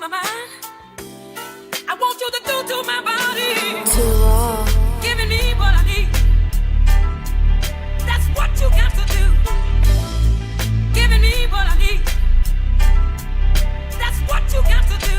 my mind. I want you to do to my body. Too raw. Giving me what I need. That's what you got to do. Giving me what I need. That's what you got to do.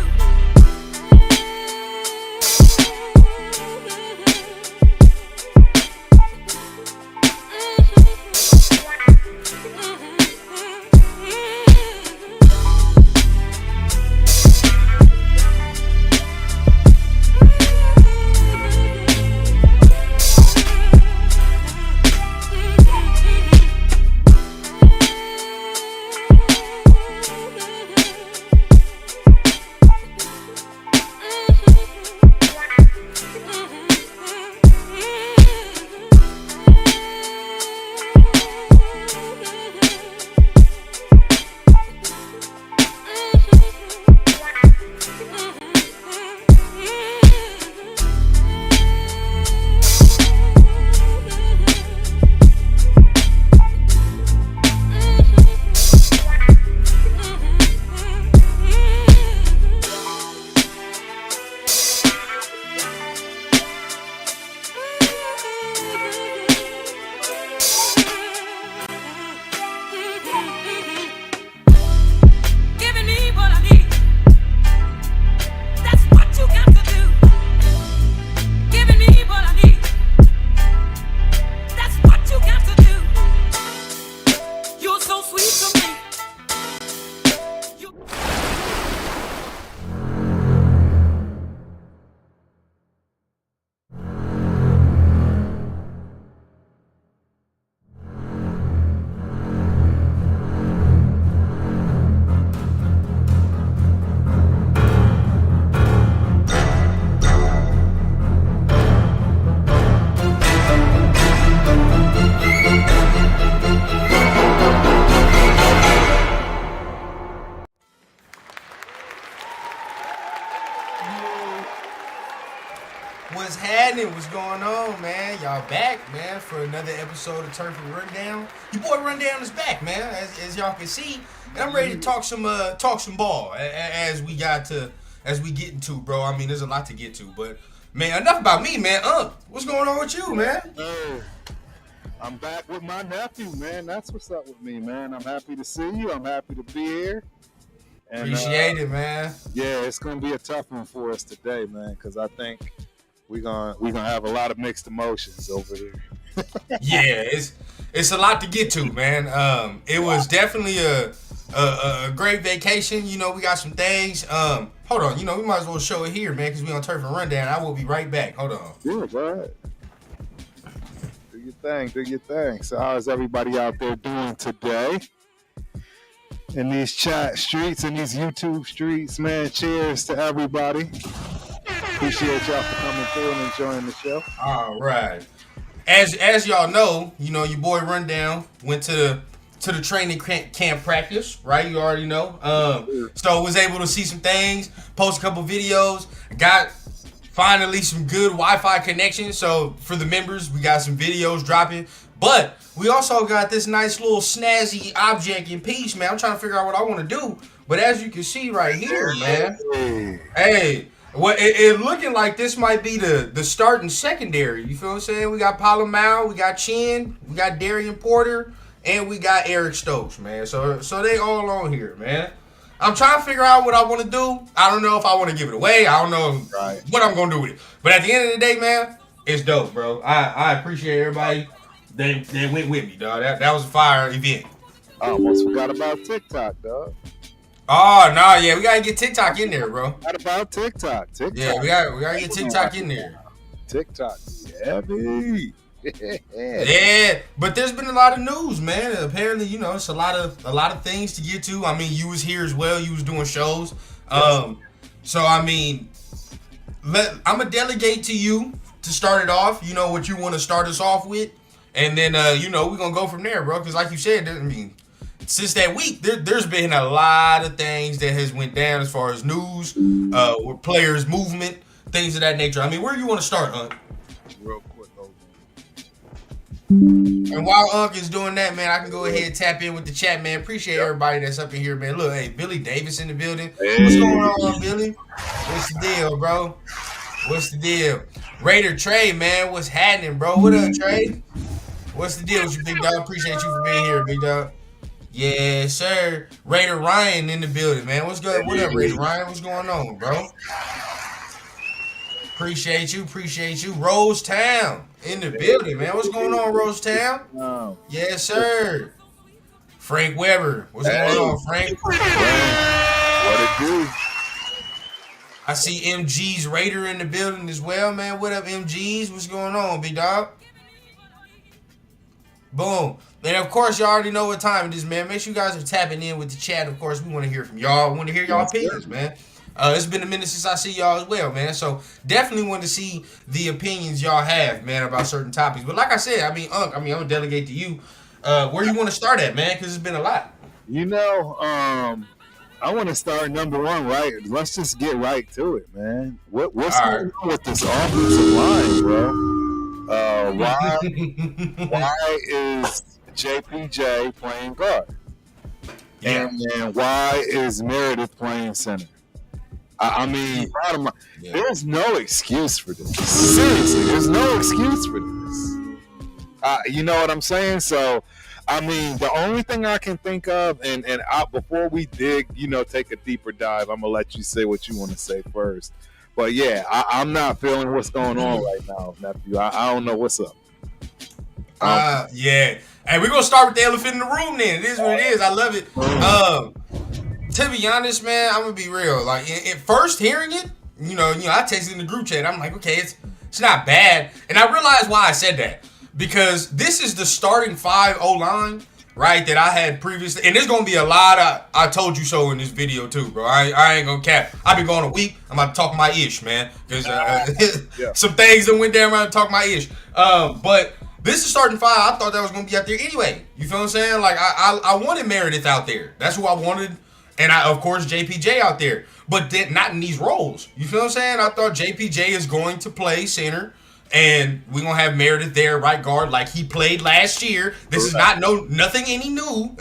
What's happening? What's going on, man? Y'all back, man, for another episode of Turf and Rundown. Your boy Rundown is back, man, as y'all can see, and I'm ready to talk some ball as we get into, bro. I mean, there's a lot to get to, but man, enough about me, man. What's going on with you, man? Hey, I'm back with my nephew, man. That's what's up with me, man. I'm happy to see you. I'm happy to be here. And, Appreciate it, man. Yeah, it's gonna be a tough one for us today, man, because I think we're gonna have a lot of mixed emotions over here. Yeah, it's a lot to get to, man. It was definitely a great vacation. You know, we got some things. Hold on, you know, we might as well show it here, man, because we on Turf and Rundown. I will be right back. Hold on. Yeah, right. Do your thing. So how's everybody out there doing today? In these chat streets, in these YouTube streets, man, cheers to everybody. Appreciate y'all for coming through and enjoying the show. All right. As y'all know, you know, your boy Rundown went to the training camp practice, right? You already know. So was able to see some things, post a couple videos, got finally some good Wi-Fi connection. So for the members, we got some videos dropping. But we also got this nice little snazzy object in piece, man. I'm trying to figure out what I want to do. But as you can see right here, man, hey, well, it looking like this might be the starting secondary. You feel what I'm saying? We got Palomar, we got Chin, we got Darian Porter, and we got Eric Stokes, man. So they all on here, man. I'm trying to figure out what I want to do. I don't know if I want to give it away. I don't know what I'm going to do with it. But at the end of the day, man, it's dope, bro. I appreciate everybody that went with me, dog. That was a fire event. I almost forgot about TikTok, dog. Oh, no, yeah, we got to get TikTok in there, bro. What about TikTok? Yeah, we got to get TikTok in there. TikTok, heavy. Yeah, but there's been a lot of news, man. Apparently, you know, it's a lot of things to get to. I mean, you was here as well. You was doing shows. So I mean, I'm gonna delegate to you to start it off. You know what you want to start us off with, and then you know we're gonna go from there, bro. Because like you said, I mean, since that week, there's been a lot of things that has went down as far as news, with players' movement, things of that nature. I mean, where do you want to start, Hunt? Real quick, And while Unc is doing that, man, I can go ahead and tap in with the chat, man. Appreciate everybody that's up in here, man. Look, hey, Billy Davis in the building. What's going on, Billy? What's the deal, bro? What's the deal? Raider Trey, man, what's happening, bro? What up, Trey? What's the deal with you, big dog? Appreciate you for being here, big dog. Yes, sir. Raider Ryan in the building, man. What's good? What up, Raider Ryan? What's going on, bro? Appreciate you. Rose Town in the building, man. What's going on, Rose Town? Yes, sir. Frank Weber. What's going on, Frank? What it do? I see MG's Raider in the building as well, man. What up, MG's? What's going on, big dog? Boom. And of course, y'all already know what time it is, man. Make sure you guys are tapping in with the chat. Of course, we want to hear from y'all. We want to hear y'all opinions, man. It's been a minute since I see y'all as well, man. So definitely want to see the opinions y'all have, man, about certain topics. But like I said, I'm gonna delegate to you. Where you want to start at, man? Because it's been a lot. You know, I want to start number one, right? Let's just get right to it, man. What's going on with this offensive line, bro? Why is JPJ playing guard? Yeah. And why is Meredith playing center? I mean, there's no excuse for this. Seriously, there's no excuse for this. You know what I'm saying? So, I mean, the only thing I can think of, and before we dig, take a deeper dive, I'm gonna let you say what you want to say first. But yeah, I'm not feeling what's going on right now, nephew. I don't know what's up. Yeah. Hey, we're gonna start with the elephant in the room then. It is what it is. I love it. To be honest, man, I'm gonna be real. Like, at first hearing it, I texted in the group chat. I'm like, okay, it's not bad, and I realized why I said that, because this is the starting 5 O-line, right? That I had previously, and there's gonna be a lot of "I told you so" in this video too, bro. I ain't gonna cap. I've been going a week. I'm about to talk my ish, man, because some things that went down around to talk my ish. But this is starting 5. I thought that was gonna be out there anyway. You feel what I'm saying? Like I wanted Meredith out there. That's who I wanted. And of course, JPJ out there. But then not in these roles. You feel what I'm saying? I thought JPJ is going to play center. And we're going to have Meredith there, right guard, like he played last year. This is nothing any new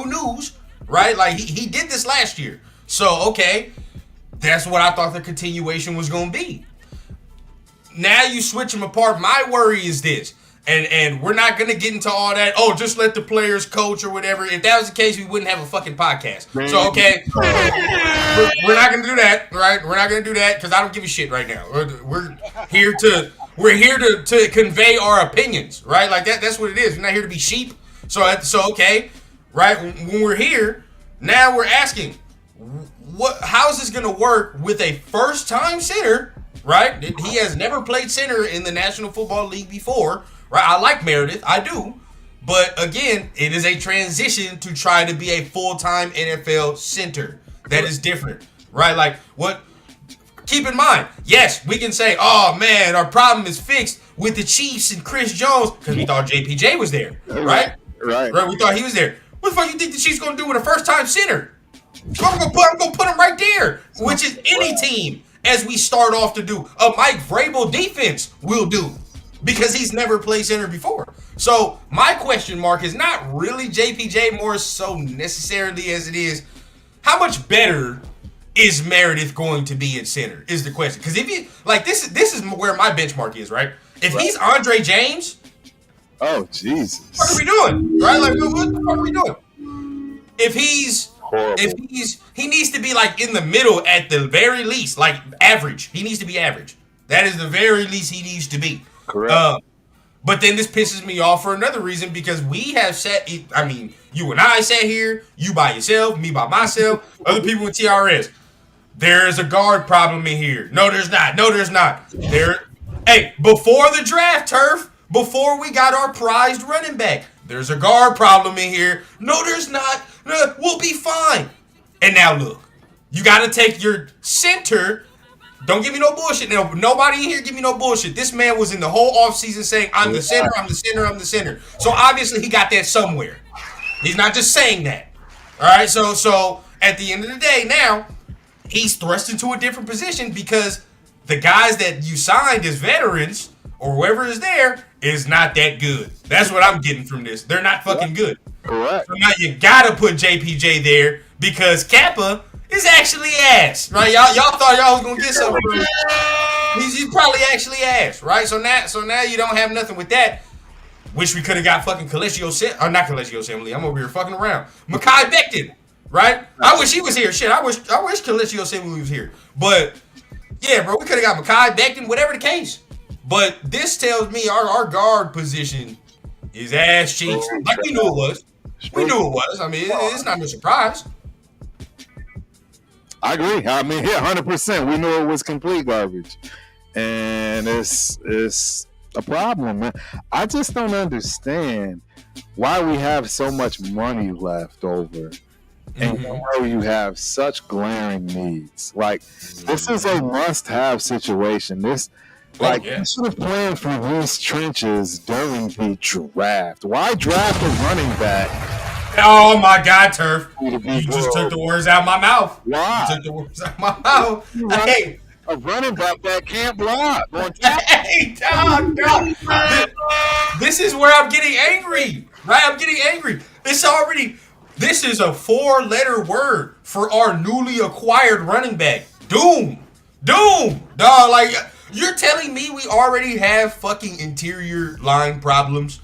news, right? Like he did this last year. So, okay, that's what I thought the continuation was going to be. Now you switch them apart. My worry is this. And we're not going to get into all that, just let the players coach or whatever. If that was the case, we wouldn't have a fucking podcast. So, okay, we're not going to do that, right? We're not going to do that because I don't give a shit right now. We're here to convey our opinions, right? Like that's what it is. We're not here to be sheep. So okay, right? When we're here, now we're asking, how is this going to work with a first-time center, right? He has never played center in the National Football League before. Right, I like Meredith, I do, but again, it is a transition to try to be a full-time NFL center. That is different, right? Like, what? Keep in mind, yes, we can say, oh man, our problem is fixed with the Chiefs and Chris Jones because we thought JPJ was there, right? Right. We thought he was there. What the fuck you think the Chiefs gonna do with a first-time center? I'm gonna put him right there, which is any team as we start off to do. A Mike Vrabel defense will do. Because he's never played center before. So my question mark is not really JPJ more so necessarily as it is, how much better is Meredith going to be at center is the question. Because if you like this is where my benchmark is, right? If he's Andre James, oh Jesus, what are we doing? Right? Like what the fuck are we doing? If he's horrible. He needs to be like in the middle at the very least, like average. He needs to be average. That is the very least he needs to be. Correct. But then this pisses me off for another reason because we have you and I sat here, you by yourself, me by myself, other people in TRS. There's a guard problem in here. No, there's not. Hey, before the draft, Turf, before we got our prized running back, there's a guard problem in here. No, there's not. No, we'll be fine. And now look, you got to take your center. Don't give me no bullshit. No, nobody in here give me no bullshit. This man was in the whole offseason saying, I'm the center, I'm the center, I'm the center. So obviously he got that somewhere. He's not just saying that. All right, so at the end of the day, now he's thrust into a different position because the guys that you signed as veterans or whoever is there is not that good. That's what I'm getting from this. They're not fucking good. Correct. So now you gotta put JPJ there because Kappa is actually ass, right? Y'all thought y'all was gonna get something from him. He's probably actually ass, right? So now you don't have nothing with that. Wish we could have got fucking Colegio not Colegio Assembly. I'm over here fucking around. Mekhi Becton, right? I wish he was here. Shit, I wish Colegio Assembly was here. But yeah, bro, we could have got Mekhi Becton, whatever the case. But this tells me our guard position is ass cheeks. Like we knew it was. We knew it was. I mean, it's not no surprise. I agree. I mean, yeah, 100%. We knew it was complete garbage, and it's a problem, man. I just don't understand why we have so much money left over, and where you have such glaring needs. Like, this is a must-have situation. This. Like, you should have planned for these trenches during the draft. Why draft a running back? Oh my God, Turf! You just took the words out of my mouth. Why? You took the words out of my mouth. Hey, a running back that can't block. Hey, dog. This is where I'm getting angry, right? I'm getting angry. This is a 4-letter word for our newly acquired running back. Doom, dog. Like, you're telling me we already have fucking interior line problems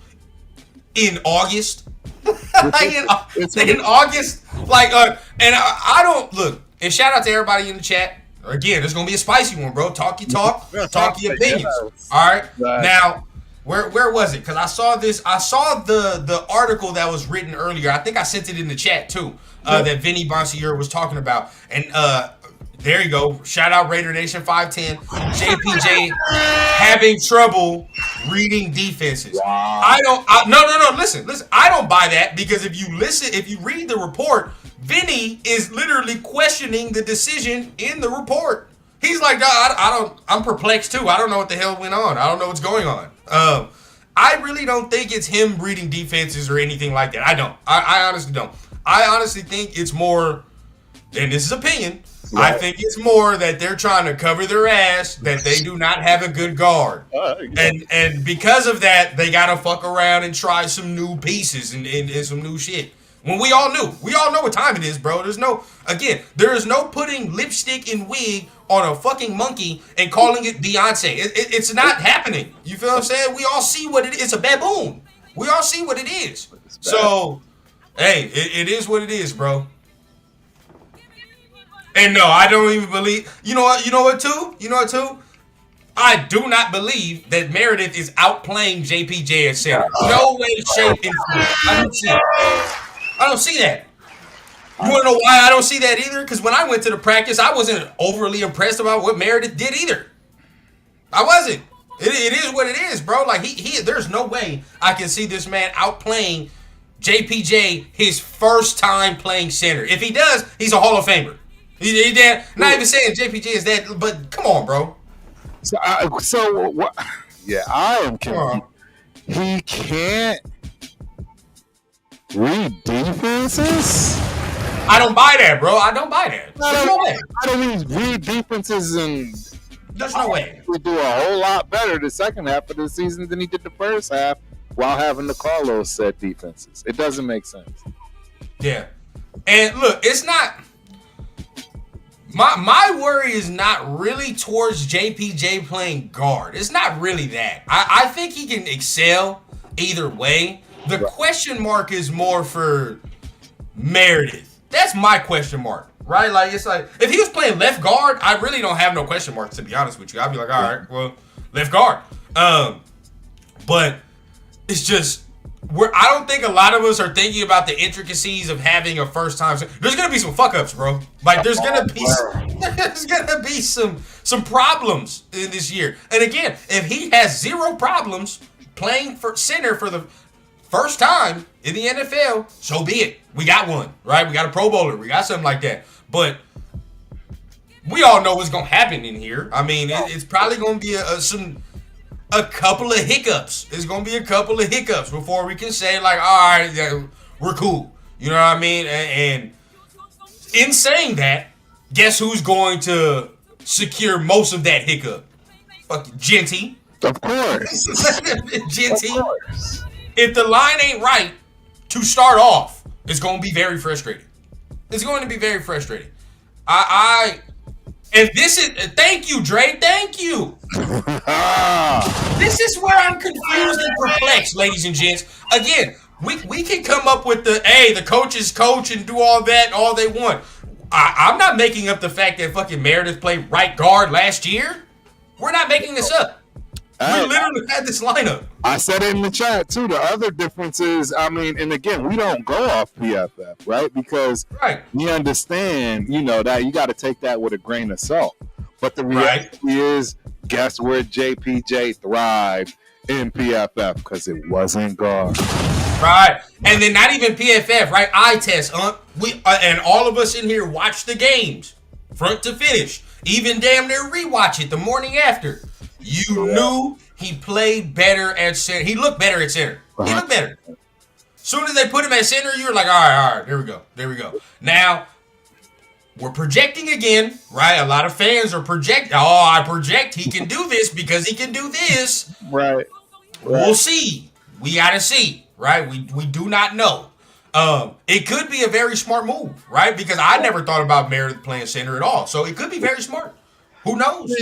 in August? Like in August? Like, and I don't, look, and shout out to everybody in the chat. Again, there's going to be a spicy one, bro. Talk your talk, talk your opinions. All right? Now, where was it? Because I saw the article that was written earlier. I think I sent it in the chat, too, that Vinny Bonsier was talking about. And, there you go. Shout out Raider Nation 510. JPJ having trouble reading defenses. Wow. No. Listen. I don't buy that because if you read the report, Vinny is literally questioning the decision in the report. He's like, I'm perplexed too. I don't know what the hell went on. I don't know what's going on. I really don't think it's him reading defenses or anything like that. I don't. I honestly don't. I honestly think it's more, and this is opinion, right. I think it's more that they're trying to cover their ass that they do not have a good guard. And because of that, they got to fuck around and try some new pieces and some new shit. When we all know what time it is, bro. There is no putting lipstick and wig on a fucking monkey and calling it Beyonce. It's not happening. You feel what I'm saying? We all see what it is. It's a baboon. We all see what it is. So, hey, it is what it is, bro. And no, I don't even believe. You know what too? I do not believe that Meredith is outplaying JPJ at center. No way, shape, and form. I don't see that. You want to know why I don't see that either? Because when I went to the practice, I wasn't overly impressed about what Meredith did either. I wasn't. It is what it is, bro. Like there's no way I can see this man outplaying JPJ his first time playing center. If he does, he's a Hall of Famer. He not even saying JPJ is that, but come on, bro. So what? Yeah, I am confused. He can't read defenses? I don't buy that, bro. I don't buy that. There's no way. I don't mean read defenses and there's no way. He do a whole lot better the second half of the season than he did the first half while having to call those set defenses. It doesn't make sense. Yeah. And look, it's not my worry is not really towards JPJ playing guard. It's not really that. I think he can excel either way. The question mark is more for Meredith. That's my question mark, right? Like, it's like, if he was playing left guard, I really don't have no question marks, to be honest with you. I'd be like, all right, well, left guard. But it's just, I don't think a lot of us are thinking about the intricacies of having a first time. There's gonna be some fuck ups, bro. Like, there's gonna be some problems in this year. And again, if he has zero problems playing for center for the first time in the NFL, so be it. We got one, right? We got a Pro Bowler. We got something like that. But we all know what's gonna happen in here. I mean, it's probably gonna be a couple of hiccups. It's gonna be a couple of hiccups before we can say, like, all right, yeah, we're cool. You know what I mean? And in saying that, guess who's going to secure most of that hiccup? Fucking Genty. Of course. GT, if the line ain't right to start off, it's going to be very frustrating. It's going to be very frustrating. And this is, thank you, Dre, thank you. This is where I'm confused and perplexed, ladies and gents. Again, we can come up with the coaches coach and do all that, all they want. I'm not making up the fact that fucking Meredith played right guard last year. We're not making this up. We literally had this lineup. I said it in the chat too. The other difference is, I mean, and again, we don't go off PFF, right? Because we understand, that you got to take that with a grain of salt. But the reality is, guess where JPJ thrived in PFF? Because it wasn't guard. Right. And then not even PFF, right? Eye test. And all of us in here watch the games, front to finish. Even damn near rewatch it the morning after. You knew he played better at center. He looked better at center. He looked better. Soon as they put him at center, you were like, all right, there we go. Now, we're projecting again, right? A lot of fans are projecting. Oh, I project he can do this because he can do this. Right. We'll see. We got to see, right? We do not know. It could be a very smart move, right? Because I never thought about Meredith playing center at all. So it could be very smart. Who knows?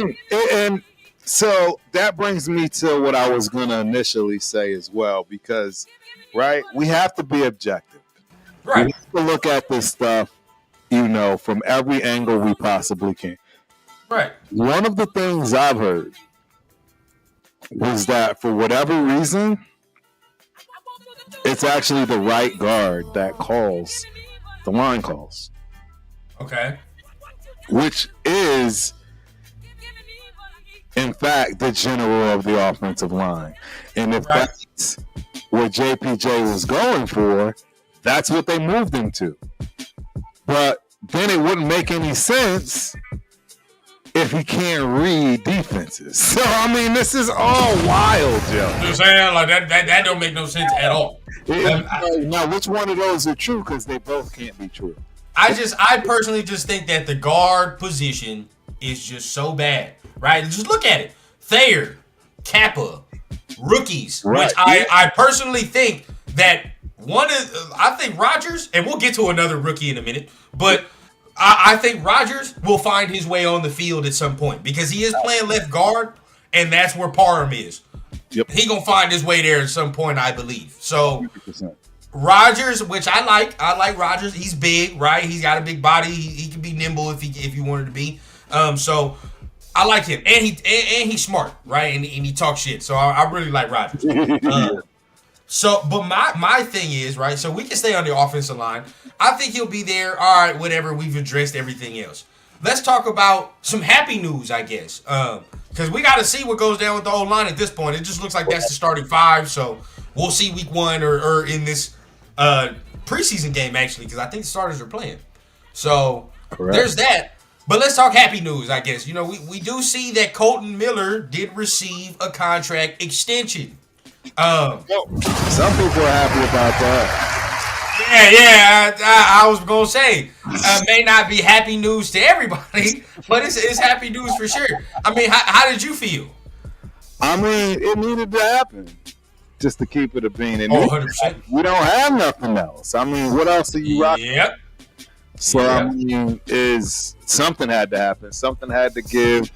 And so that brings me to what I was going to initially say as well, because, right, we have to be objective. Right. We have to look at this stuff, from every angle we possibly can. Right. One of the things I've heard was that for whatever reason, it's actually the right guard that calls the line calls. Okay. Which is, in fact, the general of the offensive line. And if that's what JPJ was going for, that's what they moved him to. But then it wouldn't make any sense if he can't read defenses. So, I mean, this is all wild, Joe. You know what I'm saying? Like, that don't make no sense at all. Now, which one of those are true? Because they both can't be true. I personally just think that the guard position is just so bad, right? Just look at it. Thayer, Kappa, rookies, which I personally think that I think Rodgers, and we'll get to another rookie in a minute, but I think Rodgers will find his way on the field at some point because he is playing left guard, and that's where Parham is. Yep. He gonna find his way there at some point, I believe. So 100%. Rodgers, which I like Rodgers. He's big, right? He's got a big body. He can be nimble if he wanted to be. So I like him, and he's smart, right? And he talks shit. So I really like Rodgers. But my thing is, right, so we can stay on the offensive line. I think he'll be there. All right, whatever. We've addressed everything else. Let's talk about some happy news, I guess. Because we got to see what goes down with the old line at this point. It just looks like that's the starting five. So we'll see week one or in this preseason game, actually, because I think the starters are playing. So there's that. But let's talk happy news, I guess. We do see that Colton Miller did receive a contract extension. Some people are happy about that. Yeah, I was gonna say may not be happy news to everybody, but it's happy news for sure. I mean, how did you feel? I mean, it needed to happen just to keep it a bean. 100%. We don't have nothing else. I mean, what else are you rocking? Yep. So I mean, something had to happen. Something had to give.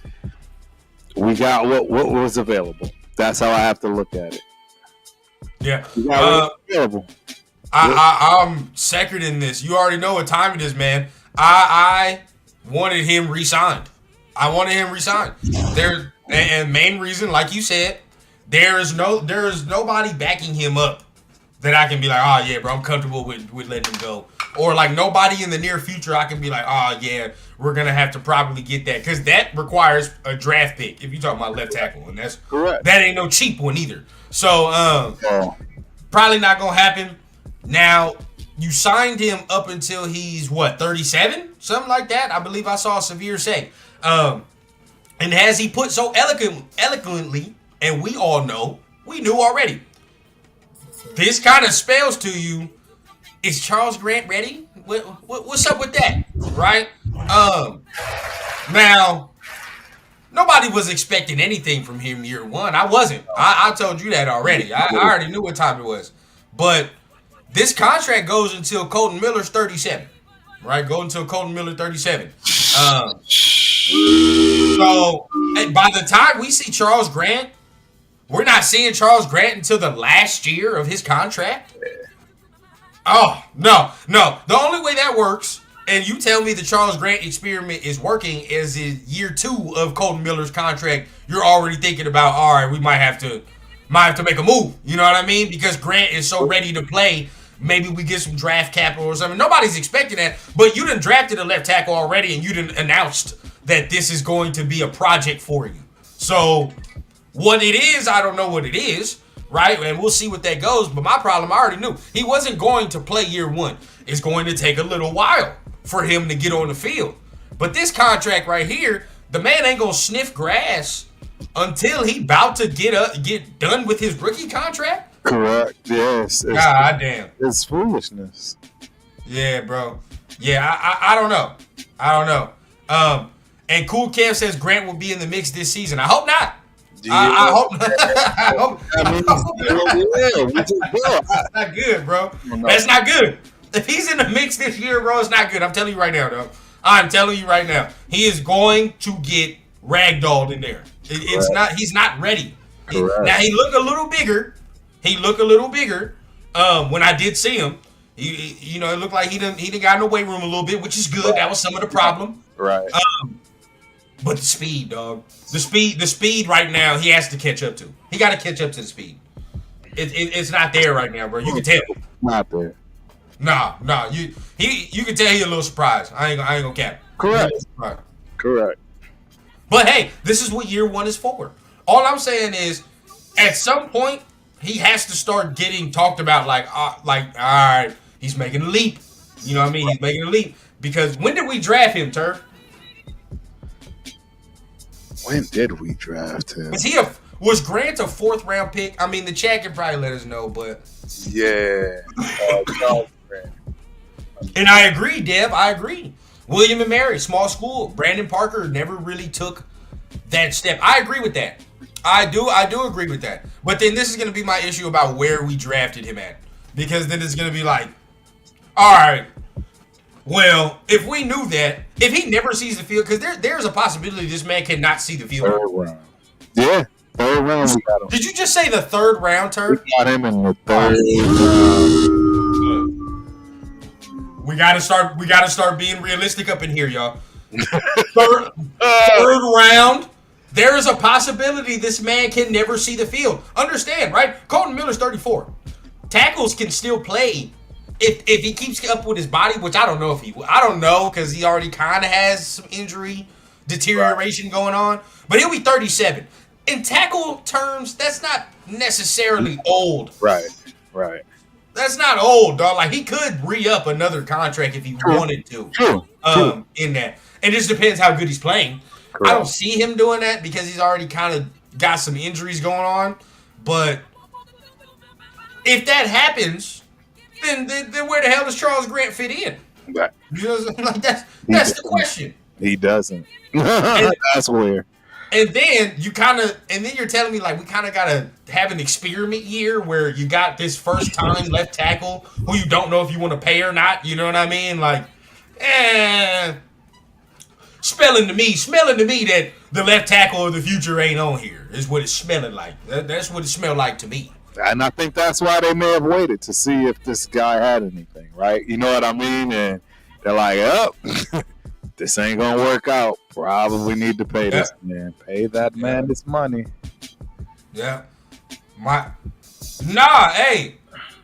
We got what was available. That's how I have to look at it. Yeah. Available. I'm second in this. You already know what time it is, man. I wanted him re-signed. And main reason, like you said, there is nobody backing him up that I can be like, oh yeah, bro, I'm comfortable with letting him go. Or like nobody in the near future I can be like, oh yeah, we're gonna have to probably get that because that requires a draft pick. If you're talking about left tackle, and that's correct. That ain't no cheap one either. So probably not gonna happen. Now, you signed him up until he's, 37? Something like that. I believe I saw Severe say. And as he put so eloquently, and we all know, we knew already, this kind of spells to you, is Charles Grant ready? What's up with that, right? Now, nobody was expecting anything from him year one. I wasn't. I told you that already. I already knew what time it was. But this contract goes until Colton Miller's 37. Right? Go until Colton Miller 37. So by the time we see Charles Grant, we're not seeing Charles Grant until the last year of his contract. Oh, no. The only way that works, and you tell me the Charles Grant experiment is working, is in year 2 of Colton Miller's contract, you're already thinking about, all right, we might have to make a move. You know what I mean? Because Grant is so ready to play. Maybe we get some draft capital or something. Nobody's expecting that, but you done drafted a left tackle already, and you done announced that this is going to be a project for you. So what it is, I don't know what it is, right? And we'll see what that goes. But my problem, I already knew. He wasn't going to play year 1. It's going to take a little while for him to get on the field. But this contract right here, the man ain't going to sniff grass until he about to get done with his rookie contract. Correct. Yes. God damn. It's foolishness. Yeah, bro. Yeah, I don't know. And Cool Kev says Grant will be in the mix this season. I hope not. Yeah. I hope not. That's not good, bro. That's not good. If he's in the mix this year, bro, it's not good. I'm telling you right now, dog. I'm telling you right now. He is going to get ragdolled in there. It's not. He's not ready. Now he looked a little bigger. When I did see him. It looked like he didn't got in the weight room a little bit, which is good. That was some of the problem. Right. But the speed, dog. The speed right now, he has to catch up to. He got to catch up to the speed. It's not there right now, bro. You can tell. Not there. Nah. You can tell he's a little surprised. I ain't gonna cap. Correct. But hey, this is what year 1 is for. All I'm saying is, at some point, he has to start getting talked about like, all right, he's making a leap. You know what I mean? He's making a leap. Because when did we draft him, Turf? When did we draft him? Was Grant a 4th round pick? I mean, the chat can probably let us know, but yeah. And I agree, Dev. I agree. William and Mary, small school. Brandon Parker never really took that step. I agree with that. I do agree with that. But then this is going to be my issue about where we drafted him at. Because then it's going to be like, all right, well, if we knew that, if he never sees the field, because there's a possibility this man cannot see the field. 3rd round. Yeah, 3rd round we got him. Did you just say the 3rd round, Turf? We got him in the 3rd round. We gotta start being realistic up in here, y'all. Third round. There is a possibility this man can never see the field. Understand, right? Colton Miller's 34. Tackles can still play if he keeps up with his body, which I don't know because he already kind of has some injury deterioration going on. But he'll be 37. In tackle terms, that's not necessarily old. Right. That's not old, dog. Like, he could re-up another contract if he wanted to. True. In that. It just depends how good he's playing. Correct. I don't see him doing that because he's already kind of got some injuries going on. But if that happens, then where the hell does Charles Grant fit in? Right. Like that's the question. He doesn't. That's weird. And then you're telling me like we kind of gotta have an experiment year where you got this first time left tackle who you don't know if you want to pay or not. You know what I mean? Like, smelling to me that the left tackle of the future ain't on here is what it's smelling like. That's what it smelled like to me. And I think that's why they may have waited to see if this guy had anything, right? You know what I mean? And they're like, this ain't gonna work out. Probably need to pay this man. Pay that man this money. Yeah. Hey,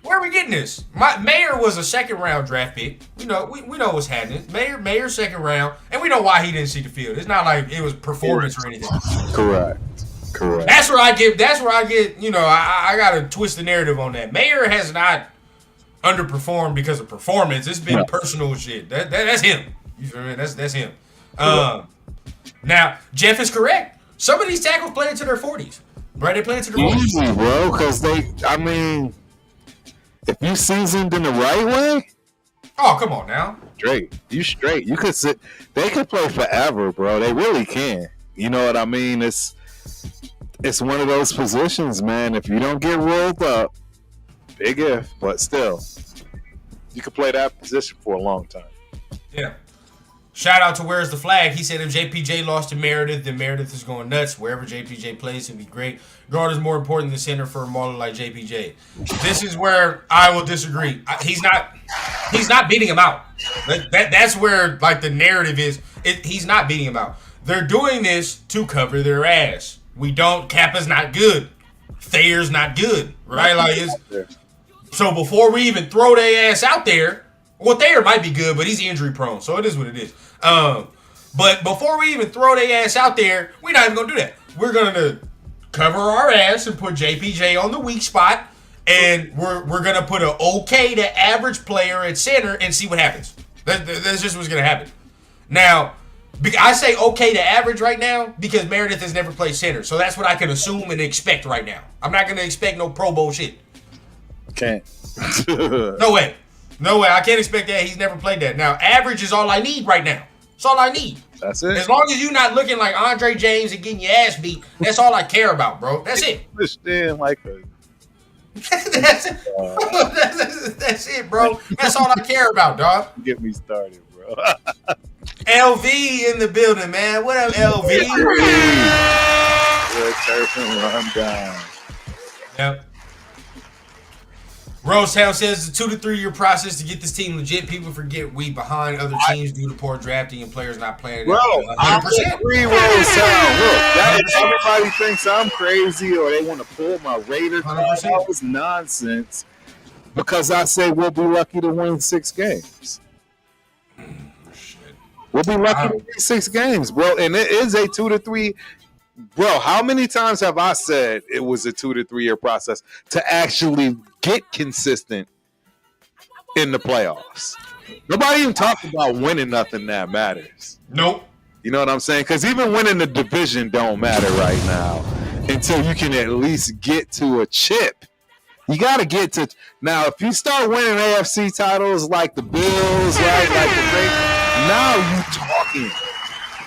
where are we getting this? Mayer was a 2nd round draft pick. We know what's happening. Mayer 2nd round, and we know why he didn't see the field. It's not like it was performance or anything. Correct. That's where I get. I gotta twist the narrative on that. Mayer has not underperformed because of performance. It's been personal shit. That's him. You feel me? That's him. Now Jeff is correct. Some of these tackles play into their 40s, right? They play into their 40s, easy, bro. Because if you seasoned in the right way, oh come on now, straight. You could sit. They could play forever, bro. They really can. You know what I mean? It's one of those positions, man. If you don't get rolled up, big if, but still, you could play that position for a long time. Yeah. Shout out to Where's the Flag. He said if JPJ lost to Meredith, then Meredith is going nuts. Wherever JPJ plays, it'll be great. Guard is more important than center for a mauler like JPJ. This is where I will disagree. He's not beating him out. That's where like the narrative is. He's not beating him out. They're doing this to cover their ass. Kappa's not good. Thayer's not good. Right? So before we even throw their ass out there, well, Thayer might be good, but he's injury prone, so it is what it is. But before we even throw their ass out there, we're not even going to do that. We're going to cover our ass and put JPJ on the weak spot, and we're going to put an okay to average player at center and see what happens. That's just what's going to happen. Now, I say okay to average right now because Meredith has never played center, so that's what I can assume and expect right now. I'm not going to expect no Pro Bowl shit. Can't. No way. I can't expect that. He's never played that. Now, average is all I need right now. That's all I need. That's it. As long as you're not looking like Andre James and getting your ass beat, that's all I care about, bro. That's it. Understand like a. That's it, bro. That's all I care about, dog. Get me started, bro. LV in the building, man. What up, LV? Good turfing run down. Yep. Rosetown says it's a 2 to 3 year process to get this team legit. People forget we behind other teams due to poor drafting and players not playing. Bro, I agree, Rosetown. Look, everybody thinks I'm crazy or they want to pull my Raiders. That was nonsense because I say we'll be lucky to win 6 games. We'll be lucky to win 6 games, bro. And it is a 2 to 3. Bro, how many times have I said it was a 2 to 3 year process to actually get consistent in the playoffs? Nobody even talks about winning nothing that matters. Nope. You know what I'm saying? Because even winning the division don't matter right now until you can at least get to a chip. You got to get to – now, if you start winning AFC titles like the Bills, right, like the Ravens, now you talking.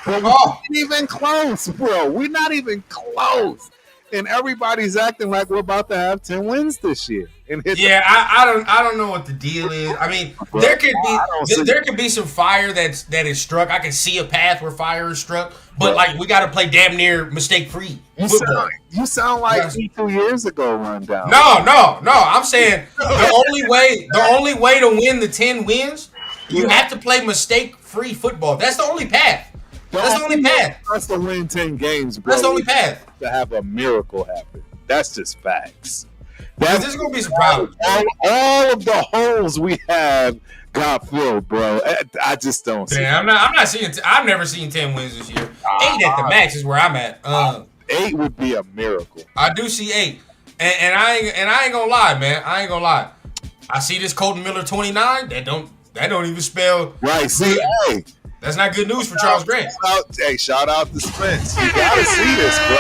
But we're not even close, bro. We're not even close. And everybody's acting like we're about to have 10 wins this year. I don't know what the deal is. I mean, there could be some fire that is struck. I can see a path where fire is struck, but like we got to play damn near mistake free. You sound like 2 years ago rundown. No. I'm saying the only way to win the 10 wins, you have to play mistake free football. That's the only path. That's the only path. That's to win 10 games, bro. That's the only path. To have a miracle happen. That's just facts. There's going to be some problems. All of the holes we have got filled, bro. I just don't see it. I'm not seeing – I've never seen 10 wins this year. 8 at the max is where I'm at. 8 would be a miracle. I do see 8. And I ain't going to lie, man. I ain't going to lie. I see this Colton Miller 29. That don't even spell – right. See, hey. That's not good news for Charles Grant. Shout out to Spence. You got to see this, bro.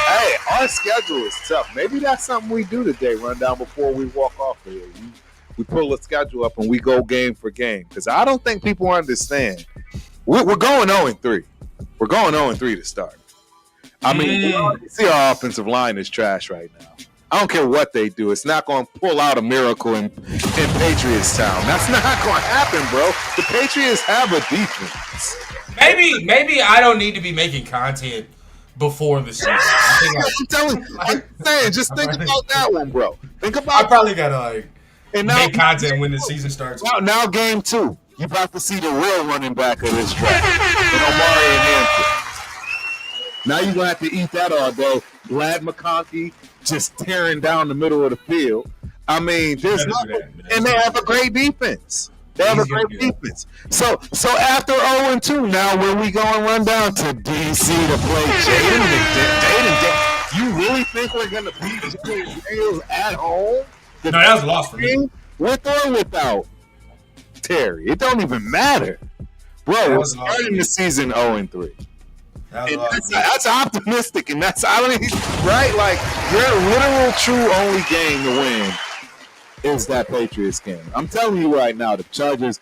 Hey, our schedule is tough. Maybe that's something we do today, rundown before we walk off of here. We pull the schedule up and we go game for game. Because I don't think people understand. We're going 0-3. We're going 0-3 to start. I mean, you see our offensive line is trash right now. I don't care what they do. It's not going to pull out a miracle in Patriots Town. That's not going to happen, bro. The Patriots have a defense. Maybe I don't need to be making content before the season. I'm saying, just think about that one, bro. Think about. I probably gotta make content when the season starts. Now game 2, you about to see the real running back of this draft, and Omari and Hampton. Now you're gonna have to eat that all day. Glad McConkey just tearing down the middle of the field. I mean, there's nothing, and they have a great defense. They have a great defense. So after 0-2, now when we go and run down to DC to play Jaden, you really think we're gonna beat Jaden Daniels at home? No, that was a loss for me. With or without Terry, it don't even matter, bro. We're starting the season 0-3. That's optimistic, and that's right. Like your literal, true only game to win is that Patriots game. I'm telling you right now, the Chargers.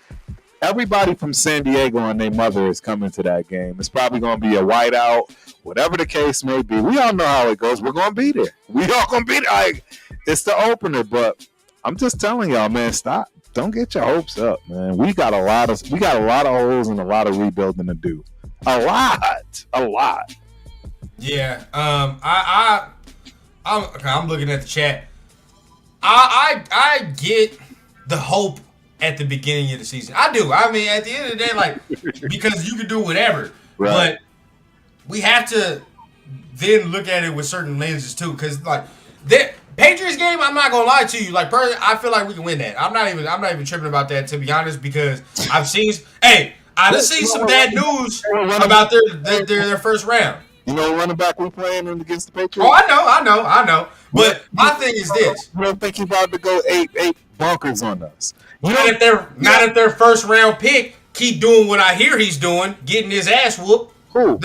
everybody from San Diego and their mother is coming to that game. It's probably going to be a whiteout, whatever the case may be. We all know how it goes. We're going to be there. We all going to be there. Like, it's the opener, but I'm just telling y'all, man, stop. Don't get your hopes up, man. We got a lot of holes and a lot of rebuilding to do. A lot. Yeah. I'm looking at the chat. I get the hope at the beginning of the season. I do. I mean, at the end of the day, like, because you can do whatever, right. But we have to then look at it with certain lenses too. Because like the Patriots game, I'm not gonna lie to you. Like, personally, I feel like we can win that. I'm not even tripping about that, to be honest, because I've seen. Hey, I done seen some bad news about their first round. You know, running back we playing against the Patriots. Oh, I know. But my thing is this: you don't think he's about to go eight bunkers on us? Not if their first round pick keep doing what I hear he's doing, getting his ass whooped. Who?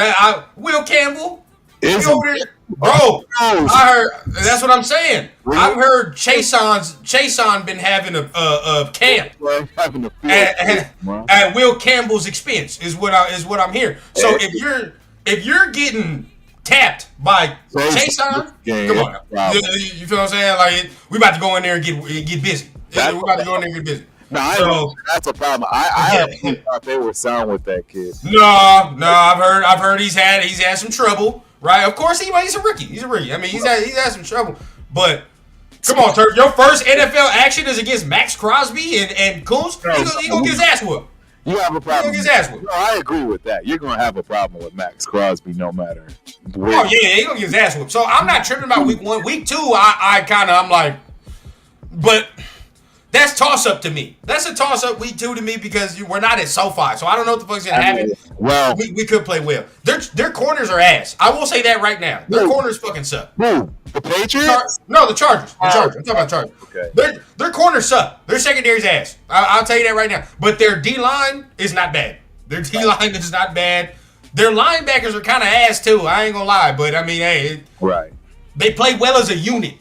Will Campbell. Bro, I heard. That's what I'm saying. Really? I've heard Chason been having a camp at Will Campbell's expense is what I'm hearing. So if you're getting tapped by Chason, come on now. You feel what I'm saying? Like, we about to go in there and get busy. We about to go in there and get busy. No, that's a problem. I thought they were sound with that kid. No, I've heard he's had some trouble. Right, of course he's a rookie. He's a rookie. I mean, he's had some trouble. But come on, Turk. Your first NFL action is against Max Crosby and Coons. He gonna get his ass whooped. You have a problem. He gonna get his ass whooped. No, I agree with that. You're gonna have a problem with Max Crosby no matter where. Oh yeah, he gonna get his ass whooped. So I'm not tripping about week 1. Week 2, I'm like, but that's toss up to me. That's a toss up week 2 to me because we're not at SoFi, so I don't know what the fuck's gonna happen. Well, we could play well. Their corners are ass. I will say that right now. Their corners fucking suck. Who? The Patriots? No, the Chargers. The Chargers. I'm talking about Chargers. Okay. Their corners suck. Their secondary's ass. I'll tell you that right now. But their D line is not bad. Their D line is not bad. Their linebackers are kind of ass too. I ain't gonna lie, but I mean, hey, right. They play well as a unit.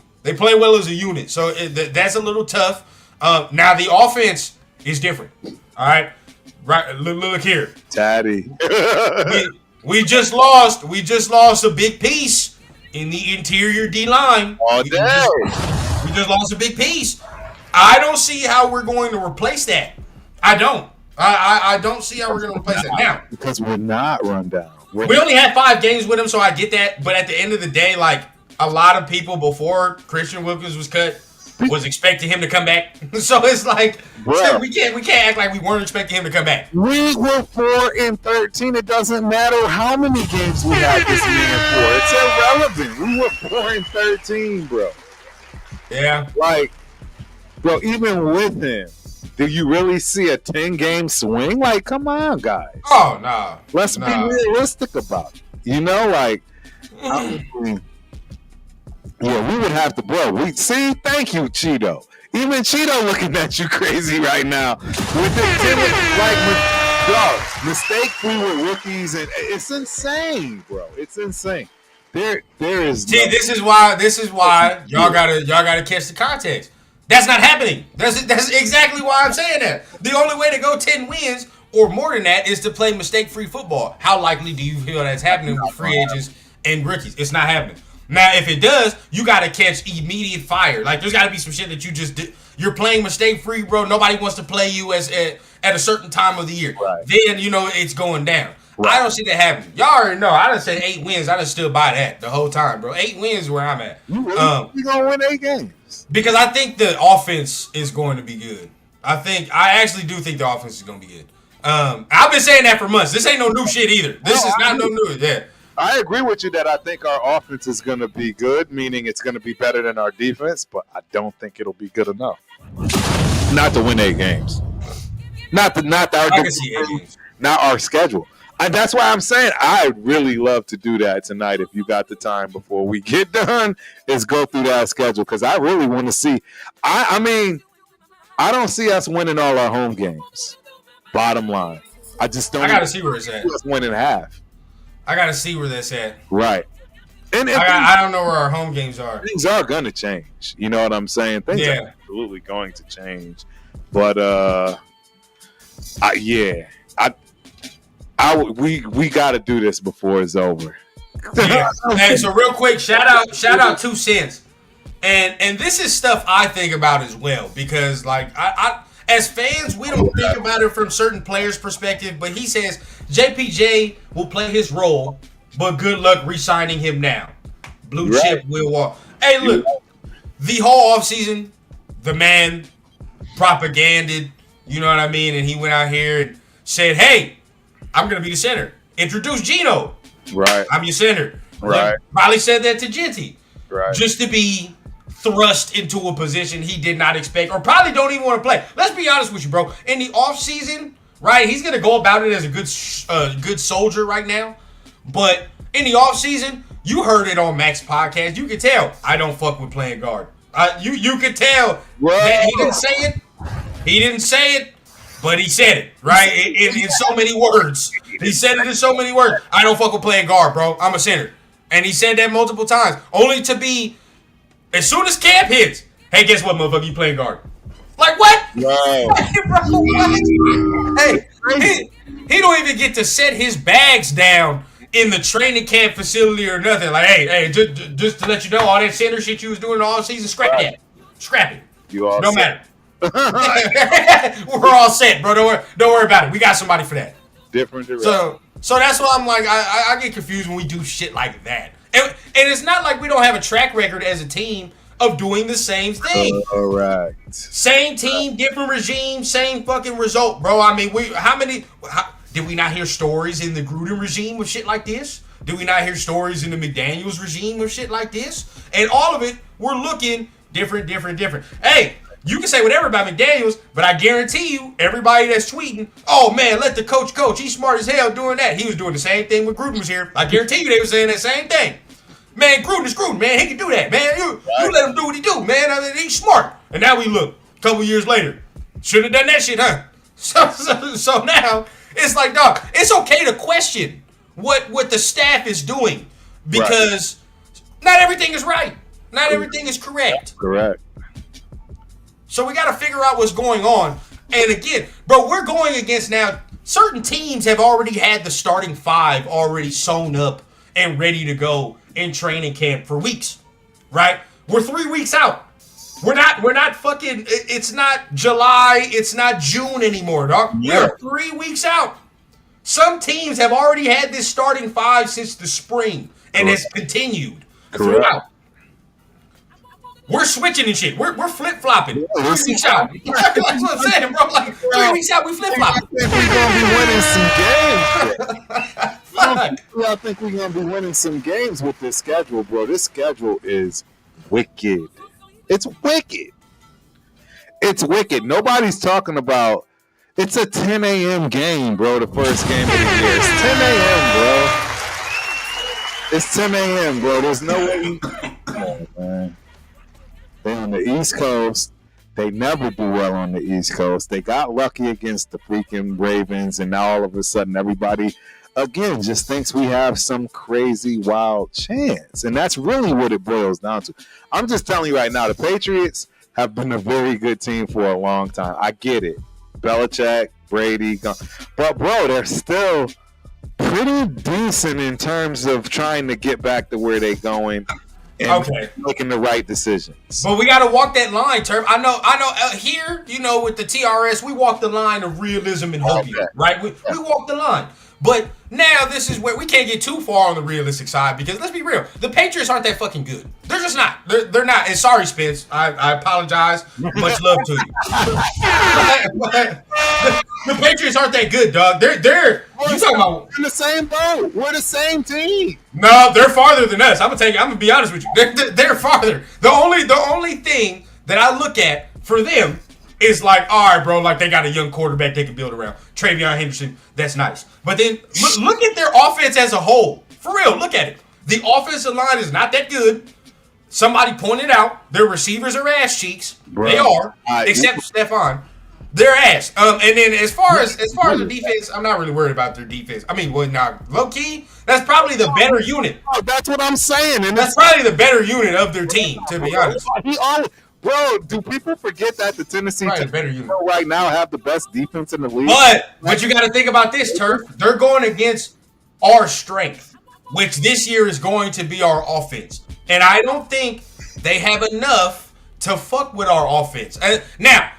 So that's a little tough. Now the offense is different. All right. Right, look here, Taddy. we just lost a big piece in the interior D line. All day. We just lost a big piece. I don't see how we're going to replace that. I don't. I don't see how we're going to replace that now because we're not run down. We only had 5 games with him, so I get that. But at the end of the day, like a lot of people before Christian Wilkins was cut was expecting him to come back. So it's like, we can't act like we weren't expecting him to come back. We were 4-13. It doesn't matter how many games we had this man for. It's irrelevant. We were 4-13, bro. Yeah. Like, bro, even with him, do you really see a 10-game swing? Like, come on, guys. Oh, no. Let's be realistic about it. You know, like, yeah, we would have to, bro. Thank you, Cheeto. Even Cheeto looking at you crazy right now. With mistake we were rookies, and it's insane, bro. It's insane. There is. See, this is why y'all gotta catch the context. That's not happening. That's exactly why I'm saying that. The only way to go 10 wins or more than that is to play mistake-free football. How likely do you feel that's happening with free agents and rookies? It's not happening. Now, if it does, you got to catch immediate fire. Like, there's got to be some shit that you just did. You're playing mistake-free, bro. Nobody wants to play you at a certain time of the year. Right. Then, it's going down. Right. I don't see that happening. Y'all already know. I done said 8 wins. I done stood by that the whole time, bro. 8 wins is where I'm at. You really going to win 8 games? Because I think the offense is going to be good. I actually do think the offense is going to be good. I've been saying that for months. This ain't no new shit either. This is not no new. Yeah. I agree with you that I think our offense is going to be good, meaning it's going to be better than our defense, but I don't think it'll be good enough. Not to win 8 games. Not our schedule. And that's why I'm saying I'd really love to do that tonight if you got the time before we get done, is go through that schedule because I really want to see. I mean, I don't see us winning all our home games. Bottom line. I just don't. I got to see where it's at. Us winning half. I got to see where that's at. Right. And I don't know where our home games are. Things are going to change. You know what I'm saying? Things are absolutely going to change. But, We got to do this before it's over. Yeah. Hey, so real quick, shout out 2 cents. And this is stuff I think about as well, because like I as fans, we don't think about it from certain players' perspective, but he says JPJ will play his role, but good luck re-signing him now. Blue chip will walk. Hey, look, the whole offseason, the man propaganded, you know what I mean? And he went out here and said, hey, I'm going to be the center. Introduce Gino. Right. I'm your center. Right. Like, probably said that to Genty. Right. Just to be thrust into a position he did not expect, or probably don't even want to play. Let's be honest with you, bro. In the offseason, right, he's going to go about it as a good soldier right now. But in the offseason, you heard it on Mac's podcast. You could tell I don't fuck with playing guard. You could tell that he didn't say it. He didn't say it, but he said it, right? In so many words. He said it in so many words. I don't fuck with playing guard, bro. I'm a center. And he said that multiple times. Only to be, as soon as camp hits, hey, guess what, motherfucker? You playing guard. Like, what? No. Bro, what? Hey, he don't even get to set his bags down in the training camp facility or nothing. Like, hey, just to let you know, all that center shit you was doing all season, scrap that. Scrap it. You all no matter. We're all set, bro. Don't worry about it. We got somebody for that. Different direction. So that's why I'm like, I get confused when we do shit like that. And it's not like we don't have a track record as a team of doing the same thing. All right. Same team, different regime, same fucking result, bro. I mean, did we not hear stories in the Gruden regime of shit like this? Did we not hear stories in the McDaniels regime of shit like this? And all of it, we're looking different. Hey, you can say whatever about McDaniels, but I guarantee you, everybody that's tweeting, oh man, let the coach coach. He's smart as hell doing that. He was doing the same thing when Gruden was here. I guarantee you they were saying that same thing. Man, Gruden is Gruden, man. He can do that, man. You let him do what he do, man. I mean, he's smart. And now we look, a couple years later, should have done that shit, huh? So now, it's like, dog, it's okay to question what the staff is doing, because not everything is right. Not everything is correct. Correct. So we got to figure out what's going on. And again, bro, we're going against now, certain teams have already had the starting 5 already sewn up and ready to go in training camp for weeks, right? We're 3 weeks out. We're not fucking, it's not July, it's not June anymore, dog. Yeah. We're 3 weeks out. Some teams have already had this starting 5 since the spring, and it's continued throughout. We're switching and shit. We're flip-flopping. 3 weeks out. That's what I'm saying, bro. Like, 3 weeks out, we flip-flopping. I think we're going to be winning some games. I think we're going to be winning some games with this schedule, bro. This schedule is wicked. It's wicked. It's wicked. Nobody's talking about, it's a 10 a.m. game, bro, the first game of the year. It's 10 a.m., bro. It's 10 a.m., bro. There's no way. Come on, man. They're on the East Coast. They never do well on the East Coast. They got lucky against the freaking Ravens, and now all of a sudden everybody, again, just thinks we have some crazy, wild chance. And that's really what it boils down to. I'm just telling you right now, the Patriots have been a very good team for a long time. I get it. Belichick, Brady. But, bro, they're still pretty decent in terms of trying to get back to where they're going. And making the right decisions. But we got to walk that line, Turf. I know. Here, you know, with the TRS, we walk the line of realism and hope, right? We walk the line. But now this is where we can't get too far on the realistic side, because let's be real, the Patriots aren't that fucking good. They're just not. They're not. And sorry, Spence. I apologize. Much love to you. The Patriots aren't that good, dog. They're you talking about in the same boat. We're the same team. No, they're farther than us. I'm gonna be honest with you. They're farther. The only thing that I look at for them is like, all right, bro, like they got a young quarterback they can build around. Travion Henderson, that's nice. But then look at their offense as a whole. For real, look at it. The offensive line is not that good. Somebody pointed out their receivers are ass cheeks. Bro, they are, except Stephon. They're ass. And then as far as the defense, I'm not really worried about their defense. I mean, low key, that's probably the better unit. Oh, that's what I'm saying. And that's probably the better unit of their team, to be honest. Bro, do people forget that the Tennessee Right, better Titans unit. right now have the best defense in the league? But you got to think about this, Turf. They're going against our strength, which this year is going to be our offense, and I don't think they have enough to fuck with our offense. Now,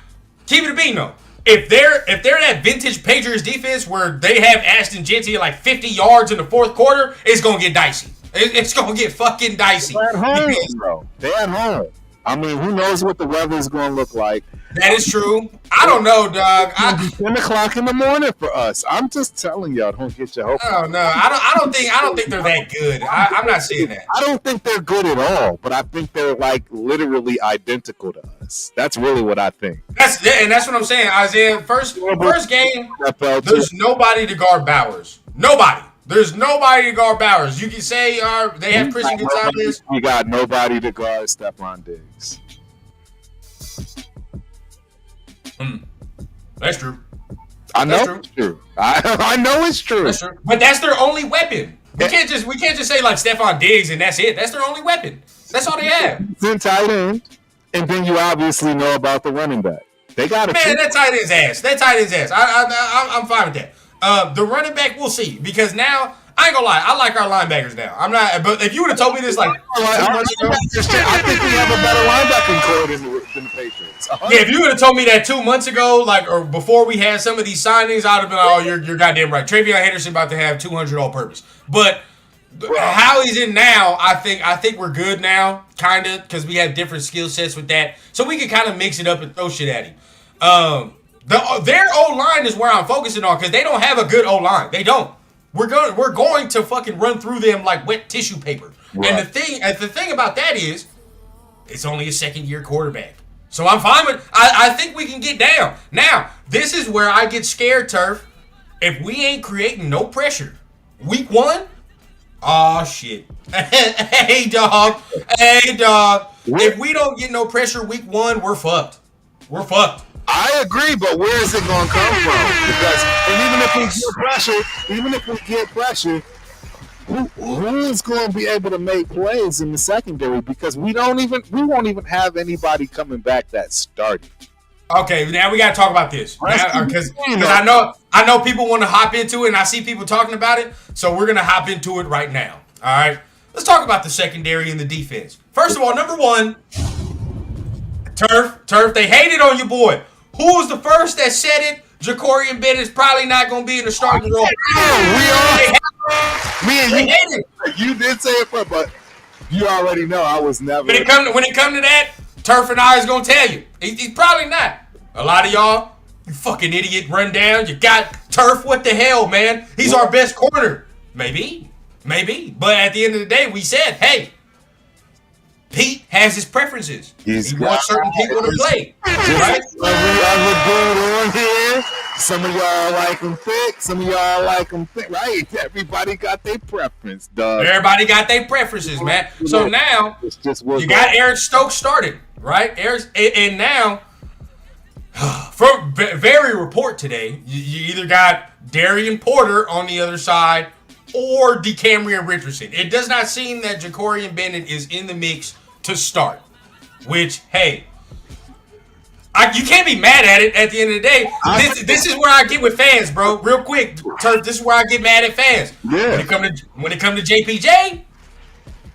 keep it a bean though. If they're that vintage Patriots defense where they have Ashton Jeanty at like 50 yards in the fourth quarter, it's gonna get dicey. It's gonna get fucking dicey. They're at home, bro. They're at home. I mean, who knows what the weather is going to look like? That is true. I don't know, dog. 10 o'clock in the morning for us. I'm just telling y'all, don't get your hope. I don't know. I don't think they're that good. I'm not saying that. I don't think they're good at all, but I think they're like literally identical to us. That's really what I think. That's what I'm saying, Isaiah. First game, there's nobody to guard Bowers. Nobody. There's nobody to guard Bowers. You can say they have Christian Gonzalez. We got nobody to guard Stephon Diggs. That's true. I know it's true. I know it's true. That's true. But that's their only weapon. We can't just say like Stephon Diggs and that's it. That's their only weapon. That's all they have. It's in tight end, and then you obviously know about the running back. They got that tight end's ass. I'm fine with that. The running back, we'll see. Because now, I ain't gonna lie, I like our linebackers now. I'm not, but if you would have told me this like 2 months ago, I think we have a better linebacking core than the Patriots. Yeah, if you would have told me that 2 months ago, like or before we had some of these signings, I'd have been like, oh, you're goddamn right. Travion Henderson about to have 200 all purpose. But how he's in now, I think we're good now, kind of, because we have different skill sets with that, so we can kind of mix it up and throw shit at him. Their O-line is where I'm focusing on because they don't have a good O-line. They don't. We're going to fucking run through them like wet tissue paper. Right. And the thing about that is, it's only a second-year quarterback. So I'm fine with. I think we can get down. Now, this is where I get scared, Turf. If we ain't creating no pressure, week 1. Oh shit. Hey dog. If we don't get no pressure week 1, we're fucked. We're fucked. I agree, but where is it going to come from? Because even if we get pressure, who is going to be able to make plays in the secondary? Because we won't even have anybody coming back that started. Okay, now we got to talk about this because I know people want to hop into it, and I see people talking about it. So we're gonna hop into it right now. All right, let's talk about the secondary and the defense. First of all, number 1, Turf. They hated on your boy. Who was the first that said it? Jacorian Bennett's probably not going to be in the starting role. Me and you did say it, but you already know I was never. When it come to that, Turf and I is going to tell you. He's probably not. A lot of y'all, you fucking idiot, run down. You got Turf. What the hell, man? He's our best corner. Maybe. But at the end of the day, we said, hey, Pete has his preferences. He wants certain people to play. Right? Every other dude on here, some of y'all like them thick, some of y'all like them thick. Right? Everybody got their preference, dog. Everybody got their preferences, man. So now, you got Eric Stokes started, right? And now, from very report today, you either got Darian Porter on the other side or DeCamerion Richardson. It does not seem that Jacorian Bennett is in the mix to start. Which, hey, you can't be mad at it at the end of the day. This is where I get with fans, bro. Real quick, Turf, this is where I get mad at fans. Yeah. When it come to JPJ,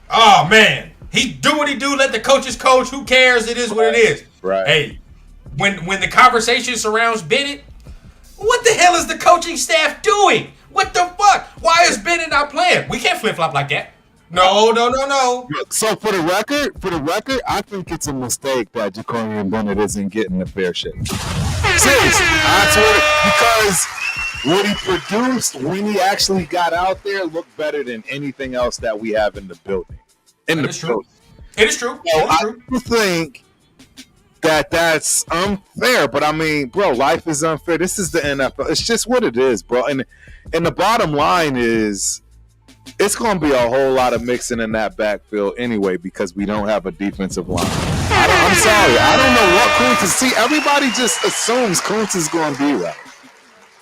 oh, man. He do what he do. Let the coaches coach. Who cares? It is what it is. Right. Hey, when the conversation surrounds Bennett, what the hell is the coaching staff doing? What the fuck? Why is Bennett not playing? We can't flip-flop like that. No. So for the record, I think it's a mistake that Jacorian Bennett isn't getting a fair shake. Seriously, because what he produced when he actually got out there looked better than anything else that we have in the building. It is true. So I think that's unfair, but I mean, bro, life is unfair. This is the NFL. It's just what it is, bro. And the bottom line is, it's going to be a whole lot of mixing in that backfield anyway because we don't have a defensive line. I'm sorry. I don't know what Kuntz is. See, everybody just assumes Kuntz is going to be right.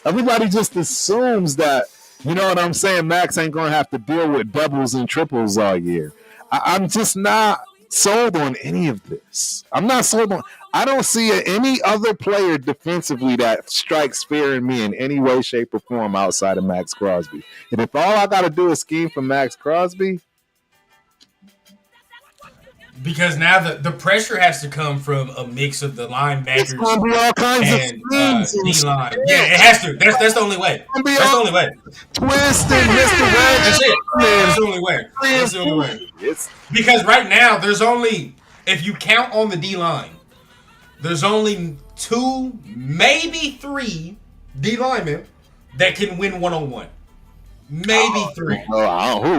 Everybody just assumes that, you know what I'm saying, Max ain't going to have to deal with doubles and triples all year. I'm just not sold on any of this. I'm not sold on. I don't see any other player defensively that strikes fear in me in any way, shape, or form outside of Max Crosby. And if all I got to do is scheme for Max Crosby, because now the pressure has to come from a mix of the linebackers it's gonna be all kinds of and schemes. D-line. Yeah, it has to. That's the only way. That's the only way. Twisting, Mr. Red. That's it. That's the only way. That's the only way. Because right now, there's only, if you count on the D-line, there's only 2, maybe 3 D-linemen that can win one-on-one. Maybe 3.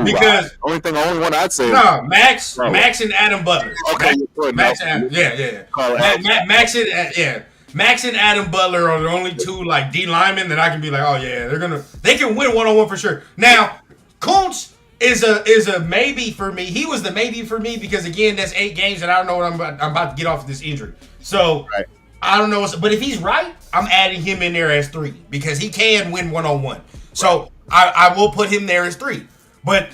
Because only one I'd say. No, Max and Adam Butler. Okay, Max and Adam Butler are the only 2 like D linemen that I can be like, oh yeah, they can win one-on-one for sure. Now, Kuntz is a maybe for me. He was the maybe for me because again, that's 8 games and I don't know what I'm about to get off of this injury. So I don't know, but if he's right, I'm adding him in there as 3 because he can win one-on-one. So I will put him there as 3. But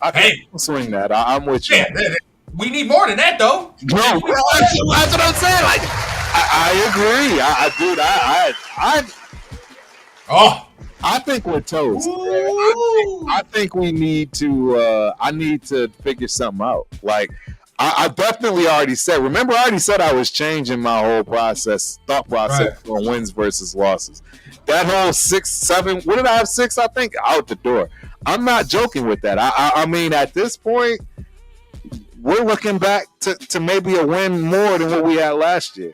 I can swing that. I'm with you. Yeah, we need more than that, though. No, that's what I'm saying. Like, I agree. I think we're toast. I think we need to. I need to figure something out. Like, I definitely already said. Remember, I already said I was changing my whole thought process on wins versus losses. That whole 6, 7. What did I have 6? I think out the door. I'm not joking with that. I mean, at this point, we're looking back to maybe a win more than what we had last year.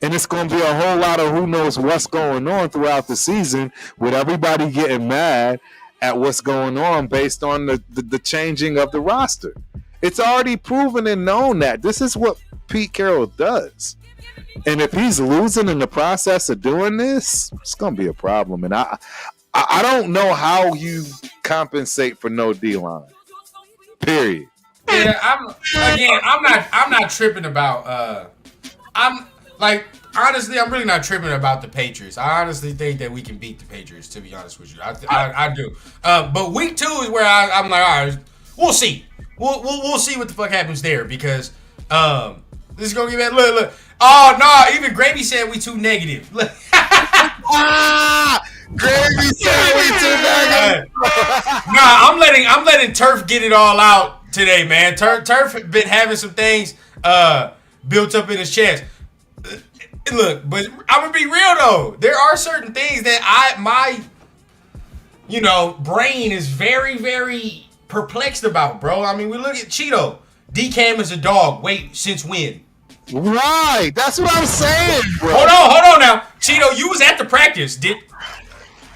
And it's going to be a whole lot of who knows what's going on throughout the season with everybody getting mad at what's going on based on the changing of the roster. It's already proven and known that this is what Pete Carroll does. And if he's losing in the process of doing this, it's going to be a problem. And I don't know how you compensate for no D-line. Period. Yeah, I'm not tripping about honestly, I'm really not tripping about the Patriots. I honestly think that we can beat the Patriots, to be honest with you. I do. But week 2 is where I'm like, all right, we'll see. We'll see what the fuck happens there because this is gonna get bad. Look. Oh no, even Gravy said we too negative. Look. Gravy said we too negative. Nah, I'm letting Turf get it all out today, man. Turf been having some things built up in his chest. Look, but I'm gonna be real though. There are certain things that my brain is very, very perplexed about, bro. I mean, we look at Cheeto. D-Cam is a dog. Wait, since when? Right, that's what I'm saying, bro. Hold on now. Cheeto, you was at the practice.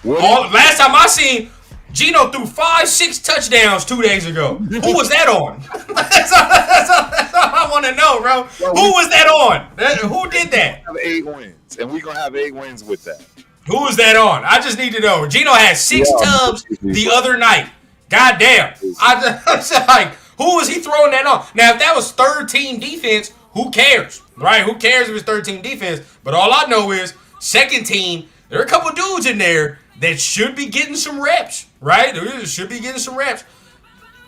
Last time I seen Gino threw 5-6 touchdowns 2 days ago. Who was that on? That's all I want to know, bro. Who was that on? Who did that? We have 8 wins, and we're going to have 8 wins with that. Who was that on? I just need to know. Gino had 6 tubs the other night. God damn. I was like, who was he throwing that on? Now, if that was third team defense, who cares? Right? Who cares if it's third team defense? But all I know is second team, there are a couple dudes in there that should be getting some reps, right? They should be getting some reps.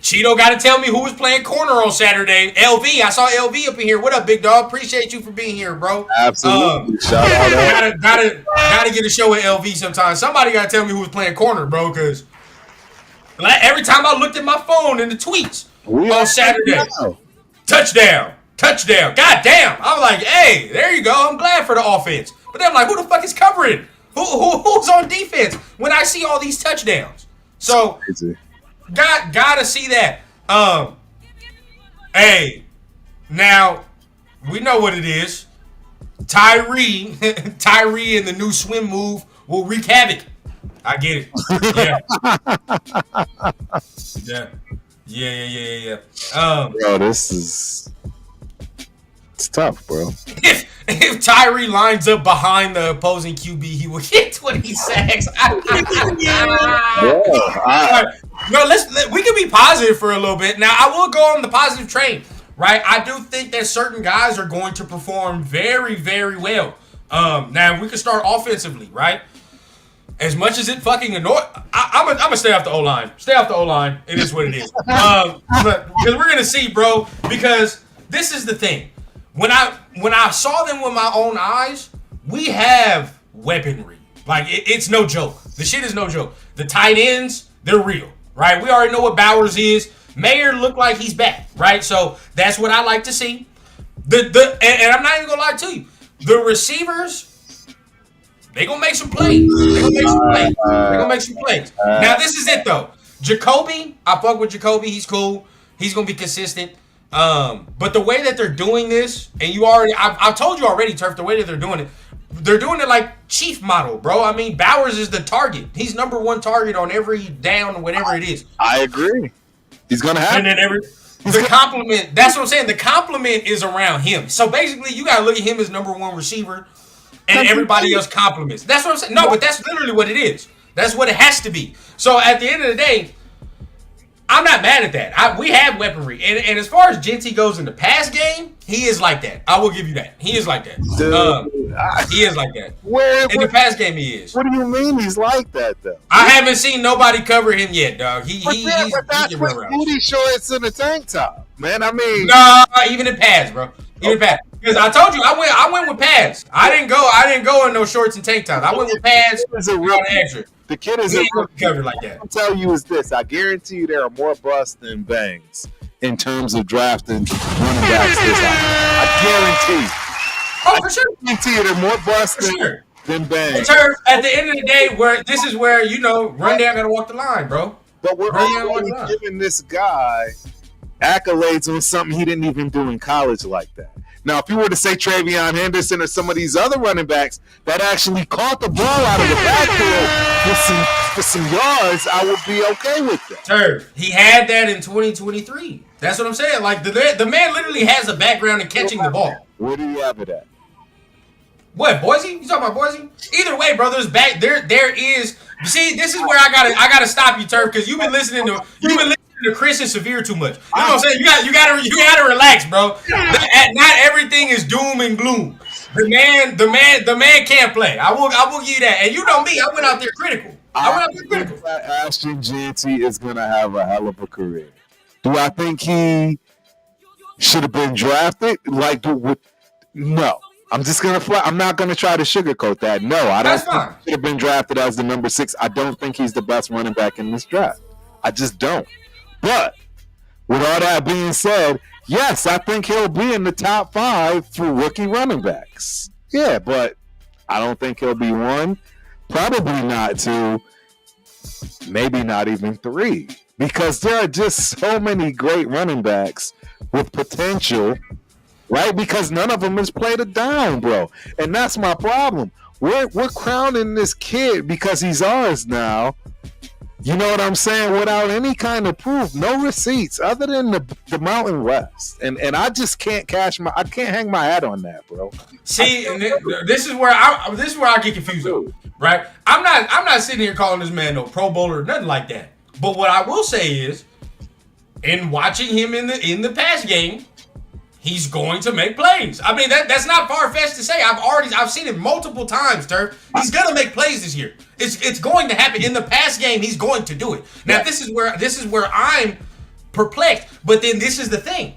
Cheeto got to tell me who was playing corner on Saturday. LV, I saw LV up in here. What up, big dog? Appreciate you for being here, bro. Absolutely. Shout out. Gotta get a show with LV sometime. Somebody got to tell me who was playing corner, bro, because every time I looked at my phone in the tweets on Saturday, touchdown. God damn. I was like, hey, there you go. I'm glad for the offense. But then I'm like, who the fuck is covering? Who's on defense when I see all these touchdowns? So, gotta see that. Hey, now, we know what it is. Tyree and the new swim move will wreak havoc. I get it. Yeah. Bro, this is... It's tough, bro. If Tyree lines up behind the opposing QB, he will get 20 sacks. We can be positive for a little bit. Now, I will go on the positive train, right? I do think that certain guys are going to perform very, very well. Now, we can start offensively, right? as much as it fucking annoy, I'm gonna stay off the O line. Stay off the O line. It is what it is. Because we're gonna see, bro. Because this is the thing. When I saw them with my own eyes, we have weaponry. Like it's no joke. The shit is no joke. The tight ends, they're real, right? We already know what Bowers is. Mayer looked like he's back, right? So that's what I like to see. And I'm not even gonna lie to you. The receivers, they gonna make some plays. Now this is it though. Jacoby, I fuck with Jacoby. He's cool. He's gonna be consistent. But the way that they're doing this, and I've told you already, Turf, the way that they're doing it like Chief model, bro. I mean, Bowers is the target. He's number one target on every down, whatever it is. I agree. He's gonna have. And then the compliment. That's what I'm saying. The compliment is around him. So basically, you gotta look at him as number one receiver, and everybody else compliments. That's what I'm saying. No, but that's literally what it is. That's what it has to be. So at the end of the day, I'm not mad at that. We have weaponry. And as far as Genty goes in the pass game, he is like that. I will give you that. He is like that. He is like that. In the pass game, he is. What do you mean he's like that, though? I haven't seen nobody cover him yet, dog. He's that's with booty shorts and a tank top, man. I mean, nah, even in pads, bro. Even pads. Because I told you, I went with pads. I didn't go in no shorts and tank tops. I went with pads. The kid is covered like that. I'll tell you is this. I guarantee you there are more busts than bangs in terms of drafting running backs this high. I guarantee. Oh, for sure. I guarantee you there are more busts than bangs. At the end of the day, this is where, Rundown got to walk the line, bro. But we're already giving this guy accolades on something he didn't even do in college like that. Now, if you were to say Travion Henderson or some of these other running backs that actually caught the ball out of the backfield for some yards, I would be okay with that. Turf, he had that in 2023. That's what I'm saying. Like, the man literally has a background in catching the ball. Where did he have it at? What, Boise? You talking about Boise? Either way, bro, there is. See, this is where I gotta stop you, Turf, because you've been listening to Chris and Severe too much. You know what I'm saying? You gotta relax, bro. Not everything is doom and gloom. The man can't play. I will give you that. And you know me, I went out there critical. Ashton Jeanty is gonna have a hell of a career. Do I think he should have been drafted? No. I'm not gonna try to sugarcoat that. No, I don't think he should have been drafted as the number 6. I don't think he's the best running back in this draft. I just don't. But with all that being said, yes, I think he'll be in the top 5 for rookie running backs. Yeah, but I don't think he'll be 1, probably not 2, maybe not even 3, because there are just so many great running backs with potential, right? Because none of them has played a down, bro. And that's my problem. We're crowning this kid because he's ours now. You know what I'm saying? Without any kind of proof, no receipts other than the Mountain West, and I just can't I can't hang my hat on that, bro. See, and this is where I get confused, though, right? I'm not sitting here calling this man no Pro Bowler or nothing like that. But what I will say is, in watching him in the pass game, he's going to make plays. I mean, that's not far-fetched to say. I've seen it multiple times, Turf. He's gonna make plays this year. It's going to happen. In the pass game, he's going to do it. Now, this is where I'm perplexed. But then this is the thing.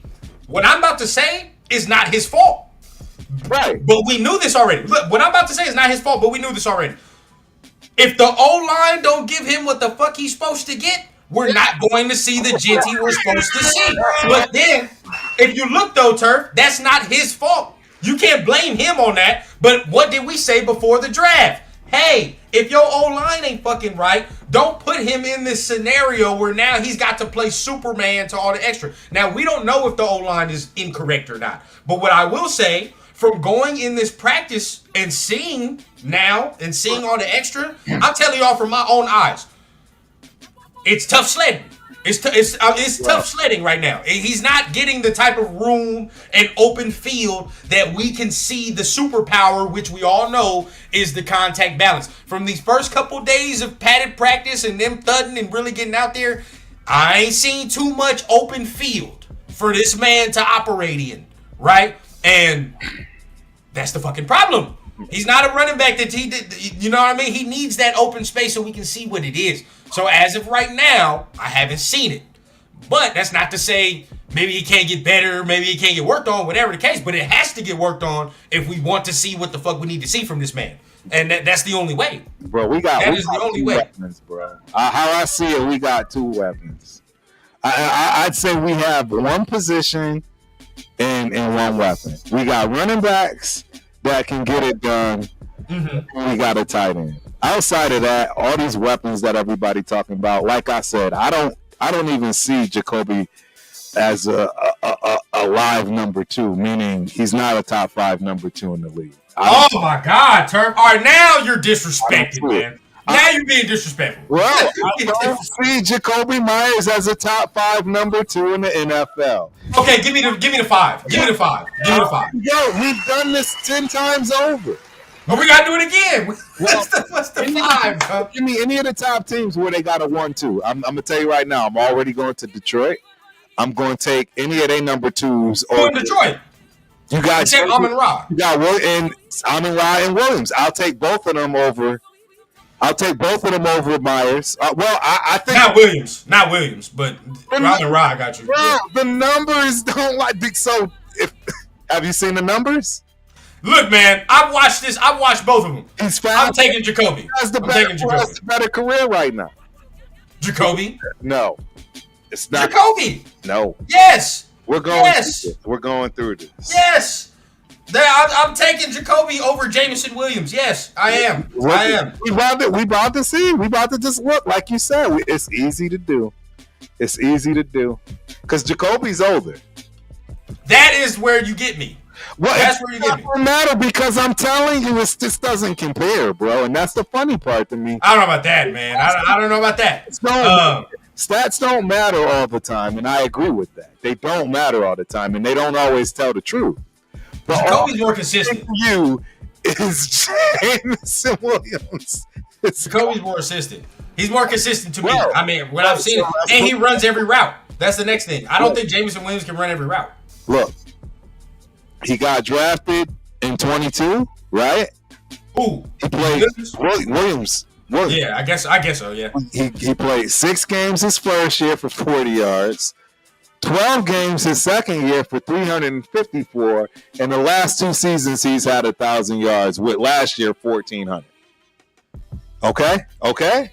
What I'm about to say is not his fault. Right. But we knew this already. Look, what I'm about to say is not his fault, but we knew this already. If the O-line don't give him what the fuck he's supposed to get, we're not going to see the Genty we're supposed to see. But then, if you look though, Turf, that's not his fault. You can't blame him on that. But what did we say before the draft? Hey, if your O-line ain't fucking right, don't put him in this scenario where now he's got to play Superman to all the extra. Now, we don't know if the O-line is incorrect or not. But what I will say, from going in this practice and seeing all the extra, I'm telling y'all from my own eyes, it's tough sledding. It's tough sledding right now. He's not getting the type of room and open field that we can see the superpower, which we all know is the contact balance. From these first couple days of padded practice and them thudding and really getting out there, I ain't seen too much open field for this man to operate in, right? And that's the fucking problem. He's not a running back that he did. You know what I mean? He needs that open space so we can see what it is. So as of right now, I haven't seen it. But that's not to say maybe he can't get better, maybe he can't get worked on, whatever the case. But it has to get worked on if we want to see what the fuck we need to see from this man. And that's the only way. Bro, we got the only way. Weapons, bro. How I see it, we got two weapons. I'd say we have one position and one weapon. We got running backs that can get it done. Mm-hmm. We got a tight end. Outside of that, all these weapons that everybody talking about, like I said, I don't even see Jacoby as a live number 2, meaning he's not a top 5 number 2 in the league. Oh my God, Turf! All right, now you're disrespected, man. Now you're being disrespectful. Well, I don't see Jacoby Myers as a top 5 number 2 in the NFL. Okay, give me the 5. Give me the 5. Give me the 5. Yo, we've done this 10 times over. But we gotta do it again. What's the 5, bro? Give me any of the top teams where they got a 1-2. I'm gonna tell you right now. I'm already going to Detroit. I'm going to take any of their number 2s. Go in Detroit. You got Amon-Ra. You got Amon-Ra and Williams. I'll take both of them over. Myers. I think not Williams, but Amon-Ra. I got you. Bro, yeah. The numbers don't like big. So, have you seen the numbers? Look, man, I've watched this. I've watched both of them. I'm taking Jacoby. He has the better career right now. Jacoby? No, it's not Jacoby. No. Yes. We're going through this. Yes. I'm taking Jacoby over Jameson Williams. Yes, I am. We about to see. We about to just look. Like you said, it's easy to do. Because Jacoby's older. That is where you get me. Well, that's where you get me. It doesn't matter because I'm telling you, it just doesn't compare, bro. And that's the funny part to me. I don't know about that, man. I don't know about that. Stats don't matter all the time, and I agree with that. They don't matter all the time, and they don't always tell the truth. But Jacoby's more consistent. You is Jameson Williams. Jacoby's more consistent. He's more consistent to me. I mean, when I've seen it, and he runs every route. That's the next thing. I don't think Jameson Williams can run every route. Look, he got drafted in 22, right? Ooh, he played Williams. Yeah, I guess so. Yeah, he played 6 games his first year for 40 yards, 12 games his second year for 354, and the last 2 seasons he's had 1,000 yards. With last year 1,400. Okay. All right,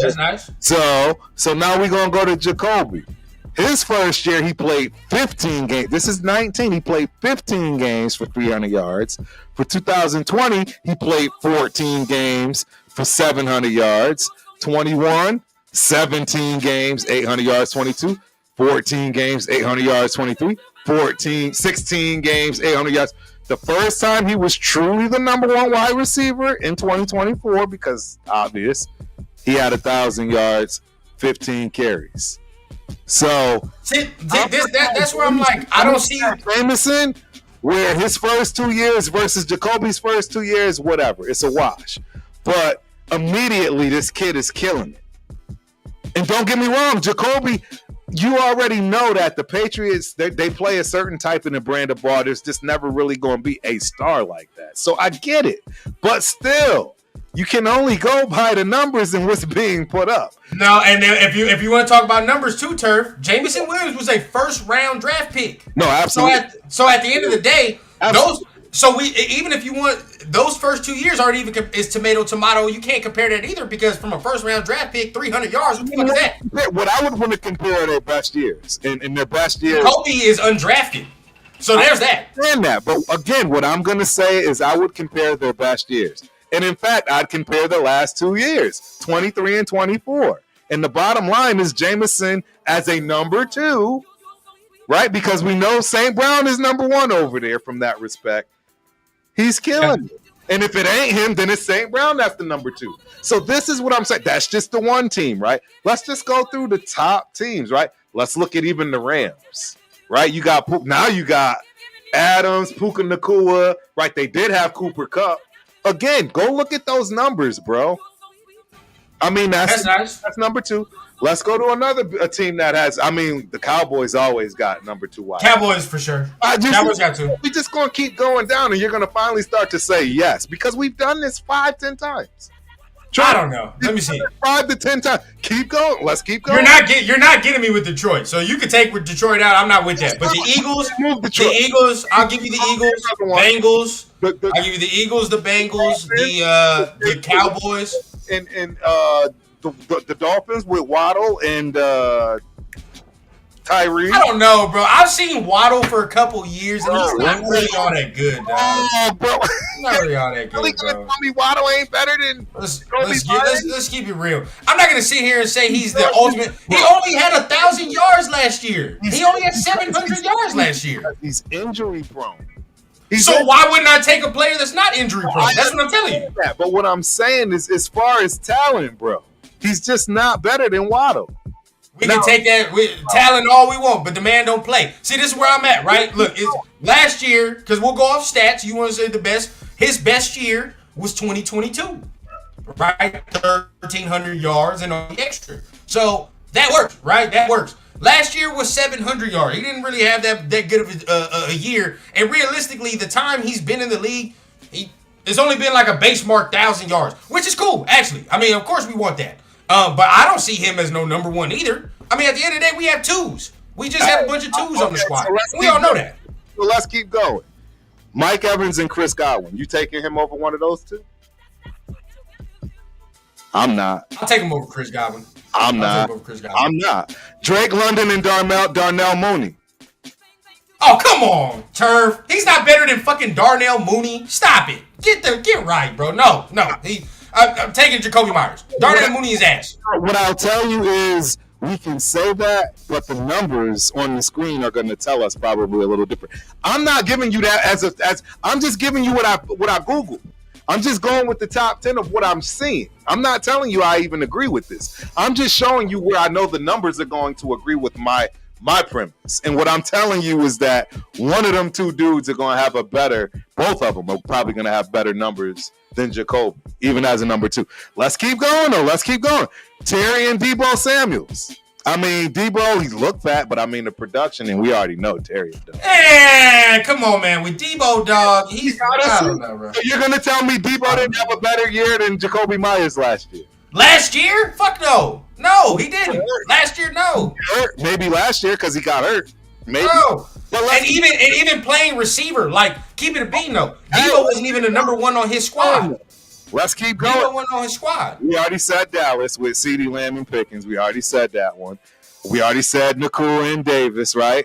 that's nice. So now we're gonna go to Jacoby. His first year he played 15 games. This is 19. He played 15 games for 300 yards. For 2020, he played 14 games for 700 yards. 21, 17 games, 800 yards. 22, 14 games, 800 yards. 23, 16 games, 800 yards. The first time he was truly the number 1 wide receiver in 2024, because obvious, he had 1,000 yards, 15 carries. So that's where I'm like, I don't see Jameson, where his first 2 years versus Jacoby's first 2 years, whatever, it's a wash. But immediately this kid is killing it. And don't get me wrong, Jacoby, you already know that the Patriots, they play a certain type in the brand of ball. There's just never really going to be a star like that. So I get it. But still, you can only go by the numbers and what's being put up. No, and if you want to talk about numbers too, Turf, Jameson Williams was a first-round draft pick. No, absolutely. So at the end of the day, even if you want, those first 2 years aren't even is tomato. You can't compare that either, because from a first-round draft pick, 300 yards, what the fuck is that? What I would want to compare their best years. In their best years, Kobe is undrafted. So there's that. I understand that. But again, what I'm going to say is I would compare their best years. And in fact, I'd compare the last 2 years, 23 and 24. And the bottom line is Jameson as a number 2, right? Because we know St. Brown is number 1 over there from that respect. He's killing it. And if it ain't him, then it's St. Brown that's the number 2. So this is what I'm saying. That's just the one team, right? Let's just go through the top teams, right? Let's look at even the Rams, right? You got Adams, Puka Nacua, right? They did have Cooper Kupp. Again, go look at those numbers, bro. I mean, that's nice. That's number 2. Let's go to a team that has. I mean, the Cowboys always got number 2 wide. Cowboys for sure. Cowboys got 2. We're just gonna keep going down, and you're gonna finally start to say yes because we've done this 5-10 times. I don't know. Let me see. 5 to 10 times. Keep going. Let's keep going. You're not getting me with Detroit. So you can take with Detroit out. I'm not with that. But the Eagles, I'll give you the Eagles, Bengals. I'll give you the Eagles, the Bengals, the Cowboys, and the Dolphins with Waddle and Tyree. I don't know, bro. I've seen Waddle for a couple years, and he's not really all that good, dog. Oh, bro. He's not really all that good, Really gonna tell me Waddle ain't better than Let's keep it real. I'm not gonna sit here and say he's the ultimate. He only had 1,000 yards last year. He only had 700 yards last year. He's injury prone. So why wouldn't I take a player that's not injury prone? That's what I'm telling you. But what I'm saying is, as far as talent, bro, he's just not better than Waddle. We can take that with talent all we want, but the man don't play. See, this is where I'm at, right? Look, it's last year, because we'll go off stats. You want to say the best? His best year was 2022, right? 1,300 yards and all the extra. So that works, right? That works. Last year was 700 yards. He didn't really have that good of a year. And realistically, the time he's been in the league, it's only been like a base mark 1,000 yards, which is cool, actually. I mean, of course we want that. But I don't see him as no number 1 either. I mean, at the end of the day, we have 2s. We just have a bunch of 2s on the squad. So we all know that. So let's keep going. Mike Evans and Chris Godwin. You taking him over one of those 2? I'm not. I'll take him over Chris Godwin. I'm not. Drake London and Darnell Mooney. Oh, come on, Turf. He's not better than fucking Darnell Mooney. Stop it. Get right, bro. No. I'm taking Jacoby Myers. Darnell Mooney is ass. What I'll tell you is we can say that, but the numbers on the screen are going to tell us probably a little different. I'm not giving you that as I'm just giving you what I Googled. I'm just going with the top 10 of what I'm seeing. I'm not telling you I even agree with this. I'm just showing you where I know the numbers are going to agree with my premise. And what I'm telling you is that one of them 2 dudes are going to have both of them are probably going to have better numbers than Jacoby, even as a number 2. Let's keep going, though. Let's keep going. Terry and Deebo Samuels. I mean, Deebo, he looked fat, but I mean, the production, and we already know Terry does. Hey, come on, man. With Deebo, dog, I don't know, bro. You're going to tell me Deebo didn't have a better year than Jacoby Myers last year? Last year? Fuck no. No, he didn't. Last year, no. Maybe last year because he got hurt. Maybe. No. And even playing receiver, like, keep it a bean, though. Deebo wasn't even the number 1 on his squad. Let's keep going. Deebo wasn't on his squad. We already said Dallas with CeeDee Lamb and Pickens. We already said that one. We already said Nakua and Davis, right?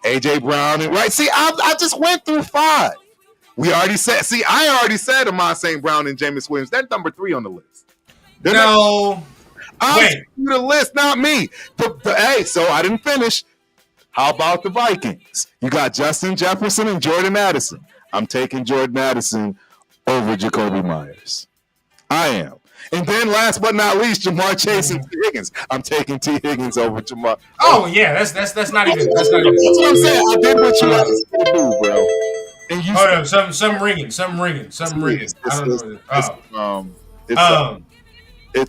A.J. Brown, and right? See, I just went through 5. We already said, I already said Amon St. Brown and Jameis Williams. They're number 3 on the list. No. I'm the list, not me. Hey, so I didn't finish. How about the Vikings? You got Justin Jefferson and Jordan Addison. I'm taking Jordan Addison over Jacoby Myers. I am. And then last but not least, Jamar Chase and T. Higgins. I'm taking T. Higgins over Jamar. Oh yeah, that's not even. That's what I'm saying. I did what you asked me to do, bro. And you some ringing. I don't know.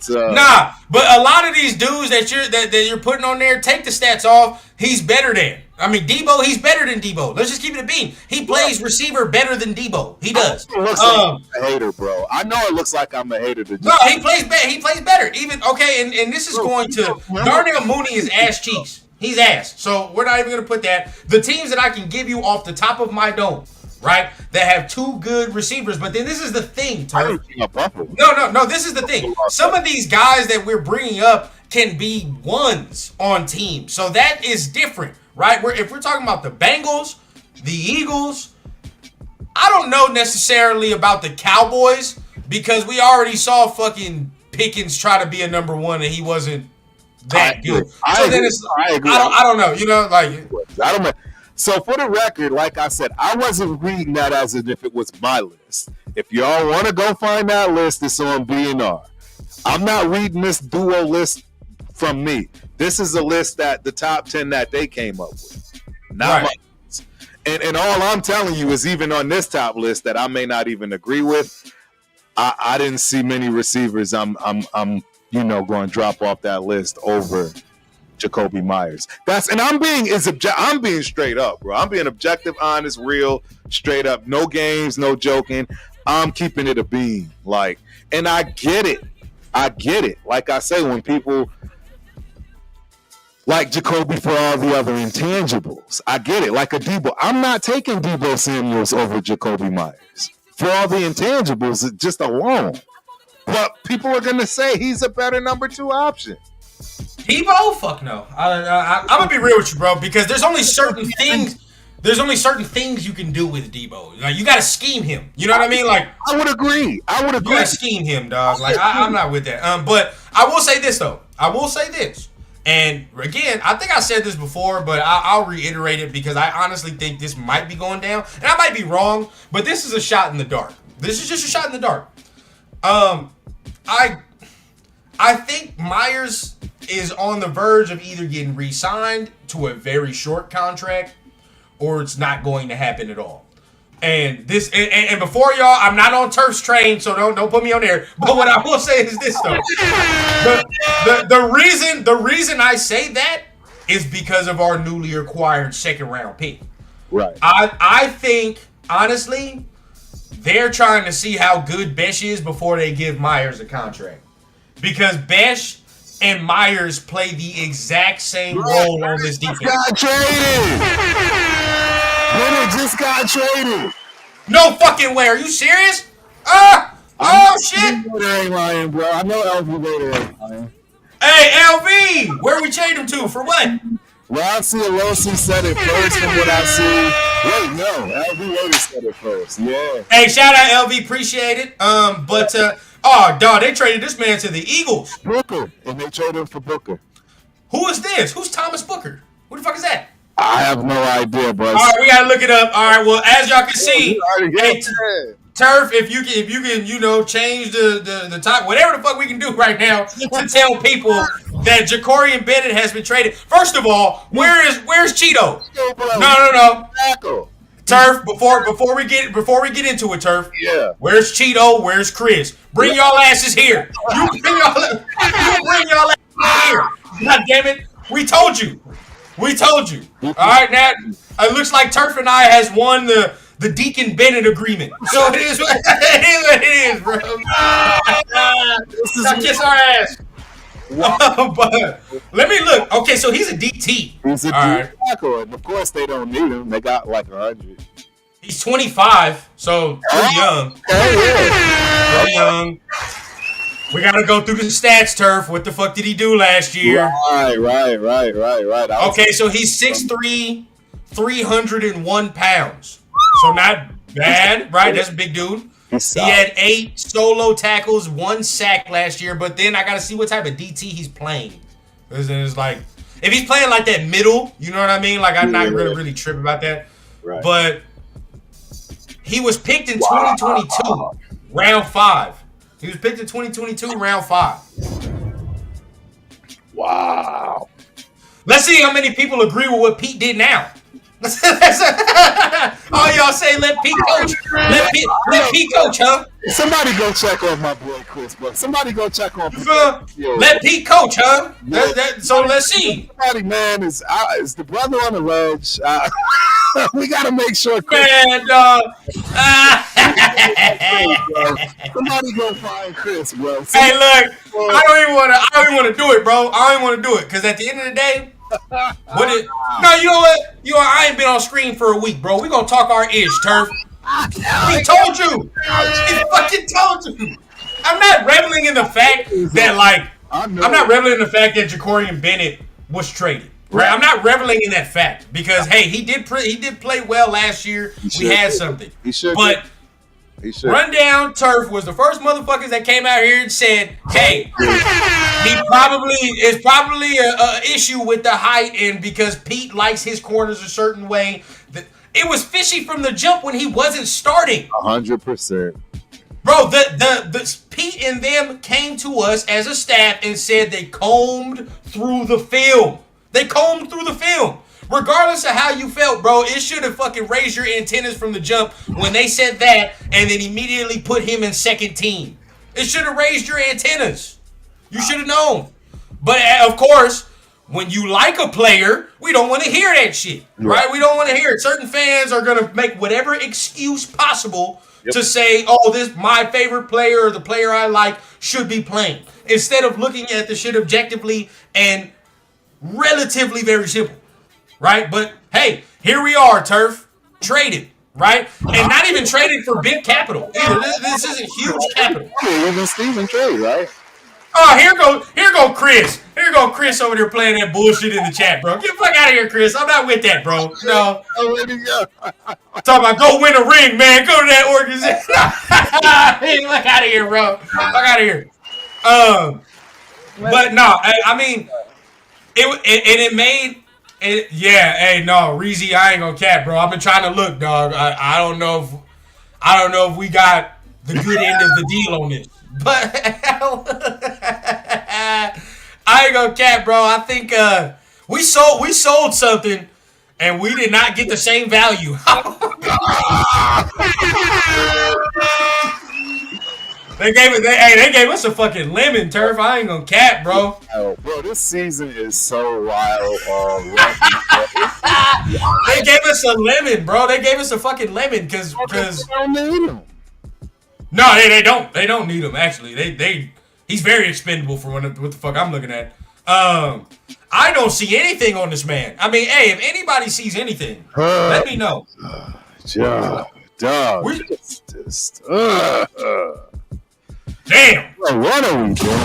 Nah, but a lot of these dudes that you're putting on there, take the stats off. He's better than. I mean, Deebo. He's better than Deebo. Let's just keep it a bean. He plays receiver better than Deebo. He does. It looks like I'm a hater, bro. I know it looks like I'm a hater. No, he plays better. He plays better. Even okay, and this is going to Darnell Mooney is ass cheeks. He's ass. So we're not even going to put that. The teams that I can give you off the top of my dome, right, that have 2 good receivers. But then this is the thing, Turf. No. This is the thing. Some of these guys that we're bringing up can be 1s on teams. So that is different, right? If we're talking about the Bengals, the Eagles, I don't know necessarily about the Cowboys because we already saw fucking Pickens try to be a number 1 and he wasn't that good. I agree. I don't know. You know, like I don't know. So for the record, like I said, I wasn't reading that as if it was my list. If y'all want to go find that list, it's on B&R. I'm not reading this duo list from me. This is a list that the top 10 that they came up with. Not my list. And all I'm telling you is even on this top list that I may not even agree with, I didn't see many receivers I'm going to drop off that list over Jacoby Myers. I'm being straight up, bro. I'm being objective, honest, real, straight up. No games, no joking. I'm keeping it a beam. And I get it. Like I say, when people like Jacoby for all the other intangibles, I get it. Like a Debo. I'm not taking Debo Samuels over Jacoby Myers for all the intangibles just alone. But people are going to say he's a better number 2 option. Debo? Fuck no. I'm gonna be real with you, bro, because there's only certain things. There's only certain things you can do with Debo. Like, you gotta scheme him. You know what I mean? Like, I would agree. You gotta scheme him, dog. Like, I'm not with that. But I will say this though. And again, I think I said this before, but I'll reiterate it because I honestly think this might be going down, and I might be wrong. But this is a shot in the dark. This is just a shot in the dark. I think Myers is on the verge of either getting re-signed to a very short contract, or it's not going to happen at all. And before y'all, I'm not on Turf's train, so don't put me on there. But what I will say is this though: the reason I say that is because of our newly acquired 2nd round pick. Right. I think honestly, they're trying to see how good Besh is before they give Myers a contract, because Besh and Myers play the exact same role on this defense. Just got traded. No fucking way. Are you serious? Oh shit. Later ain't lying, bro. I know LV later ain't lying. Hey, LV, where we trade him to? For what? Well, I see Alosi said it first from what I see. Wait, no. LV later said it first. Yeah. Hey, shout out LV. Appreciate it. Oh, dog, they traded this man to the Eagles. Booker. And they traded him for Booker. Who is this? Who's Thomas Booker? Who the fuck is that? I have no idea, bro. All right, we gotta look it up. All right, well, as y'all can see, hey, Turf, if you can, change the top, whatever the fuck we can do right now to tell people that Jacorian Bennett has been traded. First of all, where's Cheeto? No. Turf, before we get into it, Turf. Yeah. Where's Cheeto? Where's Chris? Bring y'all asses here. You bring y'all asses here. God damn it. We told you. All right, now it looks like Turf and I has won the Deacon Bennett agreement. So it is what it is, bro. Kiss our ass. Wow. But let me look. Okay, so he's a DT. He's a DT tackle, and of course they don't need him. They got like 100. He's 25, so pretty young. Pretty young. We gotta go through the stats, Turf. What the fuck did he do last year? Right. Okay, so he's 6'3", 301 pounds. So not bad, right? That's a big dude. He had 8 solo tackles, 1 sack last year, but then I gotta see what type of DT he's playing. It's like, if he's playing like that middle, you know what I mean? Like, I'm not gonna really trip about that. Right. But he was picked in 2022, round 5. He was picked in 2022, round 5. Wow. Let's see how many people agree with what Pete did now. All y'all say, let Pete coach. Let Pete coach, huh? Somebody go check on my boy Chris, bro. Somebody go check on Pete. Let Pete coach, huh? So let's see. Somebody, man, is the brother on the ledge. We got to make sure Chris. Man, dog. Somebody go find Chris, bro. Hey, look, I don't even want to do it, bro. I don't even want to do it, because at the end of the day, you know what? I ain't been on screen for a week, bro. We gonna talk our ish, Turf. He told you. He fucking told you. I'm not reveling in the fact that Jacorian Bennett was traded. Right? I'm not reveling in that fact because he did play well last year. We had something. He should. But Rundown Turf was the first motherfuckers that came out here and said, "Hey, it's probably a issue with the height, and because Pete likes his corners a certain way, it was fishy from the jump when he wasn't starting." 100%. Bro, the Pete and them came to us as a staff and said they combed through the film. Regardless of how you felt, bro, it should have fucking raised your antennas from the jump when they said that and then immediately put him in second team. It should have raised your antennas. You should have known. But of course, when you like a player, we don't want to hear that shit, right? We don't want to hear it. Certain fans are gonna make whatever excuse possible to say, "Oh, this my favorite player or the player I like should be playing," instead of looking at the shit objectively and relatively very simple, right? But hey, here we are, Turf, traded, right? And not even traded for big capital either. This isn't huge capital. Even Steven trade, right? Oh, here go Chris. Here go Chris over there playing that bullshit in the chat, bro. Get the fuck out of here, Chris. I'm not with that, bro. No. Talking about go win a ring, man. Go to that organization. Hey, fuck out of here, bro. Fuck out of here. But no, I mean, it made it. Yeah, hey, no, Reezy, I ain't gonna cap, bro. I've been trying to look, dog. I don't know if we got the good end of the deal on this. But I ain't gonna cap, bro. I think we sold something and we did not get the same value. They gave us a fucking lemon, Turf. I ain't gonna cap, bro. Oh, bro, this season is so wild. They gave us a lemon, bro. They gave us a fucking lemon because don't need them. No, they don't. They don't need him. Actually, he's very expendable for what the fuck I'm looking at. I don't see anything on this man. I mean, hey, if anybody sees anything, let me know. Dog. Damn. Bro, what are we doing, bro?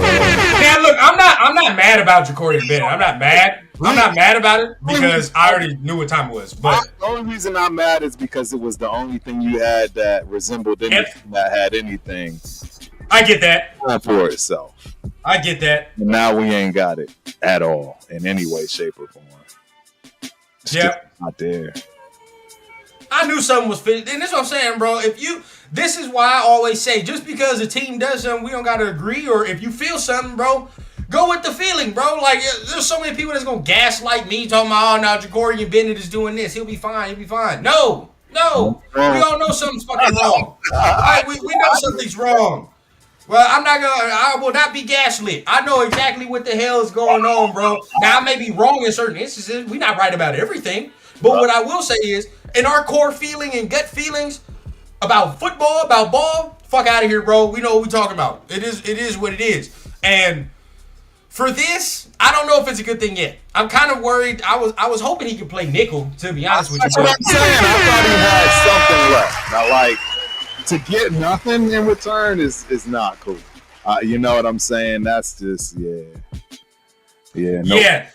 Man, look, I'm not mad about Ja'Cory Bennett. I'm not mad. I'm not mad about it because I already knew what time it was. But the only reason I'm mad is because it was the only thing you had that resembled anything that had anything. I get that. For itself. I get that. And now we ain't got it at all in any way, shape, or form. It's just not there. I knew something was fit. And this is what I'm saying, bro. This is why I always say, just because a team does something, we don't got to agree. Or if you feel something, bro, go with the feeling, bro. Like, there's so many people that's going to gaslight me talking about, oh, now Ja'Cory Bennett is doing this. He'll be fine. He'll be fine. No. We all know something's fucking wrong. All right, we know something's wrong. Well, I will not be gaslit. I know exactly what the hell is going on, bro. Now, I may be wrong in certain instances. We're not right about everything. But what I will say is, in our core feeling and gut feelings about football, about ball, fuck out of here, bro. We know what we're talking about. It is what it is. And for this, I don't know if it's a good thing yet. I'm kind of worried. I was hoping he could play nickel, to be honest with you. That's what I'm saying. I thought he had something left. Now, like, to get nothing in return is not cool. You know what I'm saying? That's just, Yeah.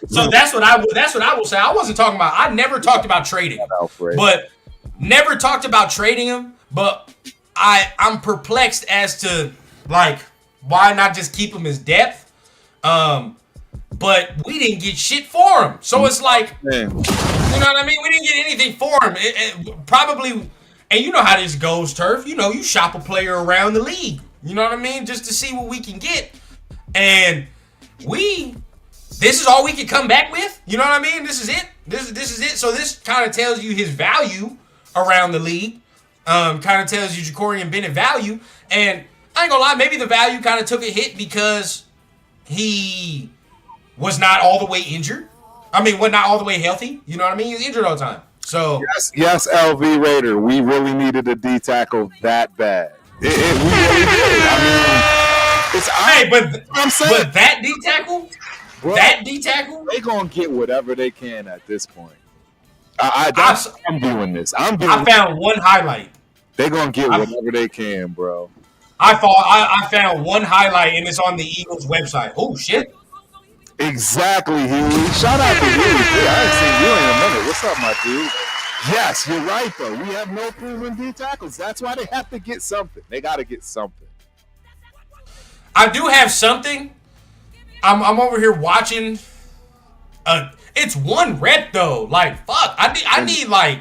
So that's what I will say. I wasn't talking about. I never talked about trading, but never talked about trading him. But I'm perplexed as to like why not just keep him as depth. But we didn't get shit for him, so it's like, you know what I mean? We didn't get anything for him. It probably, and you know how this goes, Turf. You know, you shop a player around the league. You know what I mean? Just to see what we can get, and this is all we could come back with. You know what I mean? This is it. This is it. So this kind of tells you his value around the league. Kind of tells you Ja'Cory Bennett value. And I ain't gonna lie, maybe the value kind of took a hit because he was not all the way injured. I mean, was not all the way healthy. You know what I mean? He was injured all the time. So yes, LV Raider, we really needed a D tackle that bad. We really did. I mean, but that D tackle. Bro, that D tackle? They gonna get whatever they can at this point. I'm doing this. I found one highlight. They gonna get whatever they can, bro. I found one highlight and it's on the Eagles website. Oh shit! Exactly, Huey. Shout out to Huey. I ain't seen you in a minute. What's up, my dude? Yes, you're right though. We have no proven D tackles. That's why they have to get something. They got to get something. I do have something. I'm over here watching. It's one rep though. Like fuck, I need like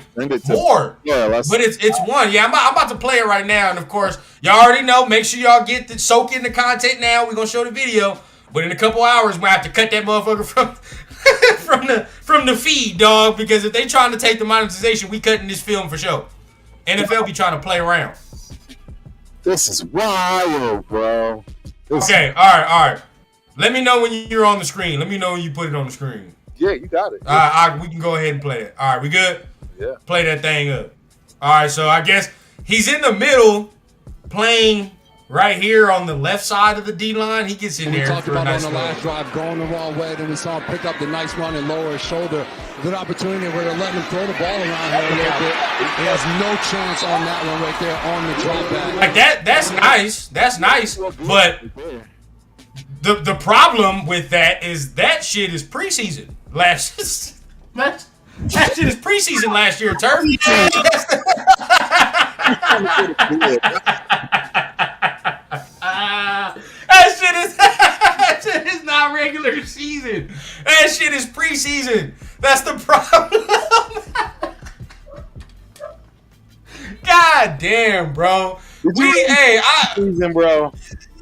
more. Yeah, but it's one. Yeah, I'm about to play it right now, and of course y'all already know. Make sure y'all soak in the content now. We're gonna show the video, but in a couple hours we have to cut that motherfucker from the feed, dog. Because if they trying to take the monetization, we cutting this film for sure. NFL be trying to play around. This is wild, bro. Okay, all right. Let me know when you're on the screen. Let me know when you put it on the screen. Yeah, you got it. We can go ahead and play it. All right, we good? Yeah. Play that thing up. All right, so I guess he's in the middle playing right here on the left side of the D-line. He gets in there. We talked for about a nice on the last run. drive going the wrong way. Then we saw him pick up the nice run and lower his shoulder. Good opportunity where they're letting him throw the ball around here a little bit. He has no chance on that one right there on the drop back. Like that's nice. That's nice. But the problem with that is that shit is preseason. That shit is preseason last year, Turf. That shit is not regular season. That shit is preseason. That's the problem. God damn, bro. Season, bro.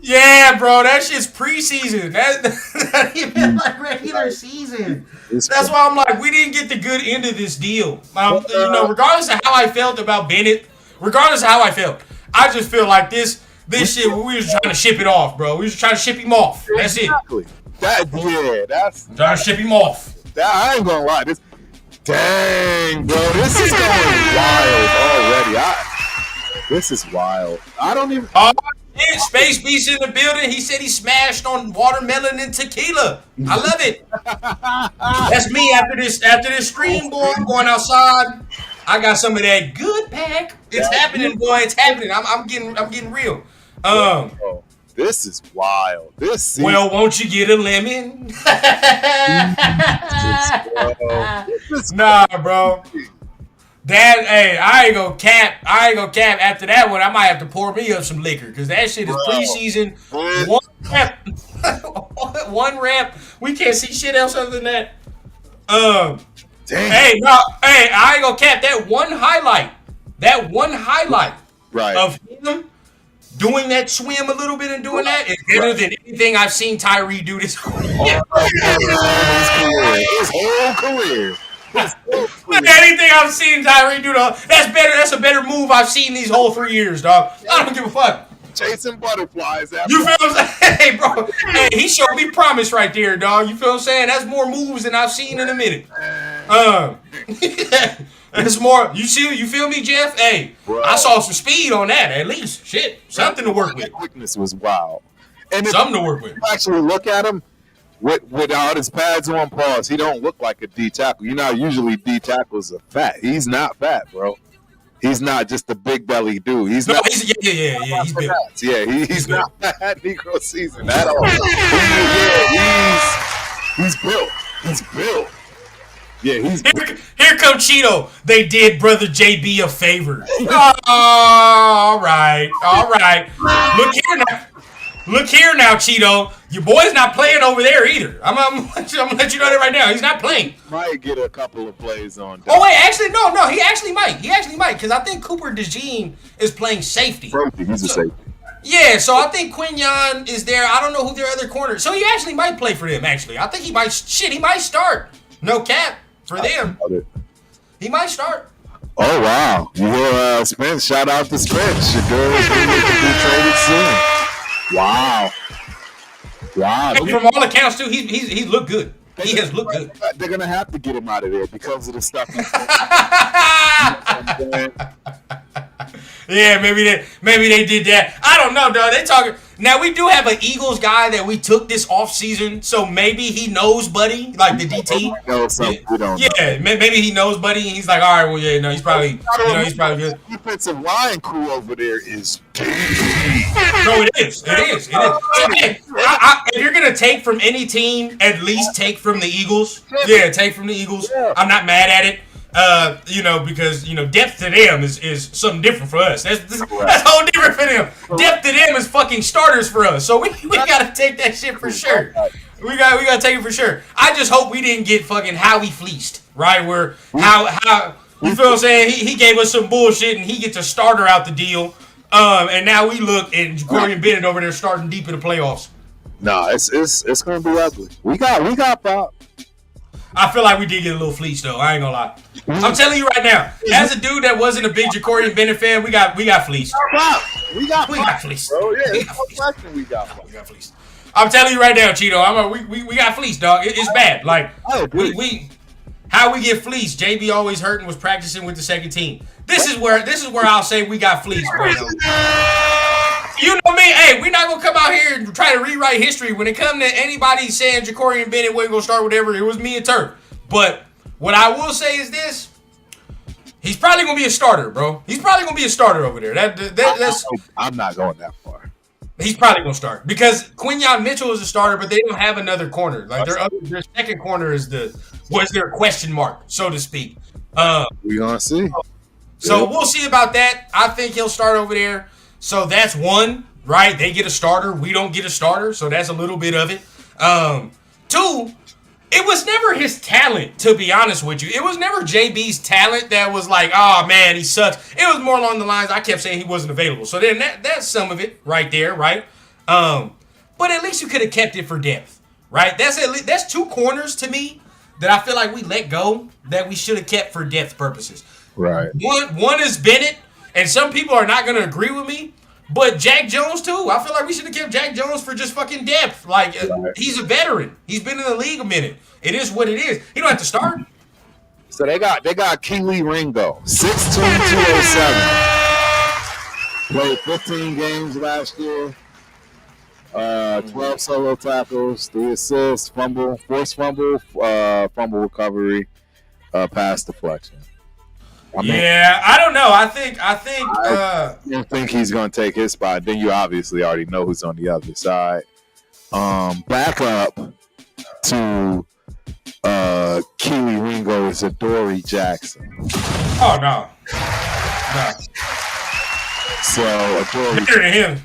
Yeah, bro, that shit's preseason. That's not even like regular season. That's why I'm like, we didn't get the good end of this deal. Regardless of how I felt about Bennett, I just feel like this shit, we was trying to ship it off, bro. We was trying to ship him off. That's it. That's Trying to ship him off. I ain't gonna lie. Dang, bro, this is going wild already. This is wild. I don't even. Space Beast in the building. He said he smashed on watermelon and tequila. I love it. That's me after this screen, boy. I'm going outside. I got some of that good pack. It's happening, boy. It's happening. I'm getting real. This is wild. Well, won't you get a lemon? Nah, bro. I ain't gonna cap. After that one, I might have to pour me up some liquor because that shit is preseason. One rep. We can't see shit else other than that. Damn. Hey, I ain't gonna cap that one highlight. Right. Of him doing that swim a little bit and doing that is better than anything I've seen Tyree do this career. His whole career. Anything I've seen Tyree do, that's better. That's a better move I've seen these whole 3 years, dog. I don't give a fuck. Chasing butterflies. You feel what I'm saying? Hey, bro. Hey, he showed me promise right there, dog. You feel what I'm saying? That's more moves than I've seen in a minute. It's more. You feel me, Jeff? Hey, bro. I saw some speed on that at least. Shit, something to work with. Quickness was wild. And something to work with. You actually look at him without his pads on pause. He don't look like a D tackle. You know, usually D tackles are fat. He's not fat, bro. He's not just a big belly dude. He's built. Yeah, he's not fat Negro season at all. He's built. He's built. Yeah, here come Cheeto. They did brother JB a favor. All right. Look here now, Cheeto. Your boy's not playing over there either. I'm gonna let you know that right now. He's not playing. Might get a couple of plays on. Oh wait, actually no. He actually might because I think Cooper DeJean is playing safety. He's a safety. Yeah, so I think Quinyon is there. I don't know who their other corner. So he actually might play for them. Actually, I think he might. Shit, he might start. No cap for them. He might start. Oh wow! You hear Spence? Shout out to Spence. Your girl's going to be traded soon. Wow. Hey, from all accounts, too, he's looked good. He has looked good. They're going to have to get him out of there because of the stuff he's doing. Yeah, maybe they did that. I don't know, dog. They talking. Now, we do have an Eagles guy that we took this offseason, so maybe he knows Buddy, like the DT. Maybe he knows Buddy, and he's like, all right, well, yeah, no, he's probably good. Defensive line crew over there is deep. No, it is. If you're going to take from any team, at least take from the Eagles. Yeah, take from the Eagles. Yeah. I'm not mad at it. Because depth to them is something different for us. That's whole different for them. Depth to them is fucking starters for us. So we gotta take that shit for sure. We gotta take it for sure. I just hope we didn't get fucking Howie fleeced, right? Where how you feel what I'm saying? He gave us some bullshit and he gets a starter out the deal. And now we look at Jacorian Bennett over there starting deep in the playoffs. No, it's gonna be ugly. We got Bob. I feel like we did get a little fleeced though. I ain't gonna lie. I'm telling you right now, as a dude that wasn't a big Jacorian Bennett fan, we got fleeced. We got fleeced. fleeced. Bro, yeah, we got fleeced. we got fleeced. I'm telling you right now, Cheeto. We got fleeced, dog. It's bad. Like we how we get fleeced. JB always hurt and was practicing with the second team. This is where I'll say we got fleeced, bro. You know me. Hey, we're not gonna come out here and try to rewrite history. When it comes to anybody saying Jacorian Bennett wasn't gonna start whatever, it was me and Turf. But what I will say is this. He's probably gonna be a starter, bro. He's probably gonna be a starter over there. That's. I'm not going that far. He's probably gonna start because Quinyon Mitchell is a starter, but they don't have another corner. Like their second corner was their question mark, so to speak. We gonna see. So we'll see about that. I think he'll start over there. So that's one, right? They get a starter. We don't get a starter, so that's a little bit of it. Two. It was never his talent, to be honest with you. It was never JB's talent that was like, oh, man, he sucks. It was more along the lines, I kept saying he wasn't available. So then that's some of it right there, right? But at least you could have kept it for depth, right? That's two corners to me that I feel like we let go that we should have kept for depth purposes. Right. One is Bennett, and some people are not going to agree with me. But Jack Jones, too. I feel like we should have kept Jack Jones for just fucking depth. Like, he's a veteran. He's been in the league a minute. It is what it is. He don't have to start. So they got Keely Ringo, 6'2", 207. Played 15 games last year. 12 solo tackles, 3 assists, forced fumble recovery, pass deflection. I don't know. I think. I don't think he's going to take his spot. Then you obviously already know who's on the other side. Back up to Keely Ringo is Adoree Jackson. Oh no. So Adoree better than him.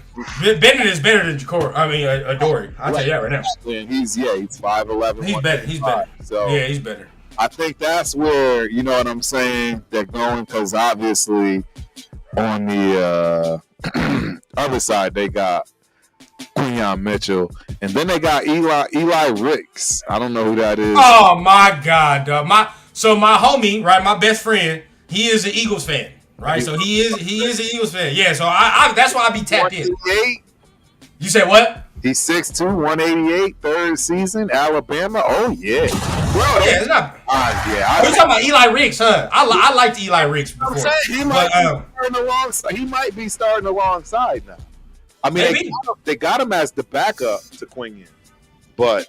Bennett is better than Adoree. I'll tell you that right now. He's 5'11". He's better. So yeah, he's better. I think that's where, you know what I'm saying, they're going, because obviously on the other side they got Quinyon Mitchell, and then they got Eli Ricks. I don't know who that is. Oh my God, dog. My homie, right, my best friend, he is an Eagles fan, right? So he is an Eagles fan. Yeah, so I that's why I be tapped in. You said what? He's 6'2", 188, third season, Alabama. Oh, yeah. Bro, yeah, it's not. Yeah. We're talking about Eli Ricks, huh? I liked Eli Ricks before. I'm saying he might be starting alongside now. I mean, they got him as the backup to Quinyon. But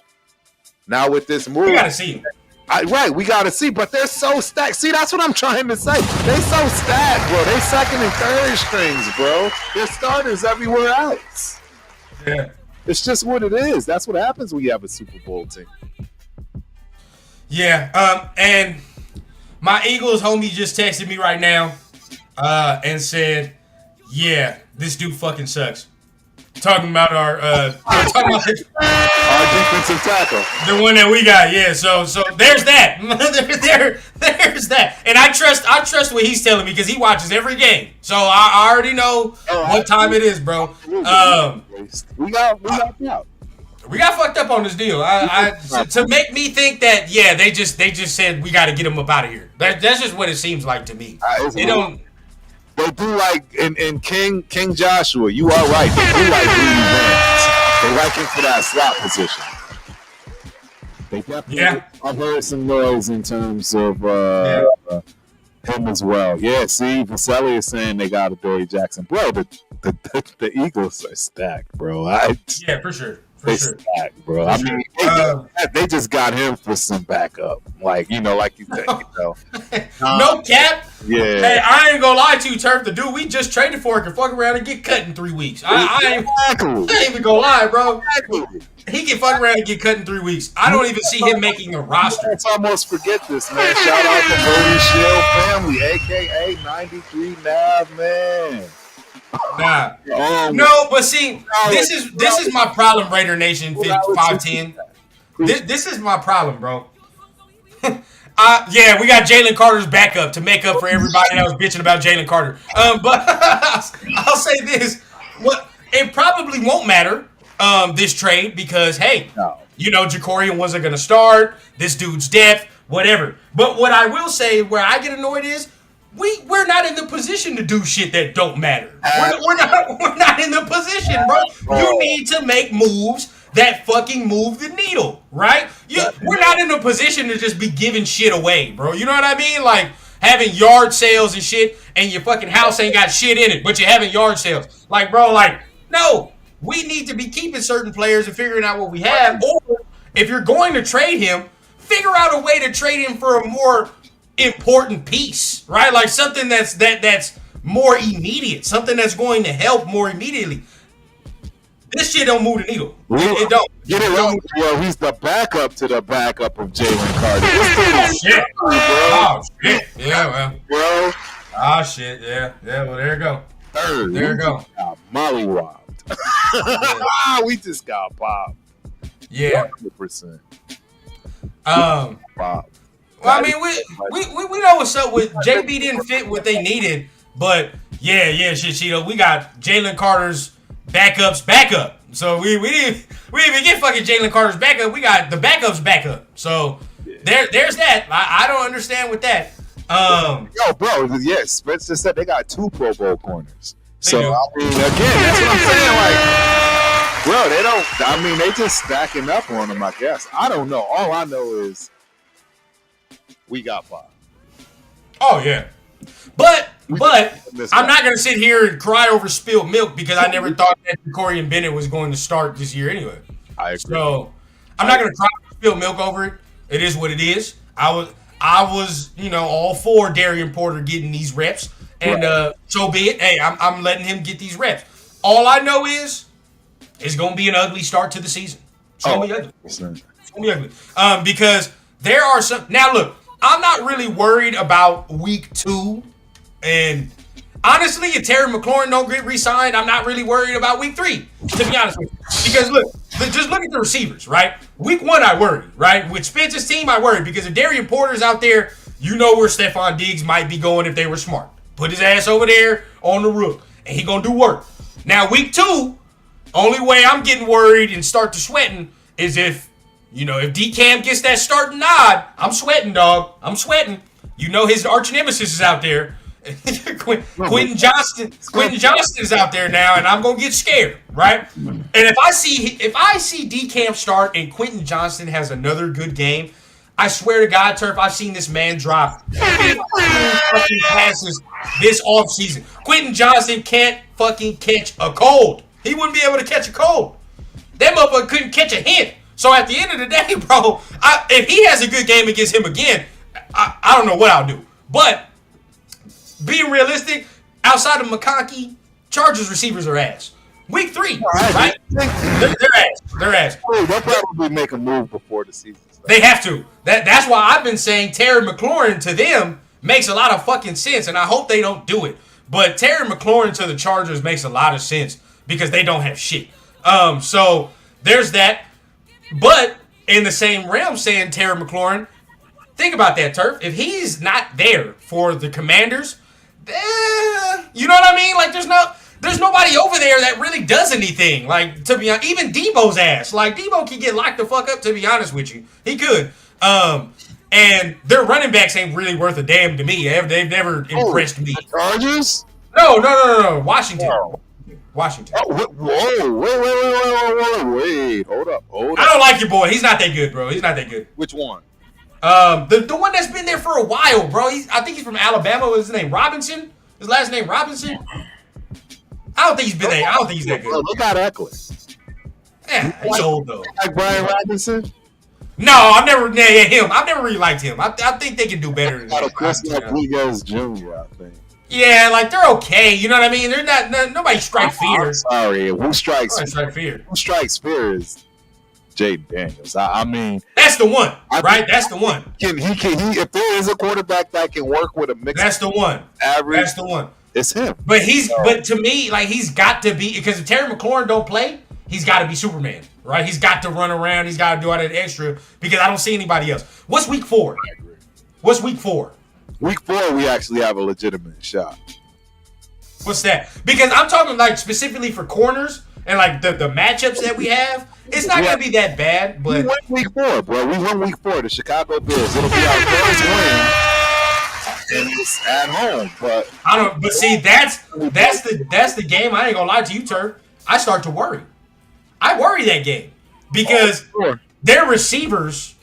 now with this move. We got to see him. We got to see. But they're so stacked. See, that's what I'm trying to say. They so stacked, bro. They second and third strings, bro. They're starters everywhere else. Yeah. It's just what it is. That's what happens when you have a Super Bowl team. Yeah. And my Eagles homie just texted me right now and said, yeah, this dude fucking sucks. Talking about our defensive tackle. The one that we got, yeah. So there's that. there's that. And I trust what he's telling me because he watches every game. So I already know what time it is, bro. We got out. We got fucked up on this deal. To make me think that they just said we got to get him up out of here. That's just what it seems like to me. They don't. They do like in King Joshua. You are right. They do like Greedy Vance. They like him for that slot position. They definitely. I've heard some noise in terms of him as well. Yeah. See, Vaselli is saying they got Adoree Jackson. Bro, the Eagles are stacked, bro. Yeah, for sure. They stacked, bro. I mean, they just got him for some backup, like you think, no cap. Yeah. Hey, I ain't gonna lie to you, Turf. The dude we just traded for can fuck around and get cut in 3 weeks. I ain't even gonna lie, bro. Exactly. He can fuck around and get cut in 3 weeks. I don't even see him making a roster. Let's almost forget this, man. Shout out to Brody Shield family, aka 93 Nav, man. Nah. No, but see, this is my problem, Raider Nation 510. This is my problem, bro. We got Jalen Carter's backup to make up for everybody that was bitching about Jalen Carter. But I'll say this. It probably won't matter, this trade, because, Jacorian wasn't going to start. This dude's depth, whatever. But what I will say where I get annoyed is, we're not in the position to do shit that don't matter. We're not in the position, bro. You need to make moves that fucking move the needle, right? We're not in a position to just be giving shit away, bro. You know what I mean? Like having yard sales and shit, and your fucking house ain't got shit in it, but you're having yard sales. Like, bro, like, no. We need to be keeping certain players and figuring out what we have. Or if you're going to trade him, figure out a way to trade him for a more important piece, right? Like something that's more immediate, something that's going to help more immediately. This shit don't move the needle. It don't. Get it wrong. Yo, he's the backup to the backup of Jalen Carter. Oh, shit. Oh, shit. Yeah, well. Bro. Oh, shit. Yeah. Well, there you go. Third. There you go. Mollywopped. We just got popped. Yeah. 100%. Pop. Well, I mean, we know what's up with JB didn't fit what they needed, but yeah, shit, Cheeto. We got Jalen Carter's backup. So we didn't even get fucking Jalen Carter's backup. We got the backup's backup. So there's that. I don't understand with that. Yo, bro, yes, Spencer said they got 2 Pro Bowl corners. So I mean, again, that's what I'm saying. Like, bro, they don't. I mean, they just stacking up on them. I guess I don't know. All I know is we got 5. Oh yeah, but I'm not gonna sit here and cry over spilled milk because I never thought that Corian Bennett was going to start this year anyway. I agree. So I'm not gonna cry over spilled milk over it. It is what it is. I was, all for Darian Porter getting these reps, and so be it. Hey, I'm letting him get these reps. All I know is it's gonna be an ugly start to the season. It's gonna be ugly. It's gonna be ugly. Because there are some. Now look, I'm not really worried about week 2, and honestly, if Terry McLaurin don't get re-signed, I'm not really worried about week 3. To be honest with you, because just look at the receivers, right? Week 1, I worry, right? With Spencer's team, I worry because if Darian Porter's out there, you know where Stephon Diggs might be going if they were smart. Put his ass over there on the rook, and he gonna do work. Now, week 2, only way I'm getting worried and start to sweating is if D-Cam gets that starting nod. I'm sweating, dog. I'm sweating. You know his arch nemesis is out there. Quentin Johnston is out there now, and I'm gonna get scared, right? And if I see D-Cam start and Quentin Johnston has another good game, I swear to God, Turf, I've seen this man drop 15 fucking passes this offseason. Quentin Johnston can't fucking catch a cold. He wouldn't be able to catch a cold. That motherfucker couldn't catch a hint. So at the end of the day, bro, if he has a good game against him again, I don't know what I'll do. But being realistic, outside of McConkey, Chargers receivers are ass. Week 3, right? They're ass. They're ass. They'll probably make a move before the season starts. They have to. That's why I've been saying Terry McLaurin to them makes a lot of fucking sense, and I hope they don't do it. But Terry McLaurin to the Chargers makes a lot of sense because they don't have shit. So there's that. But in the same realm, saying Terry McLaurin, think about that, Turf. If he's not there for the Commanders, you know what I mean? Like there's nobody over there that really does anything. Like, to be honest, even Debo's ass. Like, Debo can get locked the fuck up, to be honest with you. He could. And their running backs ain't really worth a damn to me. They've never impressed me. Chargers? No. Washington. Washington. Oh, whoa. Wait. Hold up. I don't like your boy. He's not that good, bro. He's not that good. Which one? The one that's been there for a while, bro. I think he's from Alabama. What's his name? Robinson? His last name Robinson? I don't think he's been there. I don't think he's that good. Look at Eckler. Yeah, he's old though. Like Brian Robinson? No, I've never him. I've never really liked him. I think they can do better than that. Chris Rodriguez Jr., I think. Yeah, like they're okay. You know what I mean? They're not. Nobody strikes fear. Sorry, who strikes fear? Who strikes fear is Jaden Daniels. I mean, that's the one, right? That's the one. He if there is a quarterback that can work with a mix, that's the one. Average, that's the one. It's him. But but to me, like he's got to be, because if Terry McLaurin don't play, he's got to be Superman, right? He's got to run around. He's got to do all that extra because I don't see anybody else. What's week 4? I agree. What's week 4? Week 4, we actually have a legitimate shot. What's that? Because I'm talking like specifically for corners and like the matchups that we have. It's not going to be that bad, but we won week 4, bro. We won week 4. The Chicago Bears. It'll be our first win. And it's at home, but I don't. But see, that's the game. I ain't gonna lie to you, Turk. I start to worry. I worry that game because their receivers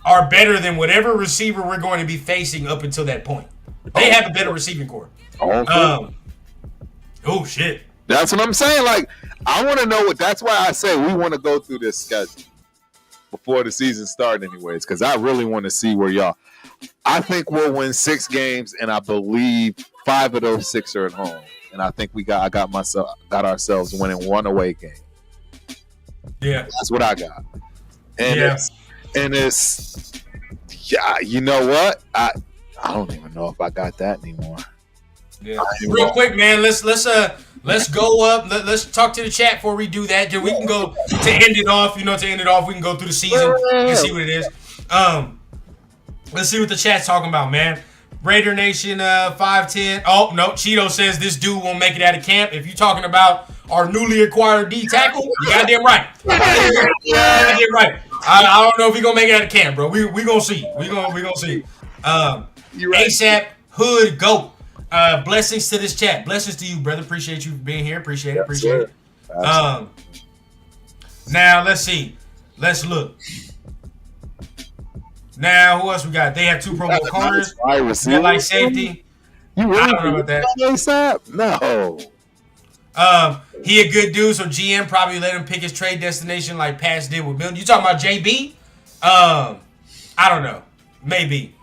are better than whatever receiver we're going to be facing up until that point. They have a better receiving core. Oh shit. That's what I'm saying. Like, I want to know what. That's why I say we want to go through this schedule before the season starts, anyways, because I really want to see where y'all. I think we'll win 6 games, and I believe 5 of those 6 are at home. And I think got ourselves winning 1 away game. Yeah, that's what I got. And it's you know what? I don't even know if I got that anymore. Yeah. Real quick, man. Let's go up. Let's talk to the chat before we do that. We can go to end it off. To end it off, we can go through the season and see what it is. Let's see what the chat's talking about, man. Raider Nation 510. Oh no, Cheeto says this dude won't make it out of camp. If you're talking about our newly acquired D tackle, you goddamn right. Goddamn right. I don't know if he gonna make it out of camp, bro. We gonna see. We gonna see. ASAP Hood Goat. Blessings to this chat. Blessings to you, brother. Appreciate you being here. Appreciate it. Now let's see. Let's look. Now who else we got? They have 2 Pro Bowl corners. They like safety. You really I don't know about that. ASAP? No. He a good dude, so GM probably let him pick his trade destination like Pats did with Milton. You talking about JB? I don't know. Maybe.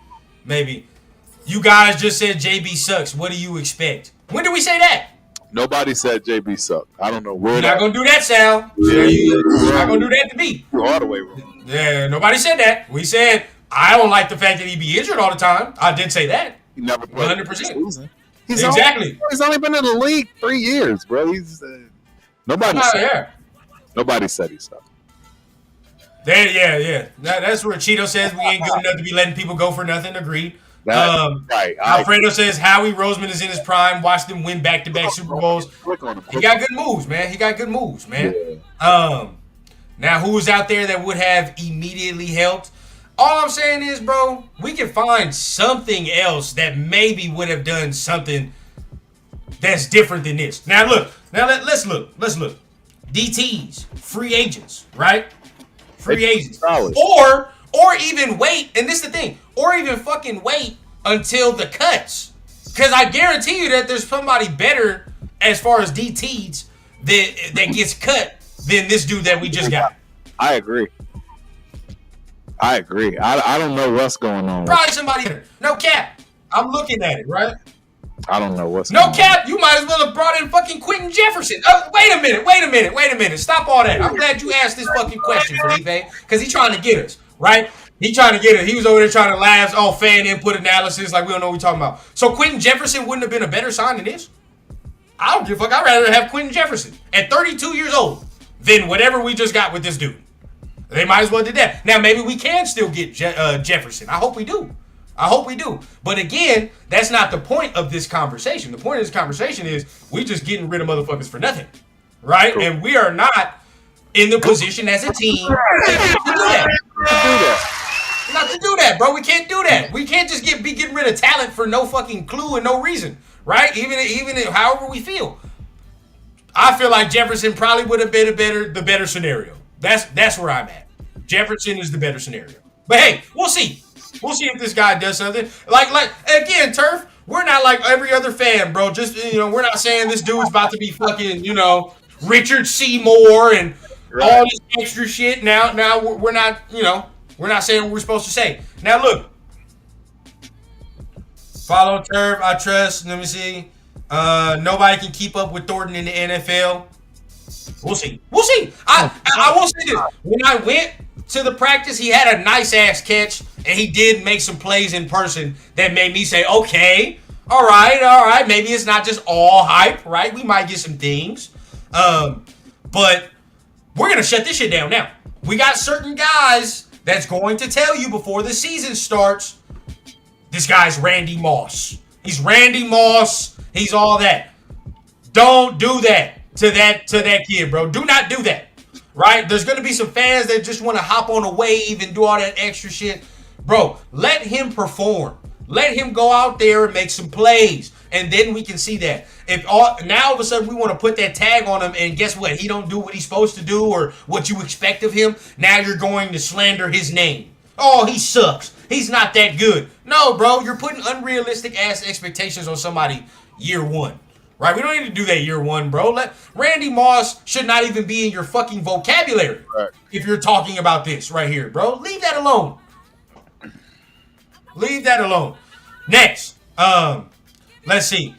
You guys just said JB sucks. What do you expect? When did we say that? Nobody said JB sucked. I don't know where. You're not gonna do that, Sal. You're not gonna do that to me. You're all the way wrong. Yeah, nobody said that. We said I don't like the fact that he be injured all the time. I did say that. He never played 100%. Exactly. He's only been in the league 3 years, bro. Nobody said he sucked. Yeah. That's where Cheeto says we ain't good enough to be letting people go for nothing. Agreed. Right. Alfredo says Howie Roseman is in his prime. Watch them win back-to-back Super Bowls. He got good moves, man. Yeah. Now, who was out there that would have immediately helped? All I'm saying is, bro, we can find something else that maybe would have done something that's different than this. Now, look. Let's look. DTs, free agents, right? Free agents. Or even wait, and this is the thing, or even fucking wait until the cuts. Because I guarantee you that there's somebody better as far as DTs that gets cut than this dude that we just got. I agree. I don't know what's going on. Probably somebody better. No cap. I'm looking at it, right? I don't know what's going on. No cap. You might as well have brought in fucking Quentin Jefferson. Oh, wait a minute. Stop all that. I'm glad you asked this fucking question, Felipe, because he's trying to get us, right? He trying to get it. He was over there trying to laugh, fan input analysis, like we don't know what we're talking about. So Quentin Jefferson wouldn't have been a better sign than this? I don't give a fuck. I'd rather have Quentin Jefferson at 32 years old than whatever we just got with this dude. They might as well do that. Now, maybe we can still get Jefferson. I hope we do. But again, that's not the point of this conversation. The point of this conversation is we just getting rid of motherfuckers for nothing, right? Cool. And we are not in the position as a team to do that. Not to do that, bro. We can't do that. We can't just be getting rid of talent for no fucking clue and no reason, right? Even however we feel. I feel like Jefferson probably would have been the better scenario. That's where I'm at. Jefferson is the better scenario. But hey, we'll see. We'll see if this guy does something. Like again, Turf, we're not like every other fan, bro. Just we're not saying this dude's about to be fucking, Richard Seymour and all this extra shit. Now we're not, we're not saying what we're supposed to say. Now look. Follow Turf, I trust. Let me see. Nobody can keep up with Thornton in the NFL. We'll see. I will say this. When I went to the practice, he had a nice ass catch, and he did make some plays in person that made me say, okay, all right. Maybe it's not just all hype, right? We might get some things. But we're going to shut this shit down now. We got certain guys that's going to tell you before the season starts, this guy's Randy Moss. He's Randy Moss. He's all that. Don't do that to that kid, bro. Do not do that, right? There's going to be some fans that just want to hop on a wave and do all that extra shit. Bro, let him perform. Let him go out there and make some plays. and then we can see that. If all of a sudden we want to put that tag on him, and guess what? He don't do what he's supposed to do or what you expect of him. Now you're going to slander his name. Oh, he sucks. He's not that good. No, bro, you're putting unrealistic ass expectations on somebody year one. Right? We don't need to do that year one, bro. Randy Moss should not even be in your fucking vocabulary. Right. If you're talking about this right here, bro. Leave that alone. Leave that alone. Next, let's see.